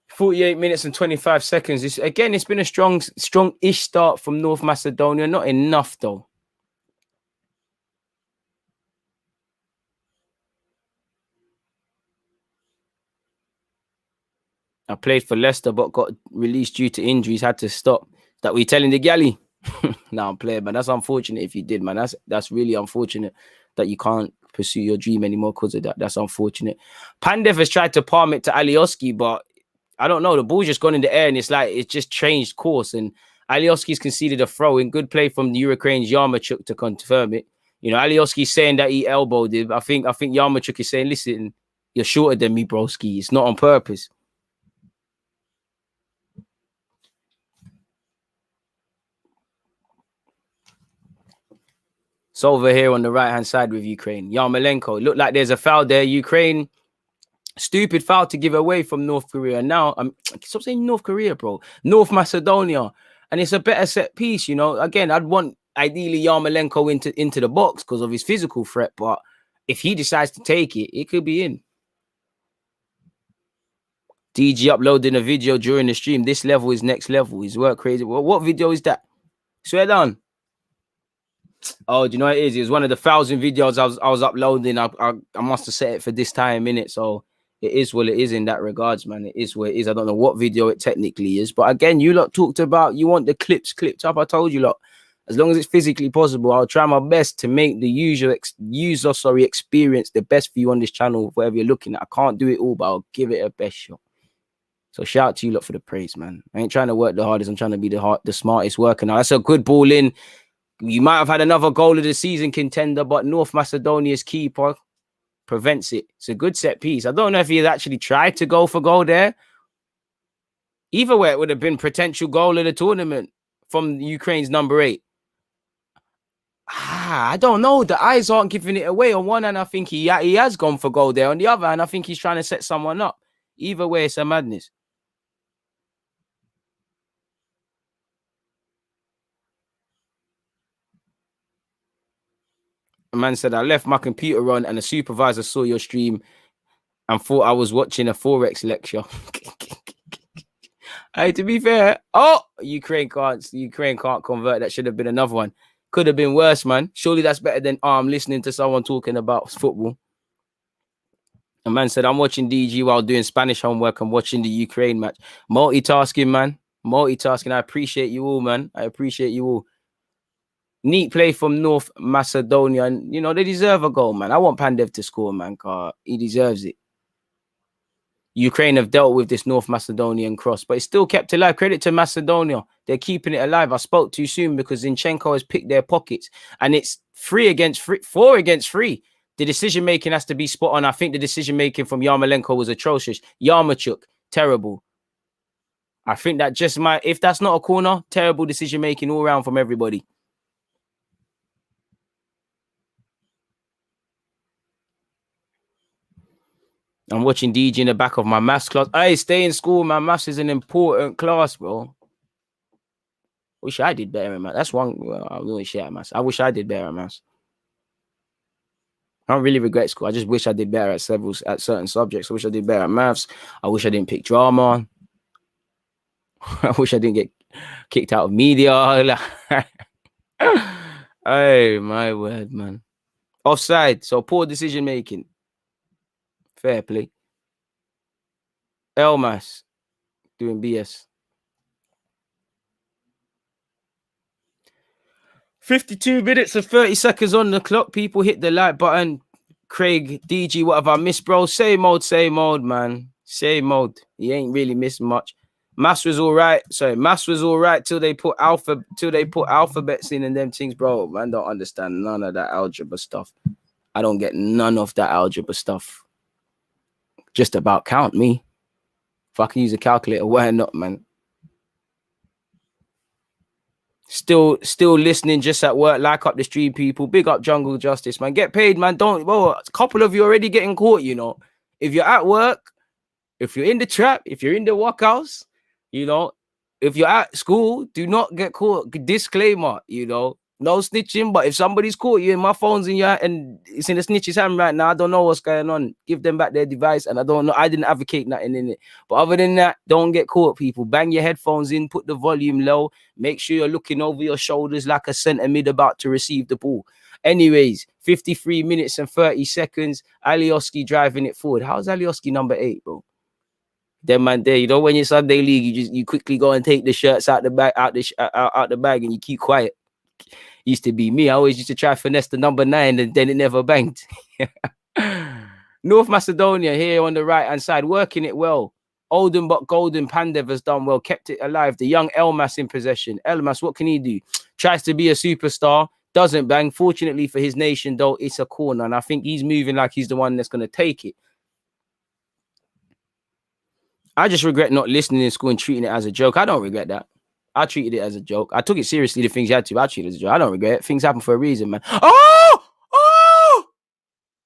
"48 minutes and 25 seconds. It's been a strong-ish start from North Macedonia. Not enough, though. I played for Leicester, but got released due to injuries. Had to stop. That we telling the galley? No, I'm playing, man. That's unfortunate if you did, man. That's really unfortunate that you can't pursue your dream anymore because of that. That's unfortunate. Pandev has tried to palm it to Alioski, but I don't know. The ball's just gone in the air, and it's like it's just changed course. And Alioski's conceded a throw in. Good play from the Ukraine's Yarmolenko to confirm it. You know, Alioski's saying that he elbowed it. I think Yarmolenko is saying, listen, you're shorter than me, broski. It's not on purpose. It's over here on the right-hand side with Ukraine. Yarmolenko. Looked like there's a foul there. Ukraine, stupid foul to give away from North Korea. Now, stop saying North Korea, bro. North Macedonia. And it's a better set piece, you know. Again, I'd want, ideally, Yarmolenko into the box because of his physical threat. But if he decides to take it, it could be in. DG uploading a video during the stream. This level is next level. His work crazy. Well, what video is that? Swear down. Oh, do you know what it is? It was one of the 1,000 videos I was uploading. I must have set it for this time in it. So it is what it is in that regards, man. It is what it is. I don't know what video it technically is, but again, you lot talked about you want the clips clipped up. I told you lot, as long as it's physically possible, I'll try my best to make the user experience the best for you on this channel, whatever you're looking at. I can't do it all, but I'll give it a best shot. So shout out to you lot for the praise, man. I ain't trying to work the hardest. I'm trying to be the smartest worker. Now that's a good ball in. You might have had another goal of the season contender, but North Macedonia's keeper prevents it. It's a good set piece. I don't know if he had actually tried to go for goal there. Either way, it would have been potential goal of the tournament from Ukraine's number 8. I don't know. The eyes aren't giving it away. On one hand, I think he has gone for goal there. On the other hand, I think he's trying to set someone up. Either way, it's a madness. A man said, I left my computer on and the supervisor saw your stream and thought I was watching a Forex lecture. Hey, to be fair, Ukraine can't convert. That should have been another one. Could have been worse, man. Surely that's better than listening to someone talking about football. A man said, I'm watching DG while doing Spanish homework and watching the Ukraine match. Multitasking, man. Multitasking. I appreciate you all, man. I appreciate you all. Neat play from North Macedonia. And, you know, they deserve a goal, man. I want Pandev to score, man. He deserves it. Ukraine have dealt with this North Macedonian cross, but it's still kept alive. Credit to Macedonia. They're keeping it alive. I spoke too soon because Zinchenko has picked their pockets. And it's 4 against 3. The decision-making has to be spot on. I think the decision-making from Yarmolenko was atrocious. Yarmolenko, terrible. I think that just might, if that's not a corner, terrible decision-making all around from everybody. I'm watching DG in the back of my maths class. Hey, stay in school, man. Maths is an important class, bro. Wish I did better in maths. That's one. Well, I really shit at maths. I wish I did better at maths. I don't really regret school. I just wish I did better at certain subjects. I wish I did better at maths. I wish I didn't pick drama. I wish I didn't get kicked out of media. Hey, my word, man. Offside, so poor decision making. Fair play. Elmas doing BS. 52 minutes and 30 seconds on the clock. People hit the like button. Craig, DG, what have I missed, bro? Same old, man. Same old. He ain't really missed much. Maths was all right. Maths was all right till they put alphabets in and them things, bro. Man, don't understand none of that algebra stuff. I don't get none of that algebra stuff. Just about count me. If I can use a calculator, why not, man? Still listening just at work. Like up the stream, people. Big up Jungle Justice, man. Get paid, man. A couple of you already getting caught, you know. If you're at work, if you're in the trap, if you're in the workhouse, you know, if you're at school, do not get caught. Disclaimer, you know. No snitching, but if somebody's caught you and my phone's in your and it's in the snitch's hand right now, I don't know what's going on. Give them back their device, and I don't know. I didn't advocate nothing in it. But other than that, don't get caught, people. Bang your headphones in, put the volume low. Make sure you're looking over your shoulders like a centre mid about to receive the ball. Anyways, 53 minutes and 30 seconds. Alioski driving it forward. How's Alioski number 8, bro? Them man there, you know, when you're Sunday league, you quickly go and take the shirts out the bag, out the bag, and you keep quiet. Used to be me. I always used to try finesse the number 9, and then it never banged. North Macedonia here on the right hand side, working it well. Olden but golden. Pandev has done well, kept it alive. The young Elmas in possession. Elmas, what can he do? Tries to be a superstar, doesn't bang. Fortunately for his nation, though, it's a corner, and I think he's moving like he's the one that's going to take it. I just regret not listening in school and treating it as a joke. I don't regret that. I treated it as a joke. I took it seriously, the things you had to. I treated it as a joke. I don't regret it. Things happen for a reason, man. Oh!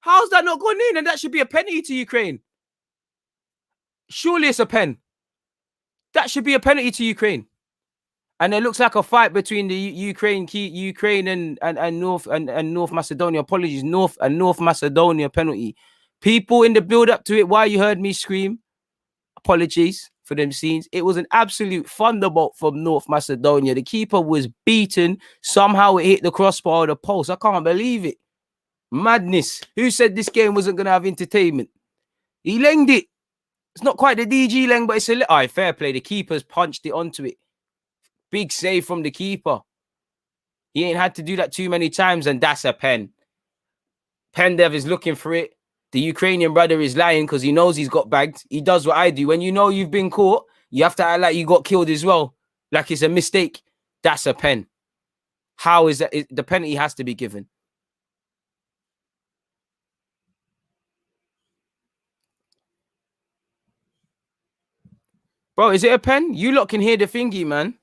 How's that not gone in? And that should be a penalty to Ukraine. Surely it's a pen. That should be a penalty to Ukraine. And it looks like a fight between the Ukraine and North Macedonia. Apologies, North Macedonia penalty. People in the build-up to it, why you heard me scream? Apologies for them scenes. It was an absolute thunderbolt from North Macedonia. The keeper was beaten. Somehow it hit the crossbar of the post. I can't believe it. Madness. Who said this game wasn't going to have entertainment? He lenged it. It's not quite the DG leng, but it's a little... fair play. The keeper's punched it onto it. Big save from the keeper. He ain't had to do that too many times, and that's a pen. Pendev is looking for it. The Ukrainian brother is lying because he knows he's got bagged. He does what I do. When you know you've been caught, you have to act like you got killed as well. Like it's a mistake. That's a pen. How is that? The penalty has to be given. Bro, is it a pen? You lot can hear the thingy, man.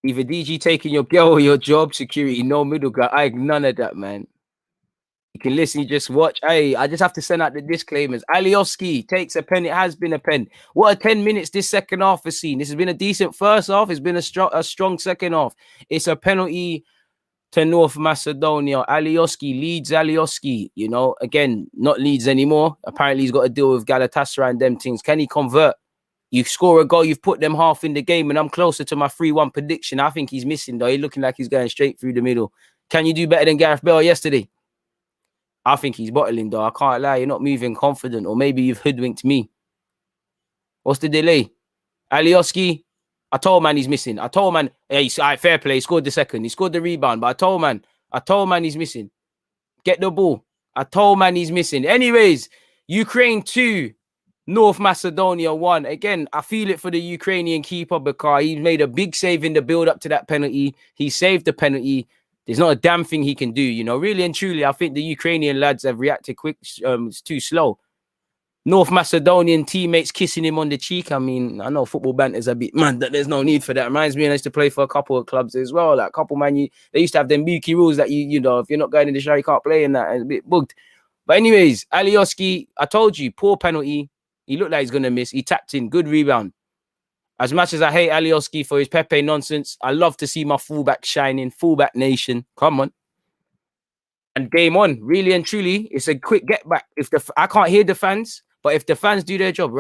Either DG taking your girl or your job security, no middle ground. I none of that, man. You can listen, you just watch. Hey, I just have to send out the disclaimers. Alioski takes a pen. It has been a pen. What a 10 minutes this second half has seen. This has been a decent first half. It's been a strong second half. It's a penalty to North Macedonia. Alioski leads Alioski. You know, again, not Leeds anymore. Apparently, he's got to deal with Galatasaray and them things. Can he convert? You score a goal, you've put them half in the game, and I'm closer to my 3-1 prediction. I think he's missing, though. He's looking like he's going straight through the middle. Can you do better than Gareth Bale yesterday? I think he's bottling, though. I can't lie. You're not moving confident, or maybe you've hoodwinked me. What's the delay? Alioski, I told man he's missing. I told man, hey, fair play. He scored the second. He scored the rebound, but I told man he's missing. Get the ball. I told man he's missing. Anyways, Ukraine 2. North Macedonia 1. Again, I feel it for the Ukrainian keeper because he made a big save in the build-up to that penalty. He saved the penalty. There's not a damn thing he can do, you know. Really and truly, I think the Ukrainian lads have reacted quick. It's too slow. North Macedonian teammates kissing him on the cheek. I mean, I know football banter's a bit mad. That there's no need for that. Reminds me, I used to play for a couple of clubs as well. Like a couple, man, they used to have them Buki rules that you know, if you're not going in the show, you can't play in that. It's a bit bugged. But anyways, Alioski, I told you, poor penalty. He looked like he's going to miss. He tapped in. Good rebound. As much as I hate Alioski for his Pepe nonsense, I love to see my fullback shining. Fullback nation. Come on. And game on. Really and truly, it's a quick get back. I can't hear the fans, But if the fans do their job,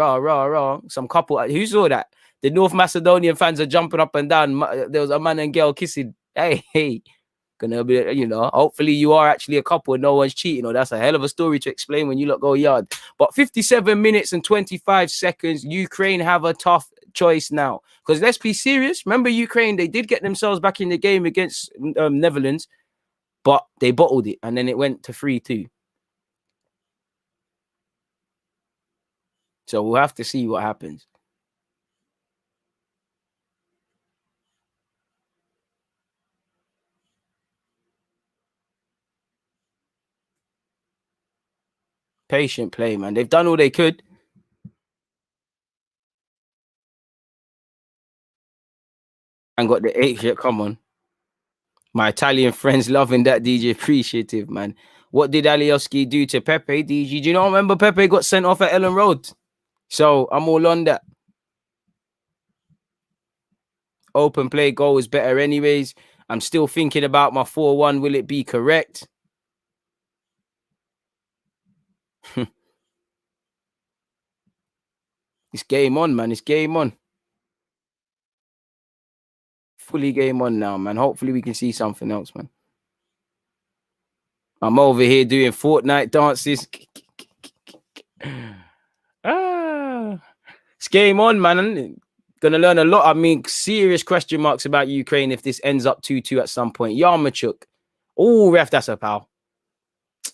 some couple, who saw that? The North Macedonian fans are jumping up and down. There was a man and girl kissing. Hey, gonna be, hopefully you are actually a couple and no one's cheating. Or that's a hell of a story to explain when you lot go yard. But 57 minutes and 25 seconds, Ukraine have a tough choice now. Because let's be serious. Remember Ukraine, they did get themselves back in the game against Netherlands, but they bottled it and then it went to 3-2. So we'll have to see what happens. Patient play, man. They've done all they could. And got the 8th yet. Come on. My Italian friends loving that, DJ. Appreciative, man. What did Alioski do to Pepe, DG? Do you not remember Pepe got sent off at Ellen Road? So I'm all on that. Open play goal is better anyways. I'm still thinking about my 4-1. Will it be correct? It's game on, man. It's game on. Fully game on now, man. Hopefully we can see something else, man. I'm over here doing Fortnite dances. It's game on, man. Gonna learn a lot. I mean, serious question marks about Ukraine if this ends up 2-2 at some point. Yarmachuk. Oh, ref, that's a foul.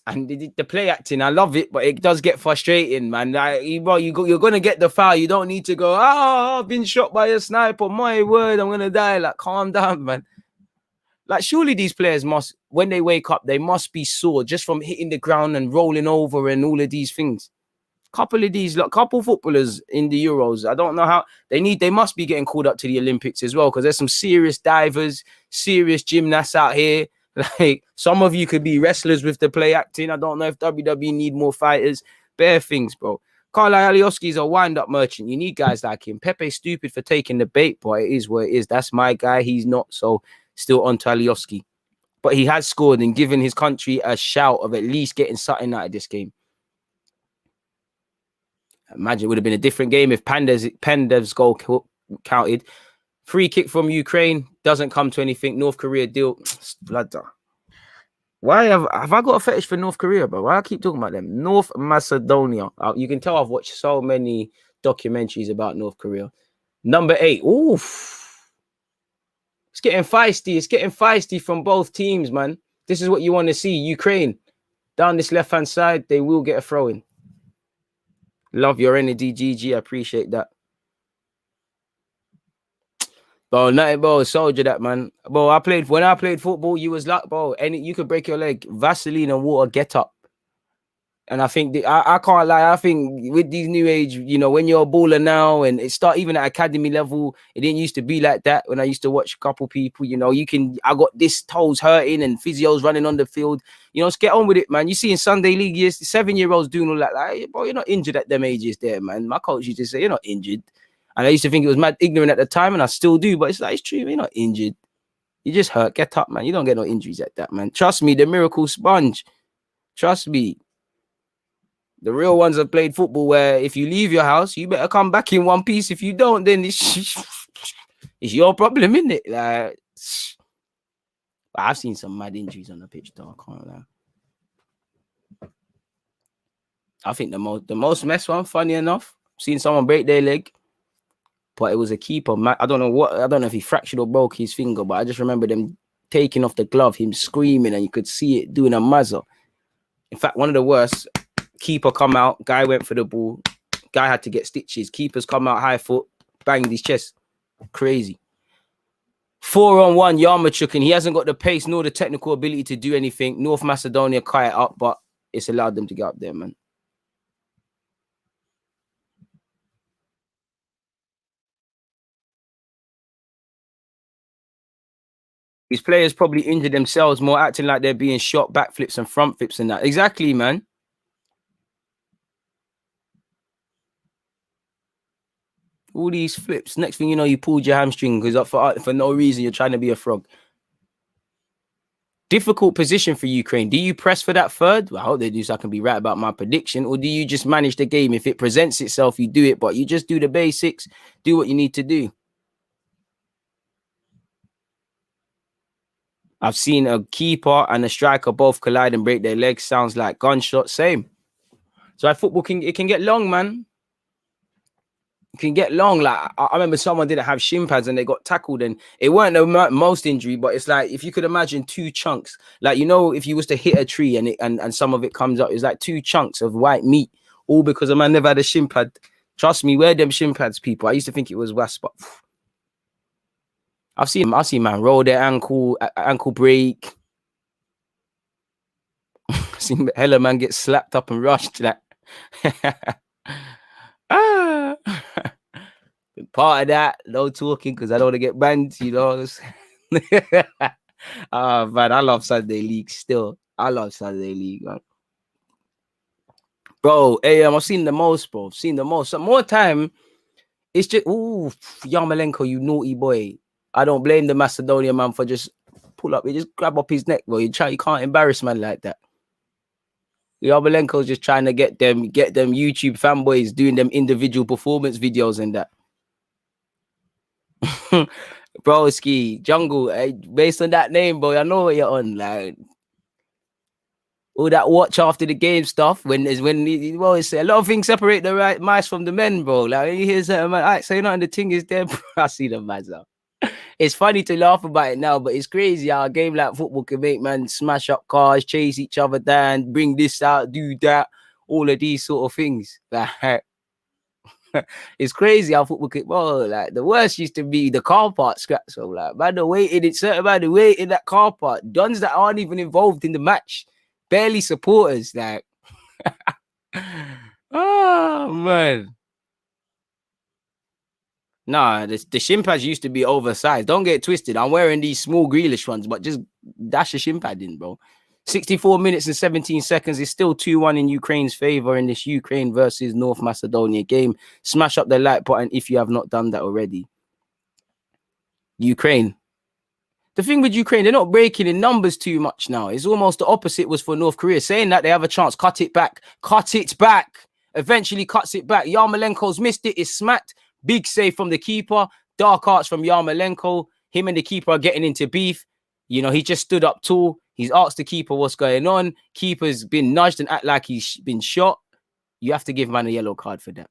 And the play acting, I love it, but it does get frustrating, man. You're gonna get the foul. You don't need to go, I've been shot by a sniper. My word, I'm gonna die. Like, calm down, man. Like, surely these players must, when they wake up, they must be sore just from hitting the ground and rolling over and all of these things. Couple footballers in the Euros, I don't know how they must be getting called up to the Olympics as well, because there's some serious divers, serious gymnasts out here. Like, some of you could be wrestlers with the play acting. I don't know if WWE need more fighters. Bare things, bro. Carlisle Alioski's a wind-up merchant. You need guys like him. Pepe's stupid for taking the bait, but it is what it is. That's my guy. He's not, so still on to Alioski. But he has scored and given his country a shout of at least getting something out of this game. Imagine it would have been a different game if Pandev's goal counted. Free kick from Ukraine doesn't come to anything. North Korea deal. Blood. Why have I got a fetish for North Korea, bro? Why I keep talking about them? North Macedonia. You can tell I've watched so many documentaries about North Korea. Number 8. Oof. It's getting feisty. It's getting feisty from both teams, man. This is what you want to see. Ukraine down this left-hand side. They will get a throw-in. Love your energy, GG. I appreciate that. Bro, nothing, bro. Soldier that, man. Bro, when I played football, you was like, bro, you could break your leg. Vaseline and water, get up. And I think I can't lie. I think with these new age, when you're a baller now, and it start even at academy level, it didn't used to be like that. When I used to watch a couple people, I got this toes hurting and physios running on the field. Let's get on with it, man. You see in Sunday league, yes, 7-year-olds doing all that. Like, bro, you're not injured at them ages there, man. My coach used to say, you're not injured. And I used to think it was mad ignorant at the time, and I still do. But it's true. You're not injured. You just hurt. Get up, man. You don't get no injuries at that, man. Trust me, the miracle sponge. Trust me. The real ones have played football where if you leave your house, you better come back in one piece. If you don't, then it's your problem, isn't it? Like, I've seen some mad injuries on the pitch, though. I can't lie. I think the most mess one, funny enough, seen someone break their leg, but it was a keeper. I don't know if he fractured or broke his finger, but I just remember them taking off the glove, him screaming, and you could see it doing a muzzle. In fact, one of the worst. Keeper come out, guy went for the ball, guy had to get stitches. Keepers come out high foot, banged his chest. Crazy. 4-on-1, Yarmachuk, and he hasn't got the pace nor the technical ability to do anything. North Macedonia cut it up, but it's allowed them to get up there, man. These players probably injured themselves more, acting like they're being shot, backflips and front flips and that. Exactly, man. All these flips. Next thing you know, you pulled your hamstring because for no reason you're trying to be a frog. Difficult position for Ukraine. Do you press for that third? Well, I hope they do so I can be right about my prediction. Or do you just manage the game? If it presents itself, you do it, but you just do the basics, do what you need to do. I've seen a keeper and a striker both collide and break their legs. Sounds like gunshots. Same. So football can get long, man. It can get long. Like I remember someone didn't have shin pads and they got tackled, and it weren't the most injury, but it's like if you could imagine two chunks, like if you was to hit a tree and some of it comes up, it's like two chunks of white meat, all because a man never had a shin pad. Trust me, wear them shin pads, people. I used to think it was wasp, but I've seen man roll their ankle break. I've seen hella man get slapped up and rushed. Like part of that, no talking because I don't want to get banned, man, I love Sunday League still. I love Sunday League, man. Bro, I've seen the most, bro. I've seen the most. Some more time, it's just Yarmolenko, you naughty boy. I don't blame the Macedonia man for just pull up. You just grab up his neck, bro. You can't embarrass man like that. Yarmolenko's just trying to get them YouTube fanboys doing them individual performance videos and that. Bro, ski jungle, based on that name, bro. I know what you're on, like all that watch after the game stuff. It's a lot of things separate the right mice from the men, bro. Like when you hear certain man, all right, so nothing, the thing is there. I see the man out. It's funny to laugh about it now, but it's crazy how a game like football can make man smash up cars, chase each other down, bring this out, do that, all of these sort of things. Like it's crazy how football can, bro. Like the worst used to be the car park scrap. So like, man, the waiting, it's certain man, the wait in that car park, dons that aren't even involved in the match, barely supporters. Like, oh man. Nah, the shin pads used to be oversized. Don't get twisted. I'm wearing these small Grealish ones, but just dash a shin pad in, bro. 64 minutes and 17 seconds is still 2-1 in Ukraine's favor in this Ukraine versus North Macedonia game. Smash up the like button if you have not done that already. Ukraine. The thing with Ukraine, they're not breaking in numbers too much now. It's almost the opposite was for North Korea. Saying that they have a chance, cut it back. Eventually cuts it back. Yarmolenko's missed it. It's smacked. Big save from the keeper. Dark arts from Yarmolenko. Him and the keeper are getting into beef. He just stood up tall. He's asked the keeper what's going on. Keeper's been nudged and act like he's been shot. You have to give man a yellow card for that.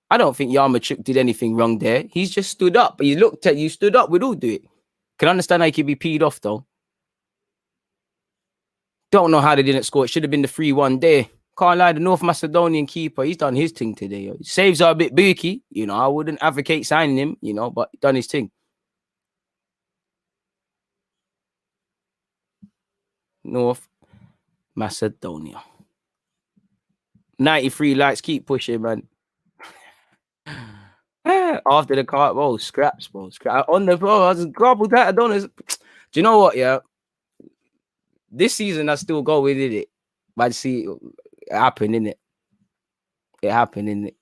I don't think Yarmolenko did anything wrong there. He's just stood up. He looked at you, stood up. We'd all do it. Can understand how he could be peed off, though. Don't know how they didn't score. It should have been the 3-1 there. Can't lie, the North Macedonian keeper, he's done his thing today. Saves are a bit booky. I wouldn't advocate signing him, but done his thing. North Macedonia. 93 likes. Keep pushing, man. After the car, bro, scraps, bro. On the bro, I was grappled that. Do you know what? Yeah, this season I still go with it. But see, it happened, innit? It happened, innit?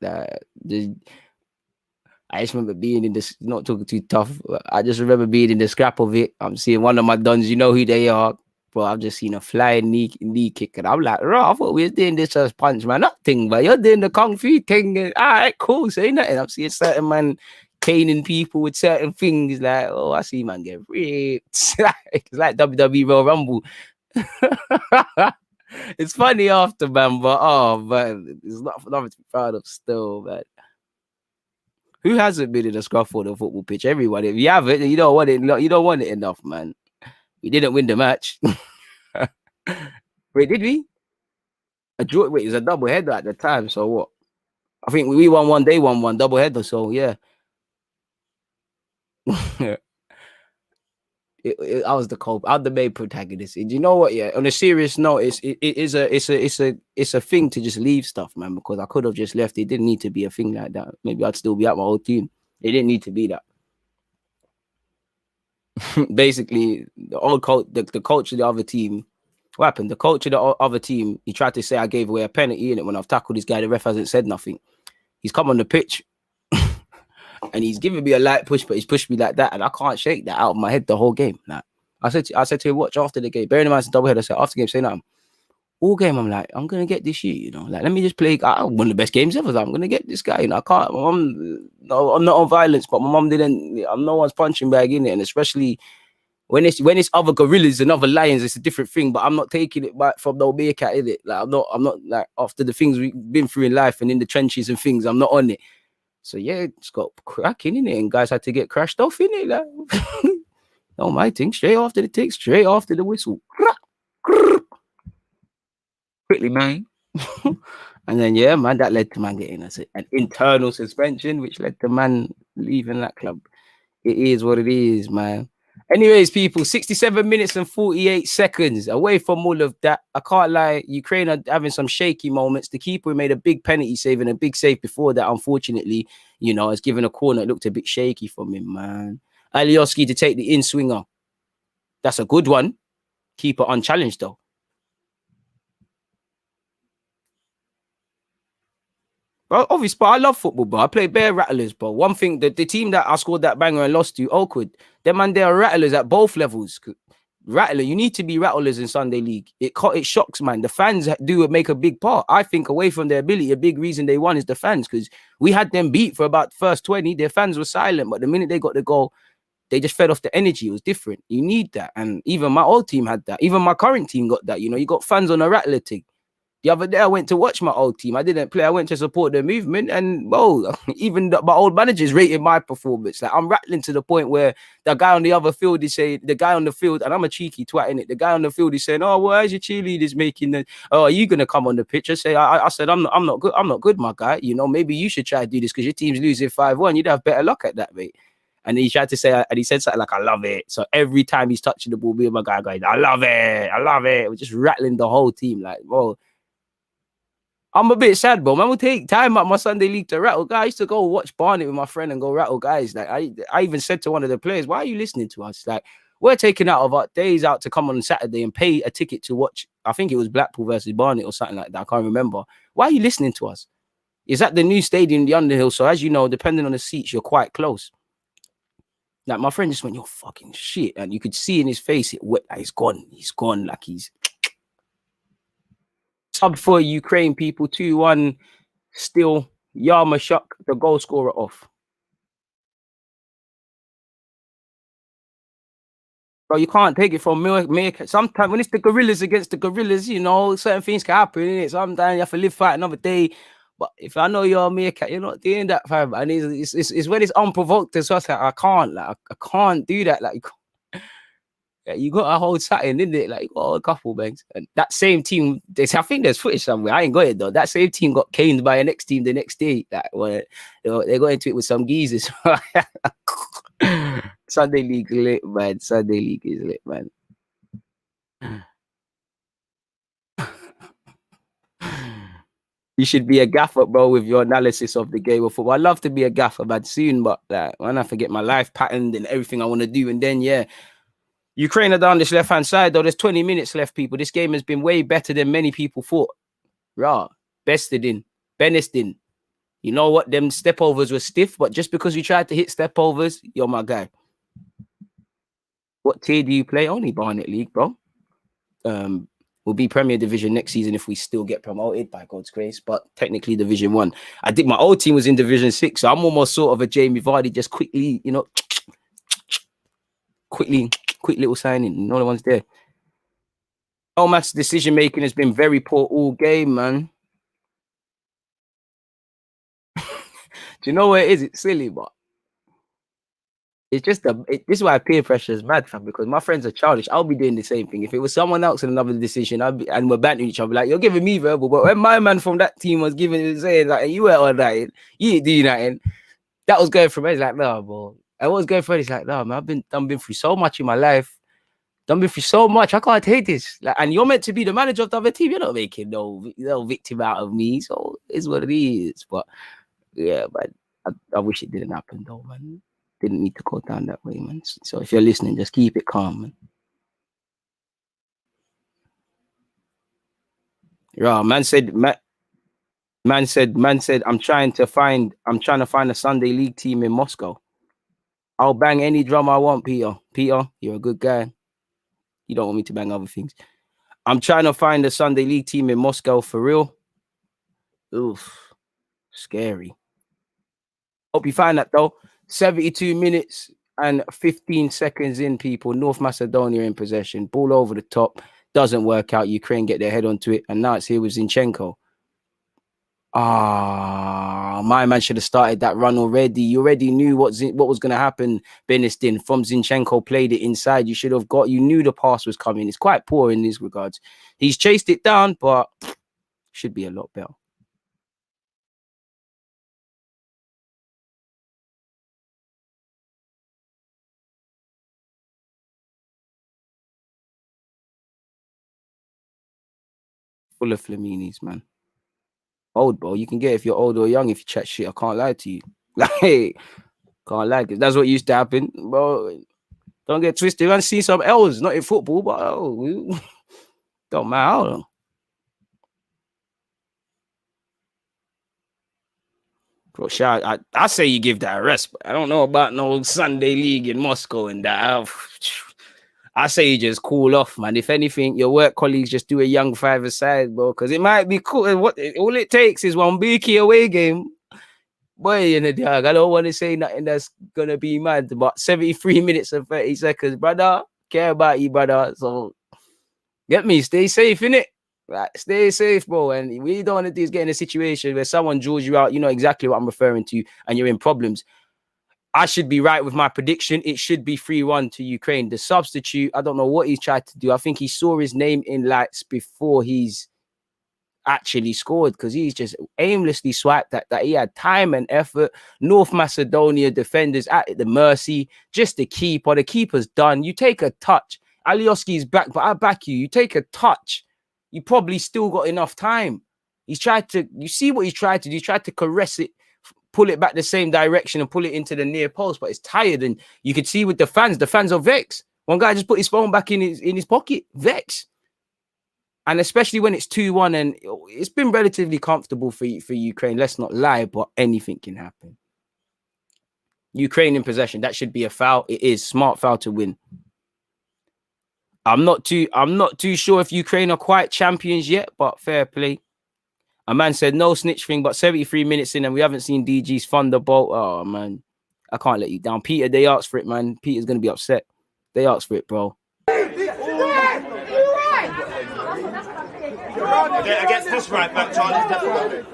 I just remember being in this, not talking too tough. I just remember being in the scrap of it. I'm seeing one of my dons, you know who they are. Bro, I've just seen a flying knee kick. And I'm like, I thought we was doing this as punch, man. Nothing, but you're doing the kung fu thing. And, all right, cool. Say nothing. I'm seeing certain man caning people with certain things. Like, oh, I see man get ripped. It's like WWE Royal Rumble. It's funny after, man, but it's not nothing to be proud of still, man. Who hasn't been in a scruff on the football pitch? Everyone. If you have it, you don't want it. You don't want it enough, man. We didn't win the match. Wait, did we? It was a double header at the time. So what? I think we won one. They won one, double header. So yeah. I was the main protagonist. And you know what? Yeah. On a serious note, it's a thing to just leave stuff, man. Because I could have just left. It didn't need to be a thing like that. Maybe I'd still be at my old team. It didn't need to be that. Basically, the coach of the other team. What happened? The coach of the other team. He tried to say I gave away a penalty in it when I've tackled this guy. The ref hasn't said nothing. He's come on the pitch. And he's giving me a light push, but he's pushed me like that, and I can't shake that out of my head the whole game. Like, I said to him, watch after the game. Bearing in mind it's a double header. I said after the game, say nothing. All game, I'm like, I'm gonna get this shit, you know. Like, let me just play. One of the best games ever. I'm gonna get this guy. You know, I can't. My mom, no, I'm not on violence, but my mom didn't. I'm no one's punching bag in it, and especially when it's other gorillas and other lions, it's a different thing. But I'm not taking it back from no meerkat, is it? Like, I'm not like after the things we've been through in life and in the trenches and things. I'm not on it. So yeah, it's got cracking in it, and guys had to get crashed off in it. Like, no, my thing. Straight after the tick, straight after the whistle. Quickly, man. And then yeah, man, that led to man getting an internal suspension, which led to man leaving that club. It is what it is, man. Anyways, people, 67 minutes and 48 seconds away from all of that. I can't lie, Ukraine are having some shaky moments. The keeper made a big penalty save and a big save before that. Unfortunately, you know, has given a corner. It looked a bit shaky from him, man. Alioski to take the in-swinger. That's a good one. Keeper unchallenged, though. Bro, obviously, but I love football, bro. I play bare rattlers, bro. One thing, the team that I scored that banger and lost to, Oakwood, them man, they are rattlers at both levels. Rattler, you need to be rattlers in Sunday League. It shocks, man. The fans do make a big part. I think away from their ability, a big reason they won is the fans, because we had them beat for about first 20. Their fans were silent, but the minute they got the goal, they just fed off the energy. It was different. You need that. And even my old team had that. Even my current team got that. You know, you got fans on a rattler thing. The other day, I went to watch my old team. I didn't play. I went to support the movement. And, whoa, even my old managers rated my performance. Like, I'm rattling to the point where the guy on the other field is saying, the guy on the field, and I'm a cheeky twat, innit? The guy on the field is saying, oh, well, how's your cheerleaders making the, oh, are you going to come on the pitch? I said, I'm not good. I'm not good, my guy. You know, maybe you should try to do this because your team's losing 5-1. You'd have better luck at that, mate. And he tried to say, and he said something like, I love it. So every time he's touching the ball, me and my guy going, I love it. I love it. We're just rattling the whole team. Like, whoa. I'm a bit sad, bro. Man will take time out my Sunday League to rattle guys. I used to go watch Barnet with my friend and go rattle guys. Like I even said to one of the players, why are you listening to us? Like, we're taking out of our days out to come on Saturday and pay a ticket to watch. I think it was Blackpool versus Barnet or something like that. I can't remember. Why are you listening to us? It's at the new stadium, the Underhill. So as you know, depending on the seats, you're quite close. Like my friend just went, you're fucking shit. And you could see in his face, like, he's gone. He's gone. Like he's sub for Ukraine people, 2-1. Still, Yarmashuk, the goal scorer, off. Bro, you can't take it from Meerkat. Sometimes when it's the gorillas against the gorillas, you know, certain things can happen, innit? Sometimes you have to live fight another day. But if I know you're a Meerkat, you're not doing that, fam. And it's when it's unprovoked as well. Like, I can't, like, I can't do that. Like, you got a whole satin, didn't it? Like, you got a couple bangs. And that same team, I think there's footage somewhere. I ain't got it though. That same team got caned by a next team the next day. Like, well, they got into it with some geezers. Sunday League is lit, man. Sunday League is lit, man. You should be a gaffer, bro, with your analysis of the game of football. I love to be a gaffer, man, soon, but when I forget my life pattern and everything I want to do, and then yeah. Ukraine are down this left-hand side, though. There's 20 minutes left, people. This game has been way better than many people thought. Rah, bested in, Benistin. You know what? Them step-overs were stiff, but just because you tried to hit step-overs, you're my guy. What tier do you play? Only Barnet League, bro. We'll be Premier Division next season if we still get promoted, by God's grace. But technically, Division 1. I think my old team was in Division 6, so I'm almost sort of a Jamie Vardy, just quickly, you know, quick little signing. No one's there. Elmas's decision making has been very poor all game, man. Do you know what it is? It's silly, but it's just this is why peer pressure is mad, fam. Because my friends are childish. I'll be doing the same thing. If it was someone else in another decision, and we're bantering each other, like, you're giving me verbal, but when my man from that team was saying like, you were on that, you ain't doing that, and that was going through me. It's like, no, bro. I was going through it. It's like, no, man, I've been through so much in my life. Done me for so much. I can't take this. Like, and you're meant to be the manager of the other team. You're not making no victim out of me. So it's what it is. But yeah, but I wish it didn't happen though, man. Didn't need to go down that way, man. So if you're listening, just keep it calm, man. Yeah, man said, I'm trying to find a Sunday League team in Moscow. I'll bang any drum I want, Peter. Peter, you're a good guy. You don't want me to bang other things. I'm trying to find the Sunday League team in Moscow for real. Oof, scary. Hope you find that though. 72 minutes and 15 seconds in, people. North Macedonia in possession. Ball over the top. Doesn't work out. Ukraine get their head onto it. And now it's here with Zinchenko. My man should have started that run already. You already knew what was going to happen, Benistin. From Zinchenko played it inside. You knew the pass was coming. It's quite poor in these regards. He's chased it down, but should be a lot better. Full of Flaminis, man. Old, bro. You can get if you're old or young if you chat shit. I can't lie to you. Like, can't lie. That's what used to happen, bro. Don't get twisted. I see some L's, not in football, but don't matter how long. Bro, I say you give that a rest, but I don't know about no Sunday League in Moscow and that. I say you just cool off, man. If anything, your work colleagues just do a young five-a-side, bro, because it might be cool. All it takes is one beaky away game. Boy, in the dag, I don't want to say nothing that's going to be mad, but 73 minutes and 30 seconds, brother. Care about you, brother. So, get me, stay safe, innit? Like, stay safe, bro. And we don't want to get in a situation where someone draws you out. You know exactly what I'm referring to, and you're in problems. I should be right with my prediction. It should be 3-1 to Ukraine. The substitute, I don't know what he tried to do. I think he saw his name in lights before he's actually scored, because he's just aimlessly swiped that he had time and effort. North Macedonia defenders at the mercy. Just the keeper. The keeper's done. You take a touch. Alioski's back, but I back you. You take a touch. You probably still got enough time. You see what he tried to do. He tried to caress it, pull it back the same direction and pull it into the near post, but it's tired. And you could see with the fans are vexed. One guy just put his phone back in his pocket, vexed. And especially when it's 2-1 and it's been relatively comfortable for Ukraine. Let's not lie, but anything can happen. Ukraine in possession, that should be a foul. It is smart foul to win. I'm not too sure if Ukraine are quite champions yet, but fair play. A man said no snitch thing, but 73 minutes in and we haven't seen DG's Thunderbolt. Oh, man. I can't let you down. Peter, they asked for it, man. Peter's going to be upset. They asked for it, bro. Against this right back, Charlie.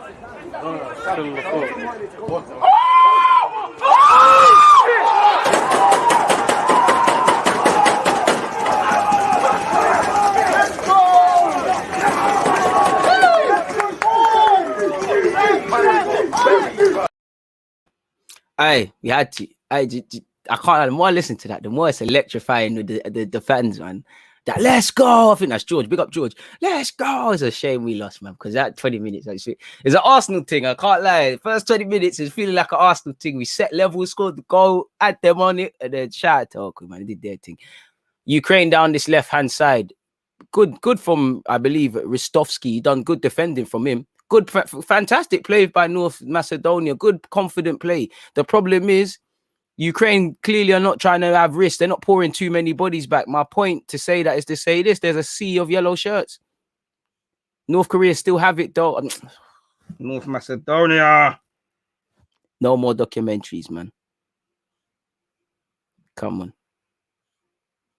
Hey, we had to. I can't. The more I listen to that, the more it's electrifying with the fans, man. That let's go. I think that's George. Big up George. Let's go. It's a shame we lost, man, because that 20 minutes actually is an Arsenal thing. I can't lie. The first 20 minutes is feeling like an Arsenal thing. We set level, scored the goal, had them on it, and then shout to okay, man, they did their thing. Ukraine down this left hand side. Good from, I believe, Ristovsky. He done good defending from him. Good, fantastic play by North Macedonia. Good, confident play. The problem is Ukraine clearly are not trying to have risk. They're not pouring too many bodies back. My point to say that is to say this. There's a sea of yellow shirts. North Korea still have it, though. North Macedonia. No more documentaries, man. Come on.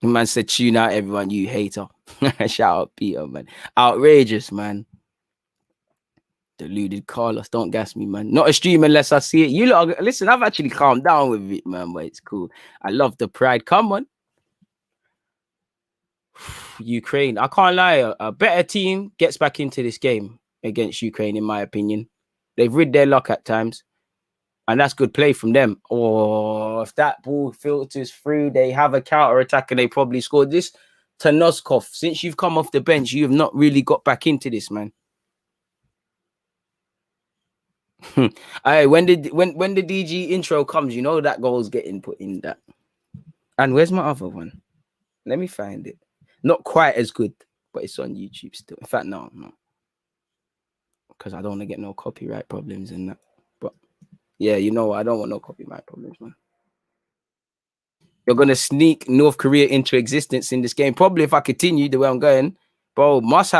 The man said, tune out, everyone, you hater. Shout out, Peter, man. Outrageous, man. Deluded Carlos, don't gas me, man. Not a stream unless I see it. You lot, listen, I've actually calmed down with it, man, but it's cool. I love the pride. Come on. Ukraine. I can't lie. A better team gets back into this game against Ukraine, in my opinion. They've rid their luck at times. And that's good play from them. Or if that ball filters through, they have a counter attack and they probably scored this. Tanoskov, since you've come off the bench, you have not really got back into this, man. When the DG intro comes, you know that goal's getting put in that. And where's my other one? Let me find it. Not quite as good, but it's on YouTube still. In fact, no. Because I don't want to get no copyright problems and that. But yeah, you know, I don't want no copyright problems, man. You're going to sneak North Korea into existence in this game. Probably if I continue the way I'm going, bro, must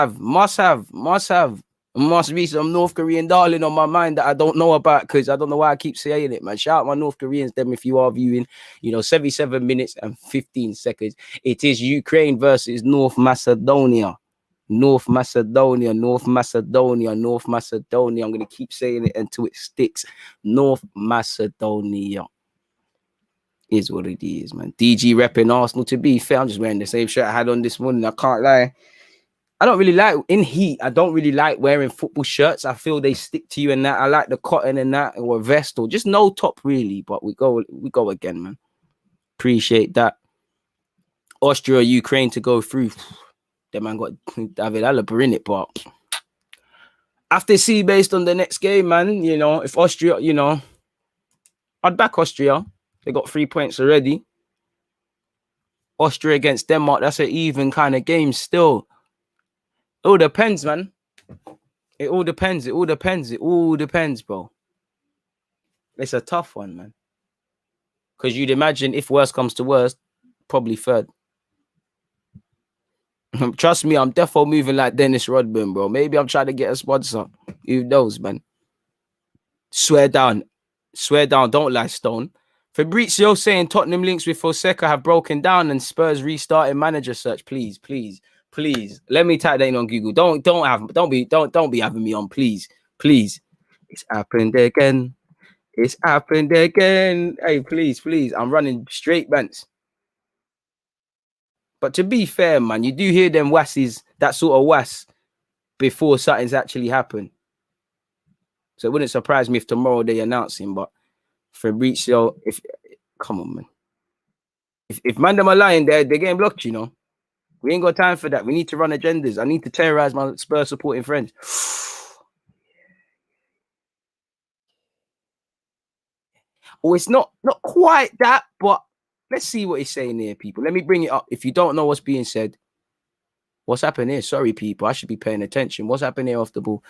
be some North Korean darling on my mind that I don't know about, because I don't know why I keep saying it, man. Shout out my North Koreans, them, if you are viewing, 77 minutes and 15 seconds. It is Ukraine versus North Macedonia. North Macedonia. I'm going to keep saying it until it sticks. North Macedonia. Is what it is, man. DG repping Arsenal. To be fair, I'm just wearing the same shirt I had on this morning. I can't lie. I don't really like, in heat, I don't really like wearing football shirts. I feel they stick to you and that. I like the cotton and that, or a vest, or just no top really. But we go again, man. Appreciate that. Austria, Ukraine to go through. That man got David Alaba in it, but I have to see based on the next game, man. If Austria, I'd back Austria. They got 3 points already. Austria against Denmark, that's an even kind of game still. It all depends, man. It all depends, bro. It's a tough one, man. Because you'd imagine if worst comes to worst, probably third. Trust me, I'm defo moving like Dennis Rodman, bro. Maybe I'm trying to get a sponsor. Who knows, man? Swear down, don't lie, Stone. Fabrizio saying Tottenham links with Fonseca have broken down and Spurs restarting manager search. Please. Let me type that in on Google. Don't be having me on, please. It's happened again. Hey, please. I'm running straight bants. But to be fair, man, you do hear them wasses, that sort of was before something's actually happened. So it wouldn't surprise me if tomorrow they announce him, but Fabrizio, come on, man. If man them are lying, they're getting blocked, We ain't got time for that. We need to run agendas. I need to terrorize my Spurs supporting friends. Oh, it's not quite that, but let's see what he's saying here, people. Let me bring it up. If you don't know what's being said, what's happened here? Sorry, people. I should be paying attention. What's happened here off the ball?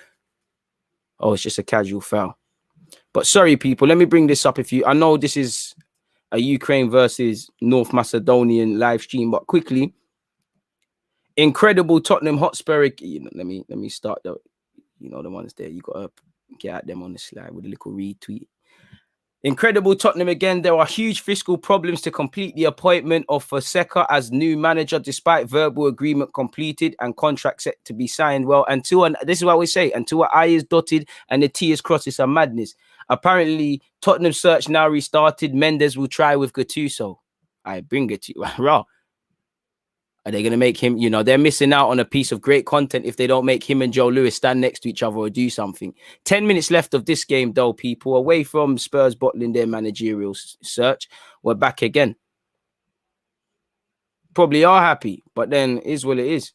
Oh, it's just a casual foul. But sorry, people. Let me bring this up. I know this is a Ukraine versus North Macedonian live stream, but quickly, incredible Tottenham Hotspur. Let me start the, the ones there. You gotta get at them on the slide with a little retweet. Incredible Tottenham again. There are huge fiscal problems to complete the appointment of Fonseca as new manager, despite verbal agreement completed and contract set to be signed. Well, this is what we say, until an I is dotted and the T is crossed, it's a madness. Apparently, Tottenham search now restarted. Mendes will try with Gattuso. I bring it to you. Raw. Are they going to make him, they're missing out on a piece of great content if they don't make him and Joe Lewis stand next to each other or do something. 10 minutes left of this game, though, people. Away from Spurs bottling their managerial search, we're back again. Probably are happy, but then it is what it is.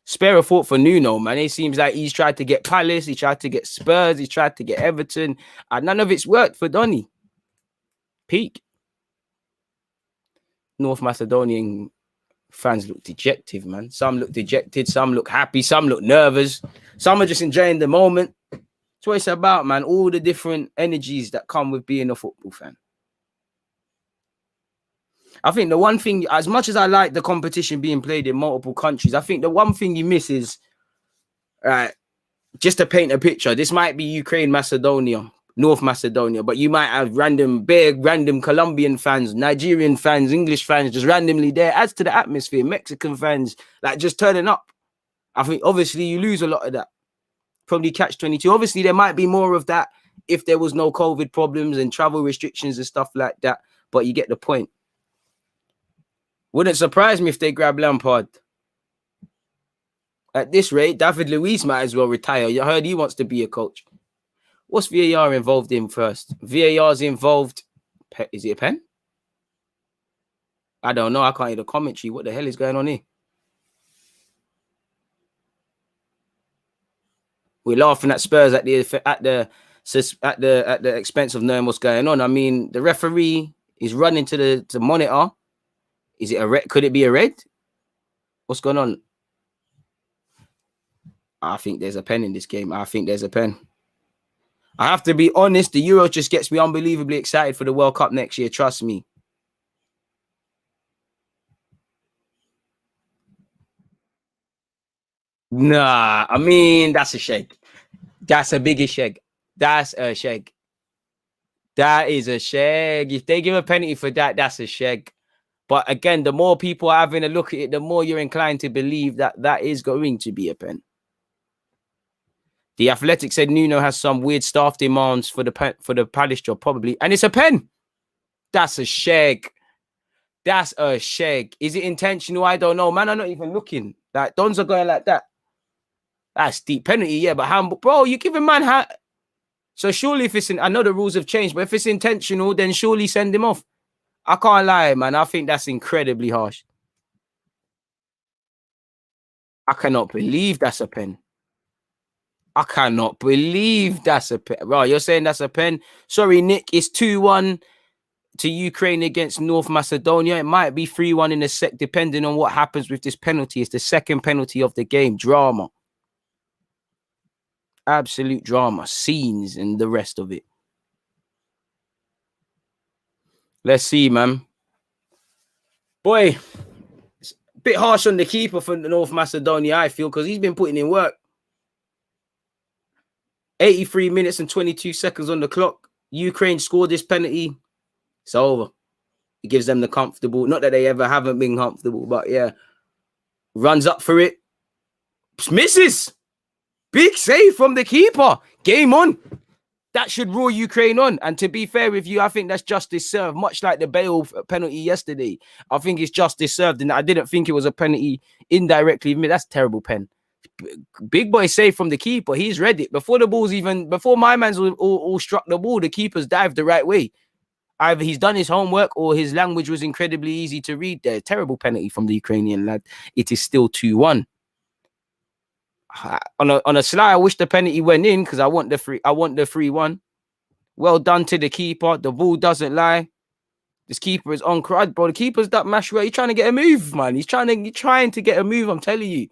Spare a thought for Nuno, man. It seems like he's tried to get Palace, he tried to get Spurs, he tried to get Everton, and none of it's worked for Donny. Peak. North Macedonian fans look dejected, man. Some look dejected, some look happy, some look nervous, some are just enjoying the moment. That's what it's about, man. All the different energies that come with being a football fan. I think the one thing, as much as I like the competition being played in multiple countries, I think the one thing you miss is, just to paint a picture, this might be Ukraine, Macedonia, North Macedonia, but you might have random Colombian fans, Nigerian fans, English fans just randomly there. Adds to the atmosphere. Mexican fans like just turning up. I think obviously you lose a lot of that. Probably catch 22. Obviously there might be more of that if there was no COVID problems and travel restrictions and stuff like that. But you get the point. Wouldn't surprise me if they grab Lampard. At this rate, David Luiz might as well retire. You heard he wants to be a coach. What's VAR involved in first? VAR's involved. Is it a pen? I don't know. I can't hear the commentary. What the hell is going on here? We're laughing at Spurs at the expense of knowing what's going on. I mean, the referee is running to the monitor. Is it a red? Could it be a red? What's going on? I think there's a pen in this game. I think there's a pen. I have to be honest, the Euro just gets me unbelievably excited for the World Cup next year. Trust me. Nah, I mean, that's a shake. That's a biggie shake. That's a shake. That is a shake. If they give a penalty for that, that's a shake. But again, the more people are having a look at it, the more you're inclined to believe that that is going to be a pen. The Athletic said Nuno has some weird staff demands for the Palace job, probably. And it's a pen. That's a shake. That's a shake. Is it intentional? I don't know. Man, I'm not even looking. Like, Dons are going like that. That's deep penalty, yeah. But handball, bro, you giving man So surely if it's I know the rules have changed, but if it's intentional, then surely send him off. I can't lie, man. I think that's incredibly harsh. I cannot believe that's a pen. I cannot believe that's a pen. Right, you're saying that's a pen? Sorry, Nick. It's 2-1 to Ukraine against North Macedonia. It might be 3-1 in a sec, depending on what happens with this penalty. It's the second penalty of the game. Drama. Absolute drama. Scenes and the rest of it. Let's see, man. Boy, it's a bit harsh on the keeper for North Macedonia, I feel, because he's been putting in work. 83 minutes and 22 seconds on the clock. Ukraine scored this penalty. It's over. It gives them the comfortable. Not that they ever haven't been comfortable, but yeah. Runs up for it. Misses. Big save from the keeper. Game on. That should rule Ukraine on. And to be fair with you, I think that's justice served. Much like the Bale penalty yesterday. I think it's justice served. And I didn't think it was a penalty indirectly. That's terrible pen. Big boy save from the keeper. He's read it. Before my man's all struck the ball, the keeper's dived the right way. Either he's done his homework or his language was incredibly easy to read there. Terrible penalty from the Ukrainian lad. It is still 2-1. On a sly, I wish the penalty went in because I want the 3-1. Well done to the keeper. The ball doesn't lie. This keeper is on crud, bro. The keeper's that mash. He's trying to get a move, man. He's trying to get a move. I'm telling you.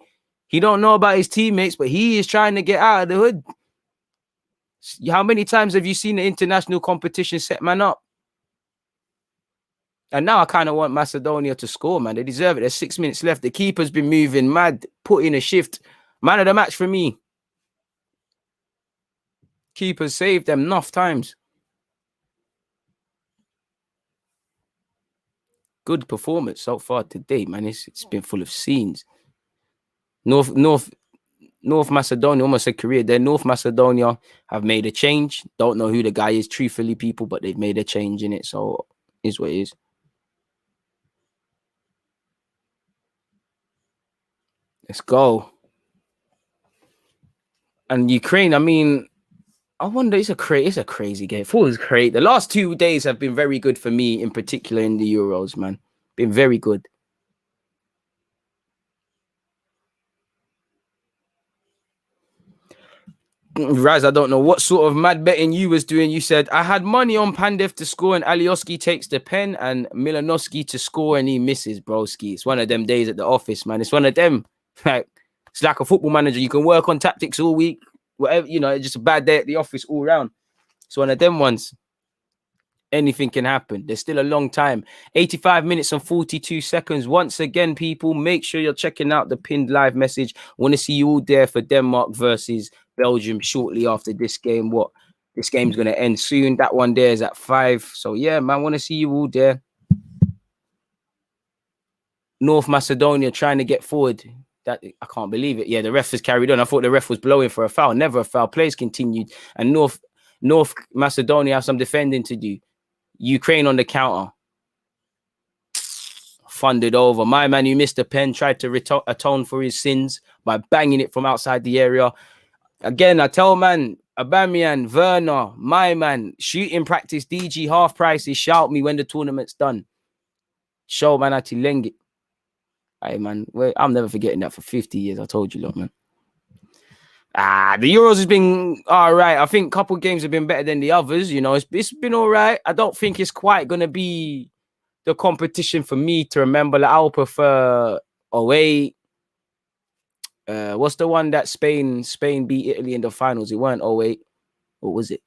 He don't know about his teammates, but he is trying to get out of the hood. How many times have you seen the international competition set man up? And now I kind of want Macedonia to score, man. They deserve it. There's 6 minutes left. The keeper's been moving mad, put in a shift. Man of the match for me. Keepers saved them enough times. Good performance so far today, man. It's been full of scenes. North Macedonia, almost a career there. North Macedonia have made a change. Don't know who the guy is, truthfully, people, but they've made a change in it. So is what it is. Let's go. And Ukraine, I mean, I wonder, it's a crazy game. It was great. The last 2 days have been very good for me, in particular in the Euros, man. Been very good. Raz, I don't know what sort of mad betting you was doing. You said, I had money on Pandev to score and Alioski takes the pen and Milanoski to score and he misses, broski. It's one of them days at the office, man. It's one of them. Like, it's like a football manager. You can work on tactics all week. Whatever, it's just a bad day at the office all round. It's one of them ones. Anything can happen. There's still a long time. 85 minutes and 42 seconds. Once again, people, make sure you're checking out the pinned live message. I want to see you all there for Denmark versus Belgium shortly after this game. This game's going to end soon. That one there is at 5. So, yeah, man, I want to see you all there. North Macedonia trying to get forward. I can't believe it. Yeah, the ref has carried on. I thought the ref was blowing for a foul. Never a foul. Plays continued. And North Macedonia have some defending to do. Ukraine on the counter. Funded over. My man who missed the pen tried to atone for his sins by banging it from outside the area. Again, I tell man, Aubameyang, Werner, my man, shooting practice, DG, half prices, shout me when the tournament's done. Show man at Lengit. Hey man, I'm never forgetting that for 50 years. I told you, lot, man. The Euros has been all right. I think a couple of games have been better than the others. It's been all right. I don't think it's quite going to be the competition for me to remember. Like, I'll prefer 08. What's the one that Spain beat Italy in the finals? It weren't 08. What was it?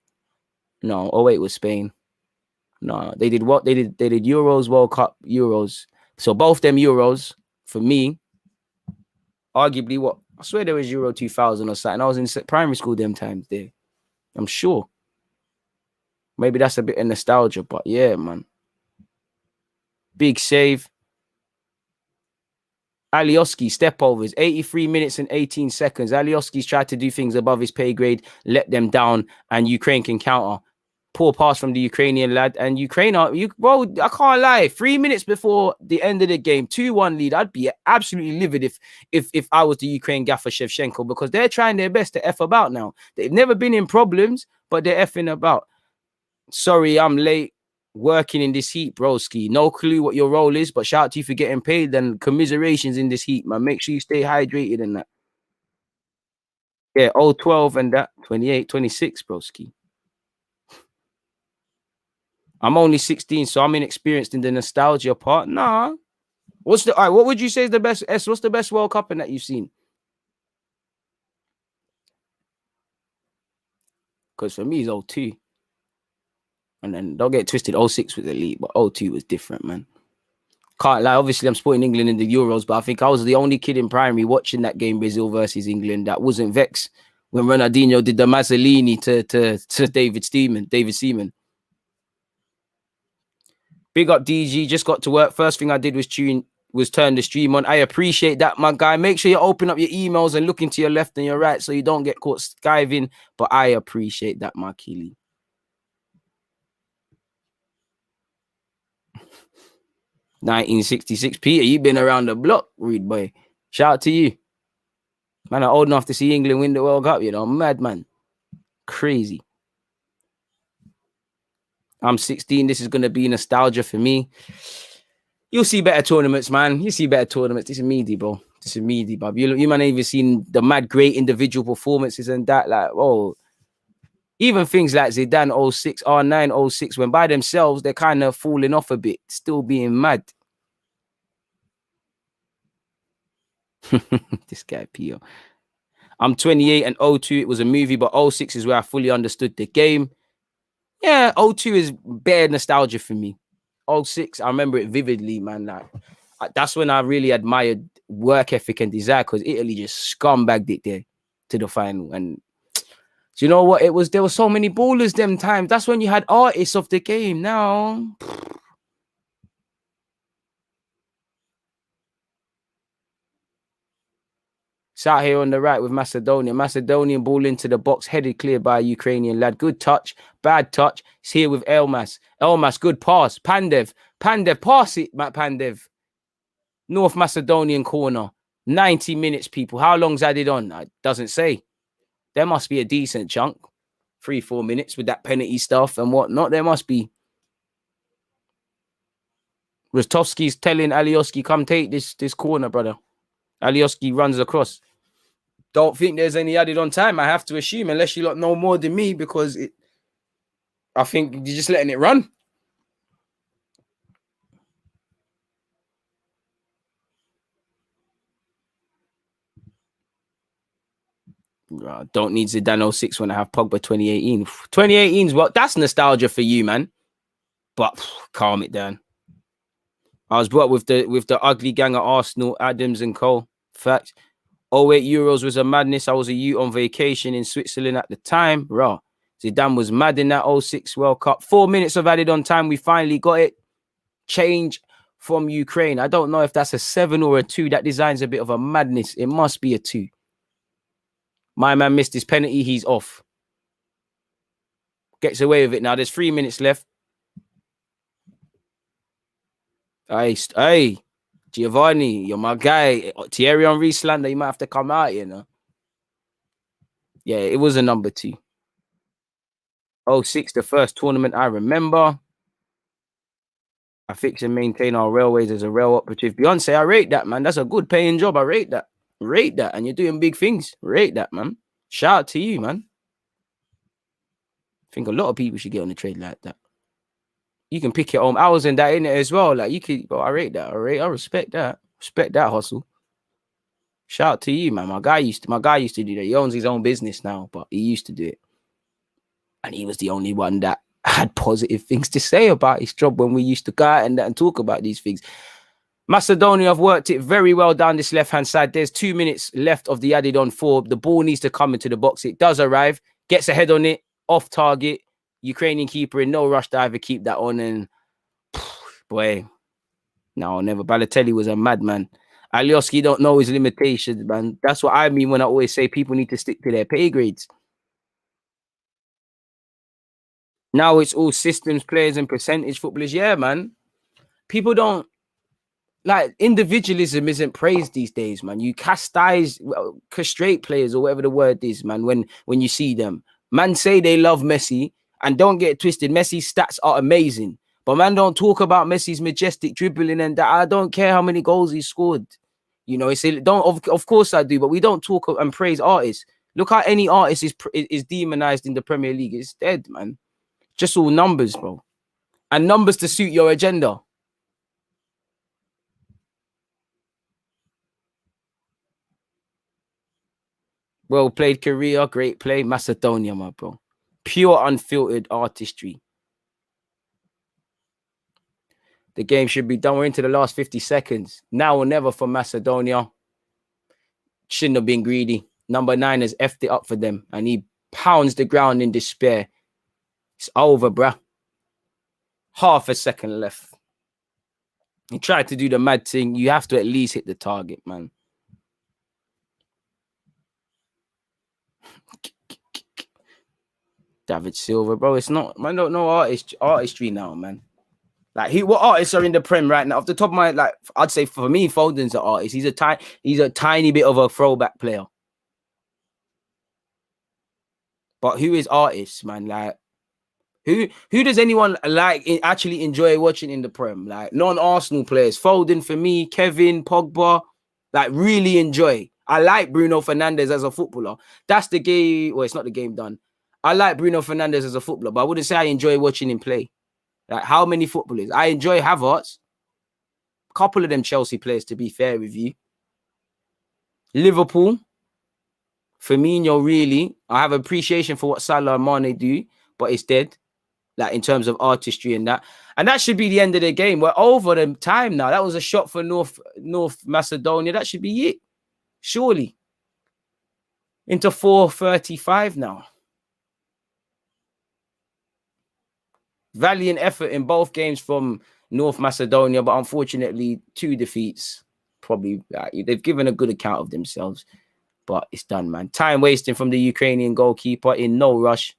No, 08 was Spain. No, they did what? They did Euros, World Cup, Euros. So both them Euros, for me, arguably what? I swear there was Euro 2000 or something. I was in primary school them times there. I'm sure. Maybe that's a bit of nostalgia, but yeah, man. Big save. Alioski, step overs, 83 minutes and 18 seconds. Alioski's tried to do things above his pay grade, let them down, and Ukraine can counter. Poor pass from the Ukrainian lad, and Ukraine bro, I can't lie. 3 minutes before the end of the game, 2-1 lead. I'd be absolutely livid if I was the Ukraine gaffer Shevchenko, because they're trying their best to F about now. They've never been in problems, but they're effing about. Sorry, I'm late. Working in this heat, broski. No clue what your role is, but shout out to you for getting paid and commiserations in this heat, man. Make sure you stay hydrated and that. Yeah, 012 and that 28, 26, broski. I'm only 16, so I'm inexperienced in the nostalgia part. Nah. What would you say is the best what's the best World Cup in that you've seen? Because for me, it's 02. And then don't get twisted, 06 was elite, but 02 was different, man. Can't lie, obviously I'm supporting England in the Euros, but I think I was the only kid in primary watching that game, Brazil versus England, that wasn't vexed when Ronaldinho did the Mazzolini to David Seaman. Big up DG, just got to work. First thing I did was turn the stream on. I appreciate that, my guy. Make sure you open up your emails and look into your left and your right so you don't get caught skiving, but I appreciate that, my Keely. (1966) Peter, you've been around the block, rude boy. Shout out to you. Man, I'm old enough to see England win the World Cup, you know. Mad, man. Crazy. I'm 16. This is going to be nostalgia for me. You'll see better tournaments, man. You see better tournaments. This is meaty, bro. This is meaty, bro. You might not even seen the mad great individual performances and that. Like, oh, even things like Zidane 06, R9 06, when by themselves, they're kind of falling off a bit, still being mad. This guy, Pio. I'm 28 and 02, it was a movie, but 06 is where I fully understood the game. Yeah, 02 is bare nostalgia for me. 06, I remember it vividly, man. Like, that's when I really admired work ethic and desire, because Italy just scumbagged it there to the final. And do you know what it was? There were so many ballers them times. That's when you had artists of the game. Now, sat here on the right with Macedonia. Macedonian ball into the box, headed clear by a Ukrainian lad. Good touch, bad touch. It's here with Elmas. Elmas, good pass. Pandev, pass it, Matt Pandev. North Macedonian corner. 90 minutes, people. How long's added on? It doesn't say. There must be a decent chunk. 3-4 minutes with that penalty stuff and whatnot. There must be. Rostovsky's telling Alioski, come take this corner, brother. Alioski runs across. Don't think there's any added on time, I have to assume, unless you lot know more than me, because I think you're just letting it run. Don't need Zidane 06 when I have Pogba 2018. 2018's what? That's nostalgia for you, man. But calm it down. I was brought with the ugly gang at Arsenal, Adams and Cole. Fact. 08 Euros was a madness. I was a youth on vacation in Switzerland at the time. Raw. Zidane was mad in that 06 World Cup. 4 minutes of added on time. We finally got it. Change from Ukraine. I don't know if that's a 7 or a 2. That design's a bit of a madness. It must be a 2. My man missed his penalty. He's off. Gets away with it now. There's 3 minutes left. Hey, Giovanni, you're my guy. Thierry Henry slander, you might have to come out, you know. Yeah, it was a number 2. 06, the first tournament I remember. I fix and maintain our railways as a rail operative. Beyonce, I rate that, man. That's a good paying job. I rate that. Rate that. And you're doing big things. Rate that, man. Shout out to you, man. I think a lot of people should get on the trade like that. You can pick your own hours in that, in it as well. Like, you could, bro, I rate that. I respect that. Respect that hustle. Shout out to you, man. My guy used to do that. He owns his own business now, but he used to do it. And he was the only one that had positive things to say about his job when we used to go out and talk about these things. Macedonia have worked it very well down this left-hand side. There's 2 minutes left of the added on 4. The ball needs to come into the box. It does arrive, gets a head on it, off target. Ukrainian keeper in no rush to either keep that on. And boy, no, never. Balotelli was a madman. Alioski don't know his limitations, man. That's what I mean when I always say people need to stick to their pay grades. Now it's all systems players and percentage footballers. Yeah, man. People don't like individualism isn't praised these days, man. You castrate players or whatever the word is, man. When you see them, man, say they love Messi and don't get it twisted. Messi's stats are amazing, but man, don't talk about Messi's majestic dribbling and that. I don't care how many goals he scored. You know, of course I do, but we don't talk and praise artists. Look how any artist is demonized in the Premier League. It's dead, man. Just all numbers, bro, and numbers to suit your agenda. Well played, Korea. Great play. Macedonia, my bro. Pure, unfiltered artistry. The game should be done. We're into the last 50 seconds. Now or never for Macedonia. Shouldn't have been greedy. Number 9 has effed it up for them. And he pounds the ground in despair. It's over, bruh. Half a second left. He tried to do the mad thing. You have to at least hit the target, man. David Silva, bro. It's not, man, don't know artistry now, man. Like, what artists are in the Prem right now? Off the top of my, like, I'd say for me, Foden's an artist. He's a tiny bit of a throwback player. But who is artists, man? Like, who does anyone like actually enjoy watching in the Prem? Like, non-Arsenal players. Foden for me, Kevin, Pogba, like, really enjoy. I like Bruno Fernandes as a footballer. That's the game. Well, it's not the game done. I like Bruno Fernandes as a footballer, but I wouldn't say I enjoy watching him play. Like, how many footballers? I enjoy Havertz. A couple of them Chelsea players, to be fair with you. Liverpool. Firmino, really. I have appreciation for what Salah and Mane do, but it's dead. Like, in terms of artistry and that. And that should be the end of the game. We're over the time now. That was a shot for North Macedonia. That should be it. Surely. Into 4:35 now. Valiant effort in both games from North Macedonia, but unfortunately, 2 defeats. Probably they've given a good account of themselves, but it's done, man. Time wasting from the Ukrainian goalkeeper in no rush.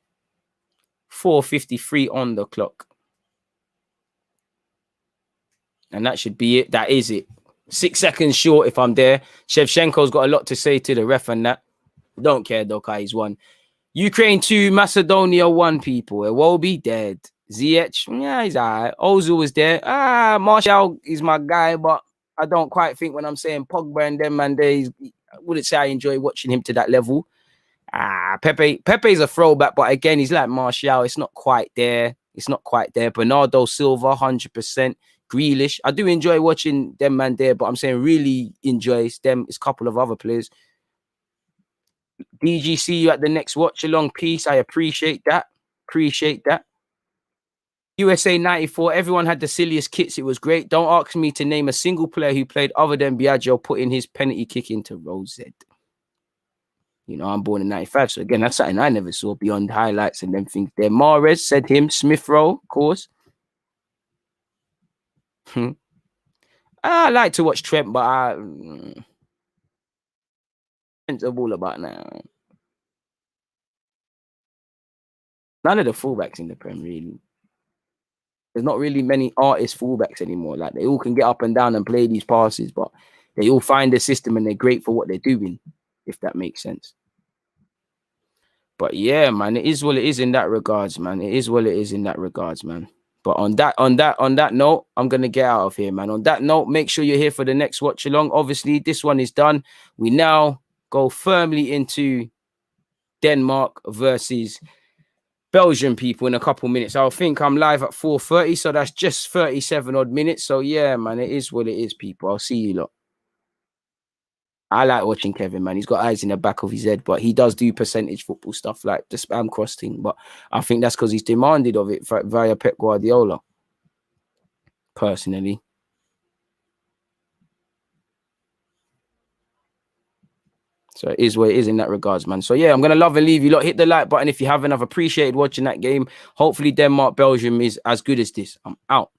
4:53 on the clock. And that should be it. That is it. 6 seconds short if I'm there. Shevchenko's got a lot to say to the ref and that. Don't care, though, he's won. Ukraine 2, Macedonia 1, people. It will be dead. Ziyech, yeah, he's all right. Ozil was there. Martial is my guy, but I don't quite think when I'm saying Pogba and them, man, I wouldn't say I enjoy watching him to that level. Pepe's a throwback, but again, he's like Martial. It's not quite there. It's not quite there. Bernardo Silva, 100%. Grealish. I do enjoy watching them, man, there, but I'm saying really enjoys them. It's a couple of other players. DG, see you at the next watch-along piece. I appreciate that. USA 94, everyone had the silliest kits. It was great. Don't ask me to name a single player who played other than Biagio putting his penalty kick into Rose. You know, I'm born in 95. So again, that's something I never saw beyond highlights and them things there. Mahrez said him. Smith Rowe, of course. I like to watch Trent, but Trent's all about now. None of the fullbacks in the Prem, really. There's not really many artist fullbacks anymore. Like, they all can get up and down and play these passes, but they all find the system and they're great for what they're doing, if that makes sense. But yeah, man, it is what it is in that regards, man. It is what it is in that regards, man. But on that note, I'm gonna get out of here, man. On that note, make sure you're here for the next watch along. Obviously, this one is done. We now go firmly into Denmark versus Belgium, people, in a couple minutes. I think I'm live at 4:30, so that's just 37 odd minutes. So yeah, man, it is what it is, people. I'll see you lot. I like watching Kevin, man. He's got eyes in the back of his head, but he does do percentage football stuff like the spam cross thing. But I think that's because he's demanded of it via Pep Guardiola, personally. So it is what it is in that regards, man. So yeah, I'm gonna love and leave you lot. Hit the like button if you haven't. I've appreciated watching that game. Hopefully Denmark Belgium is as good as this. I'm out.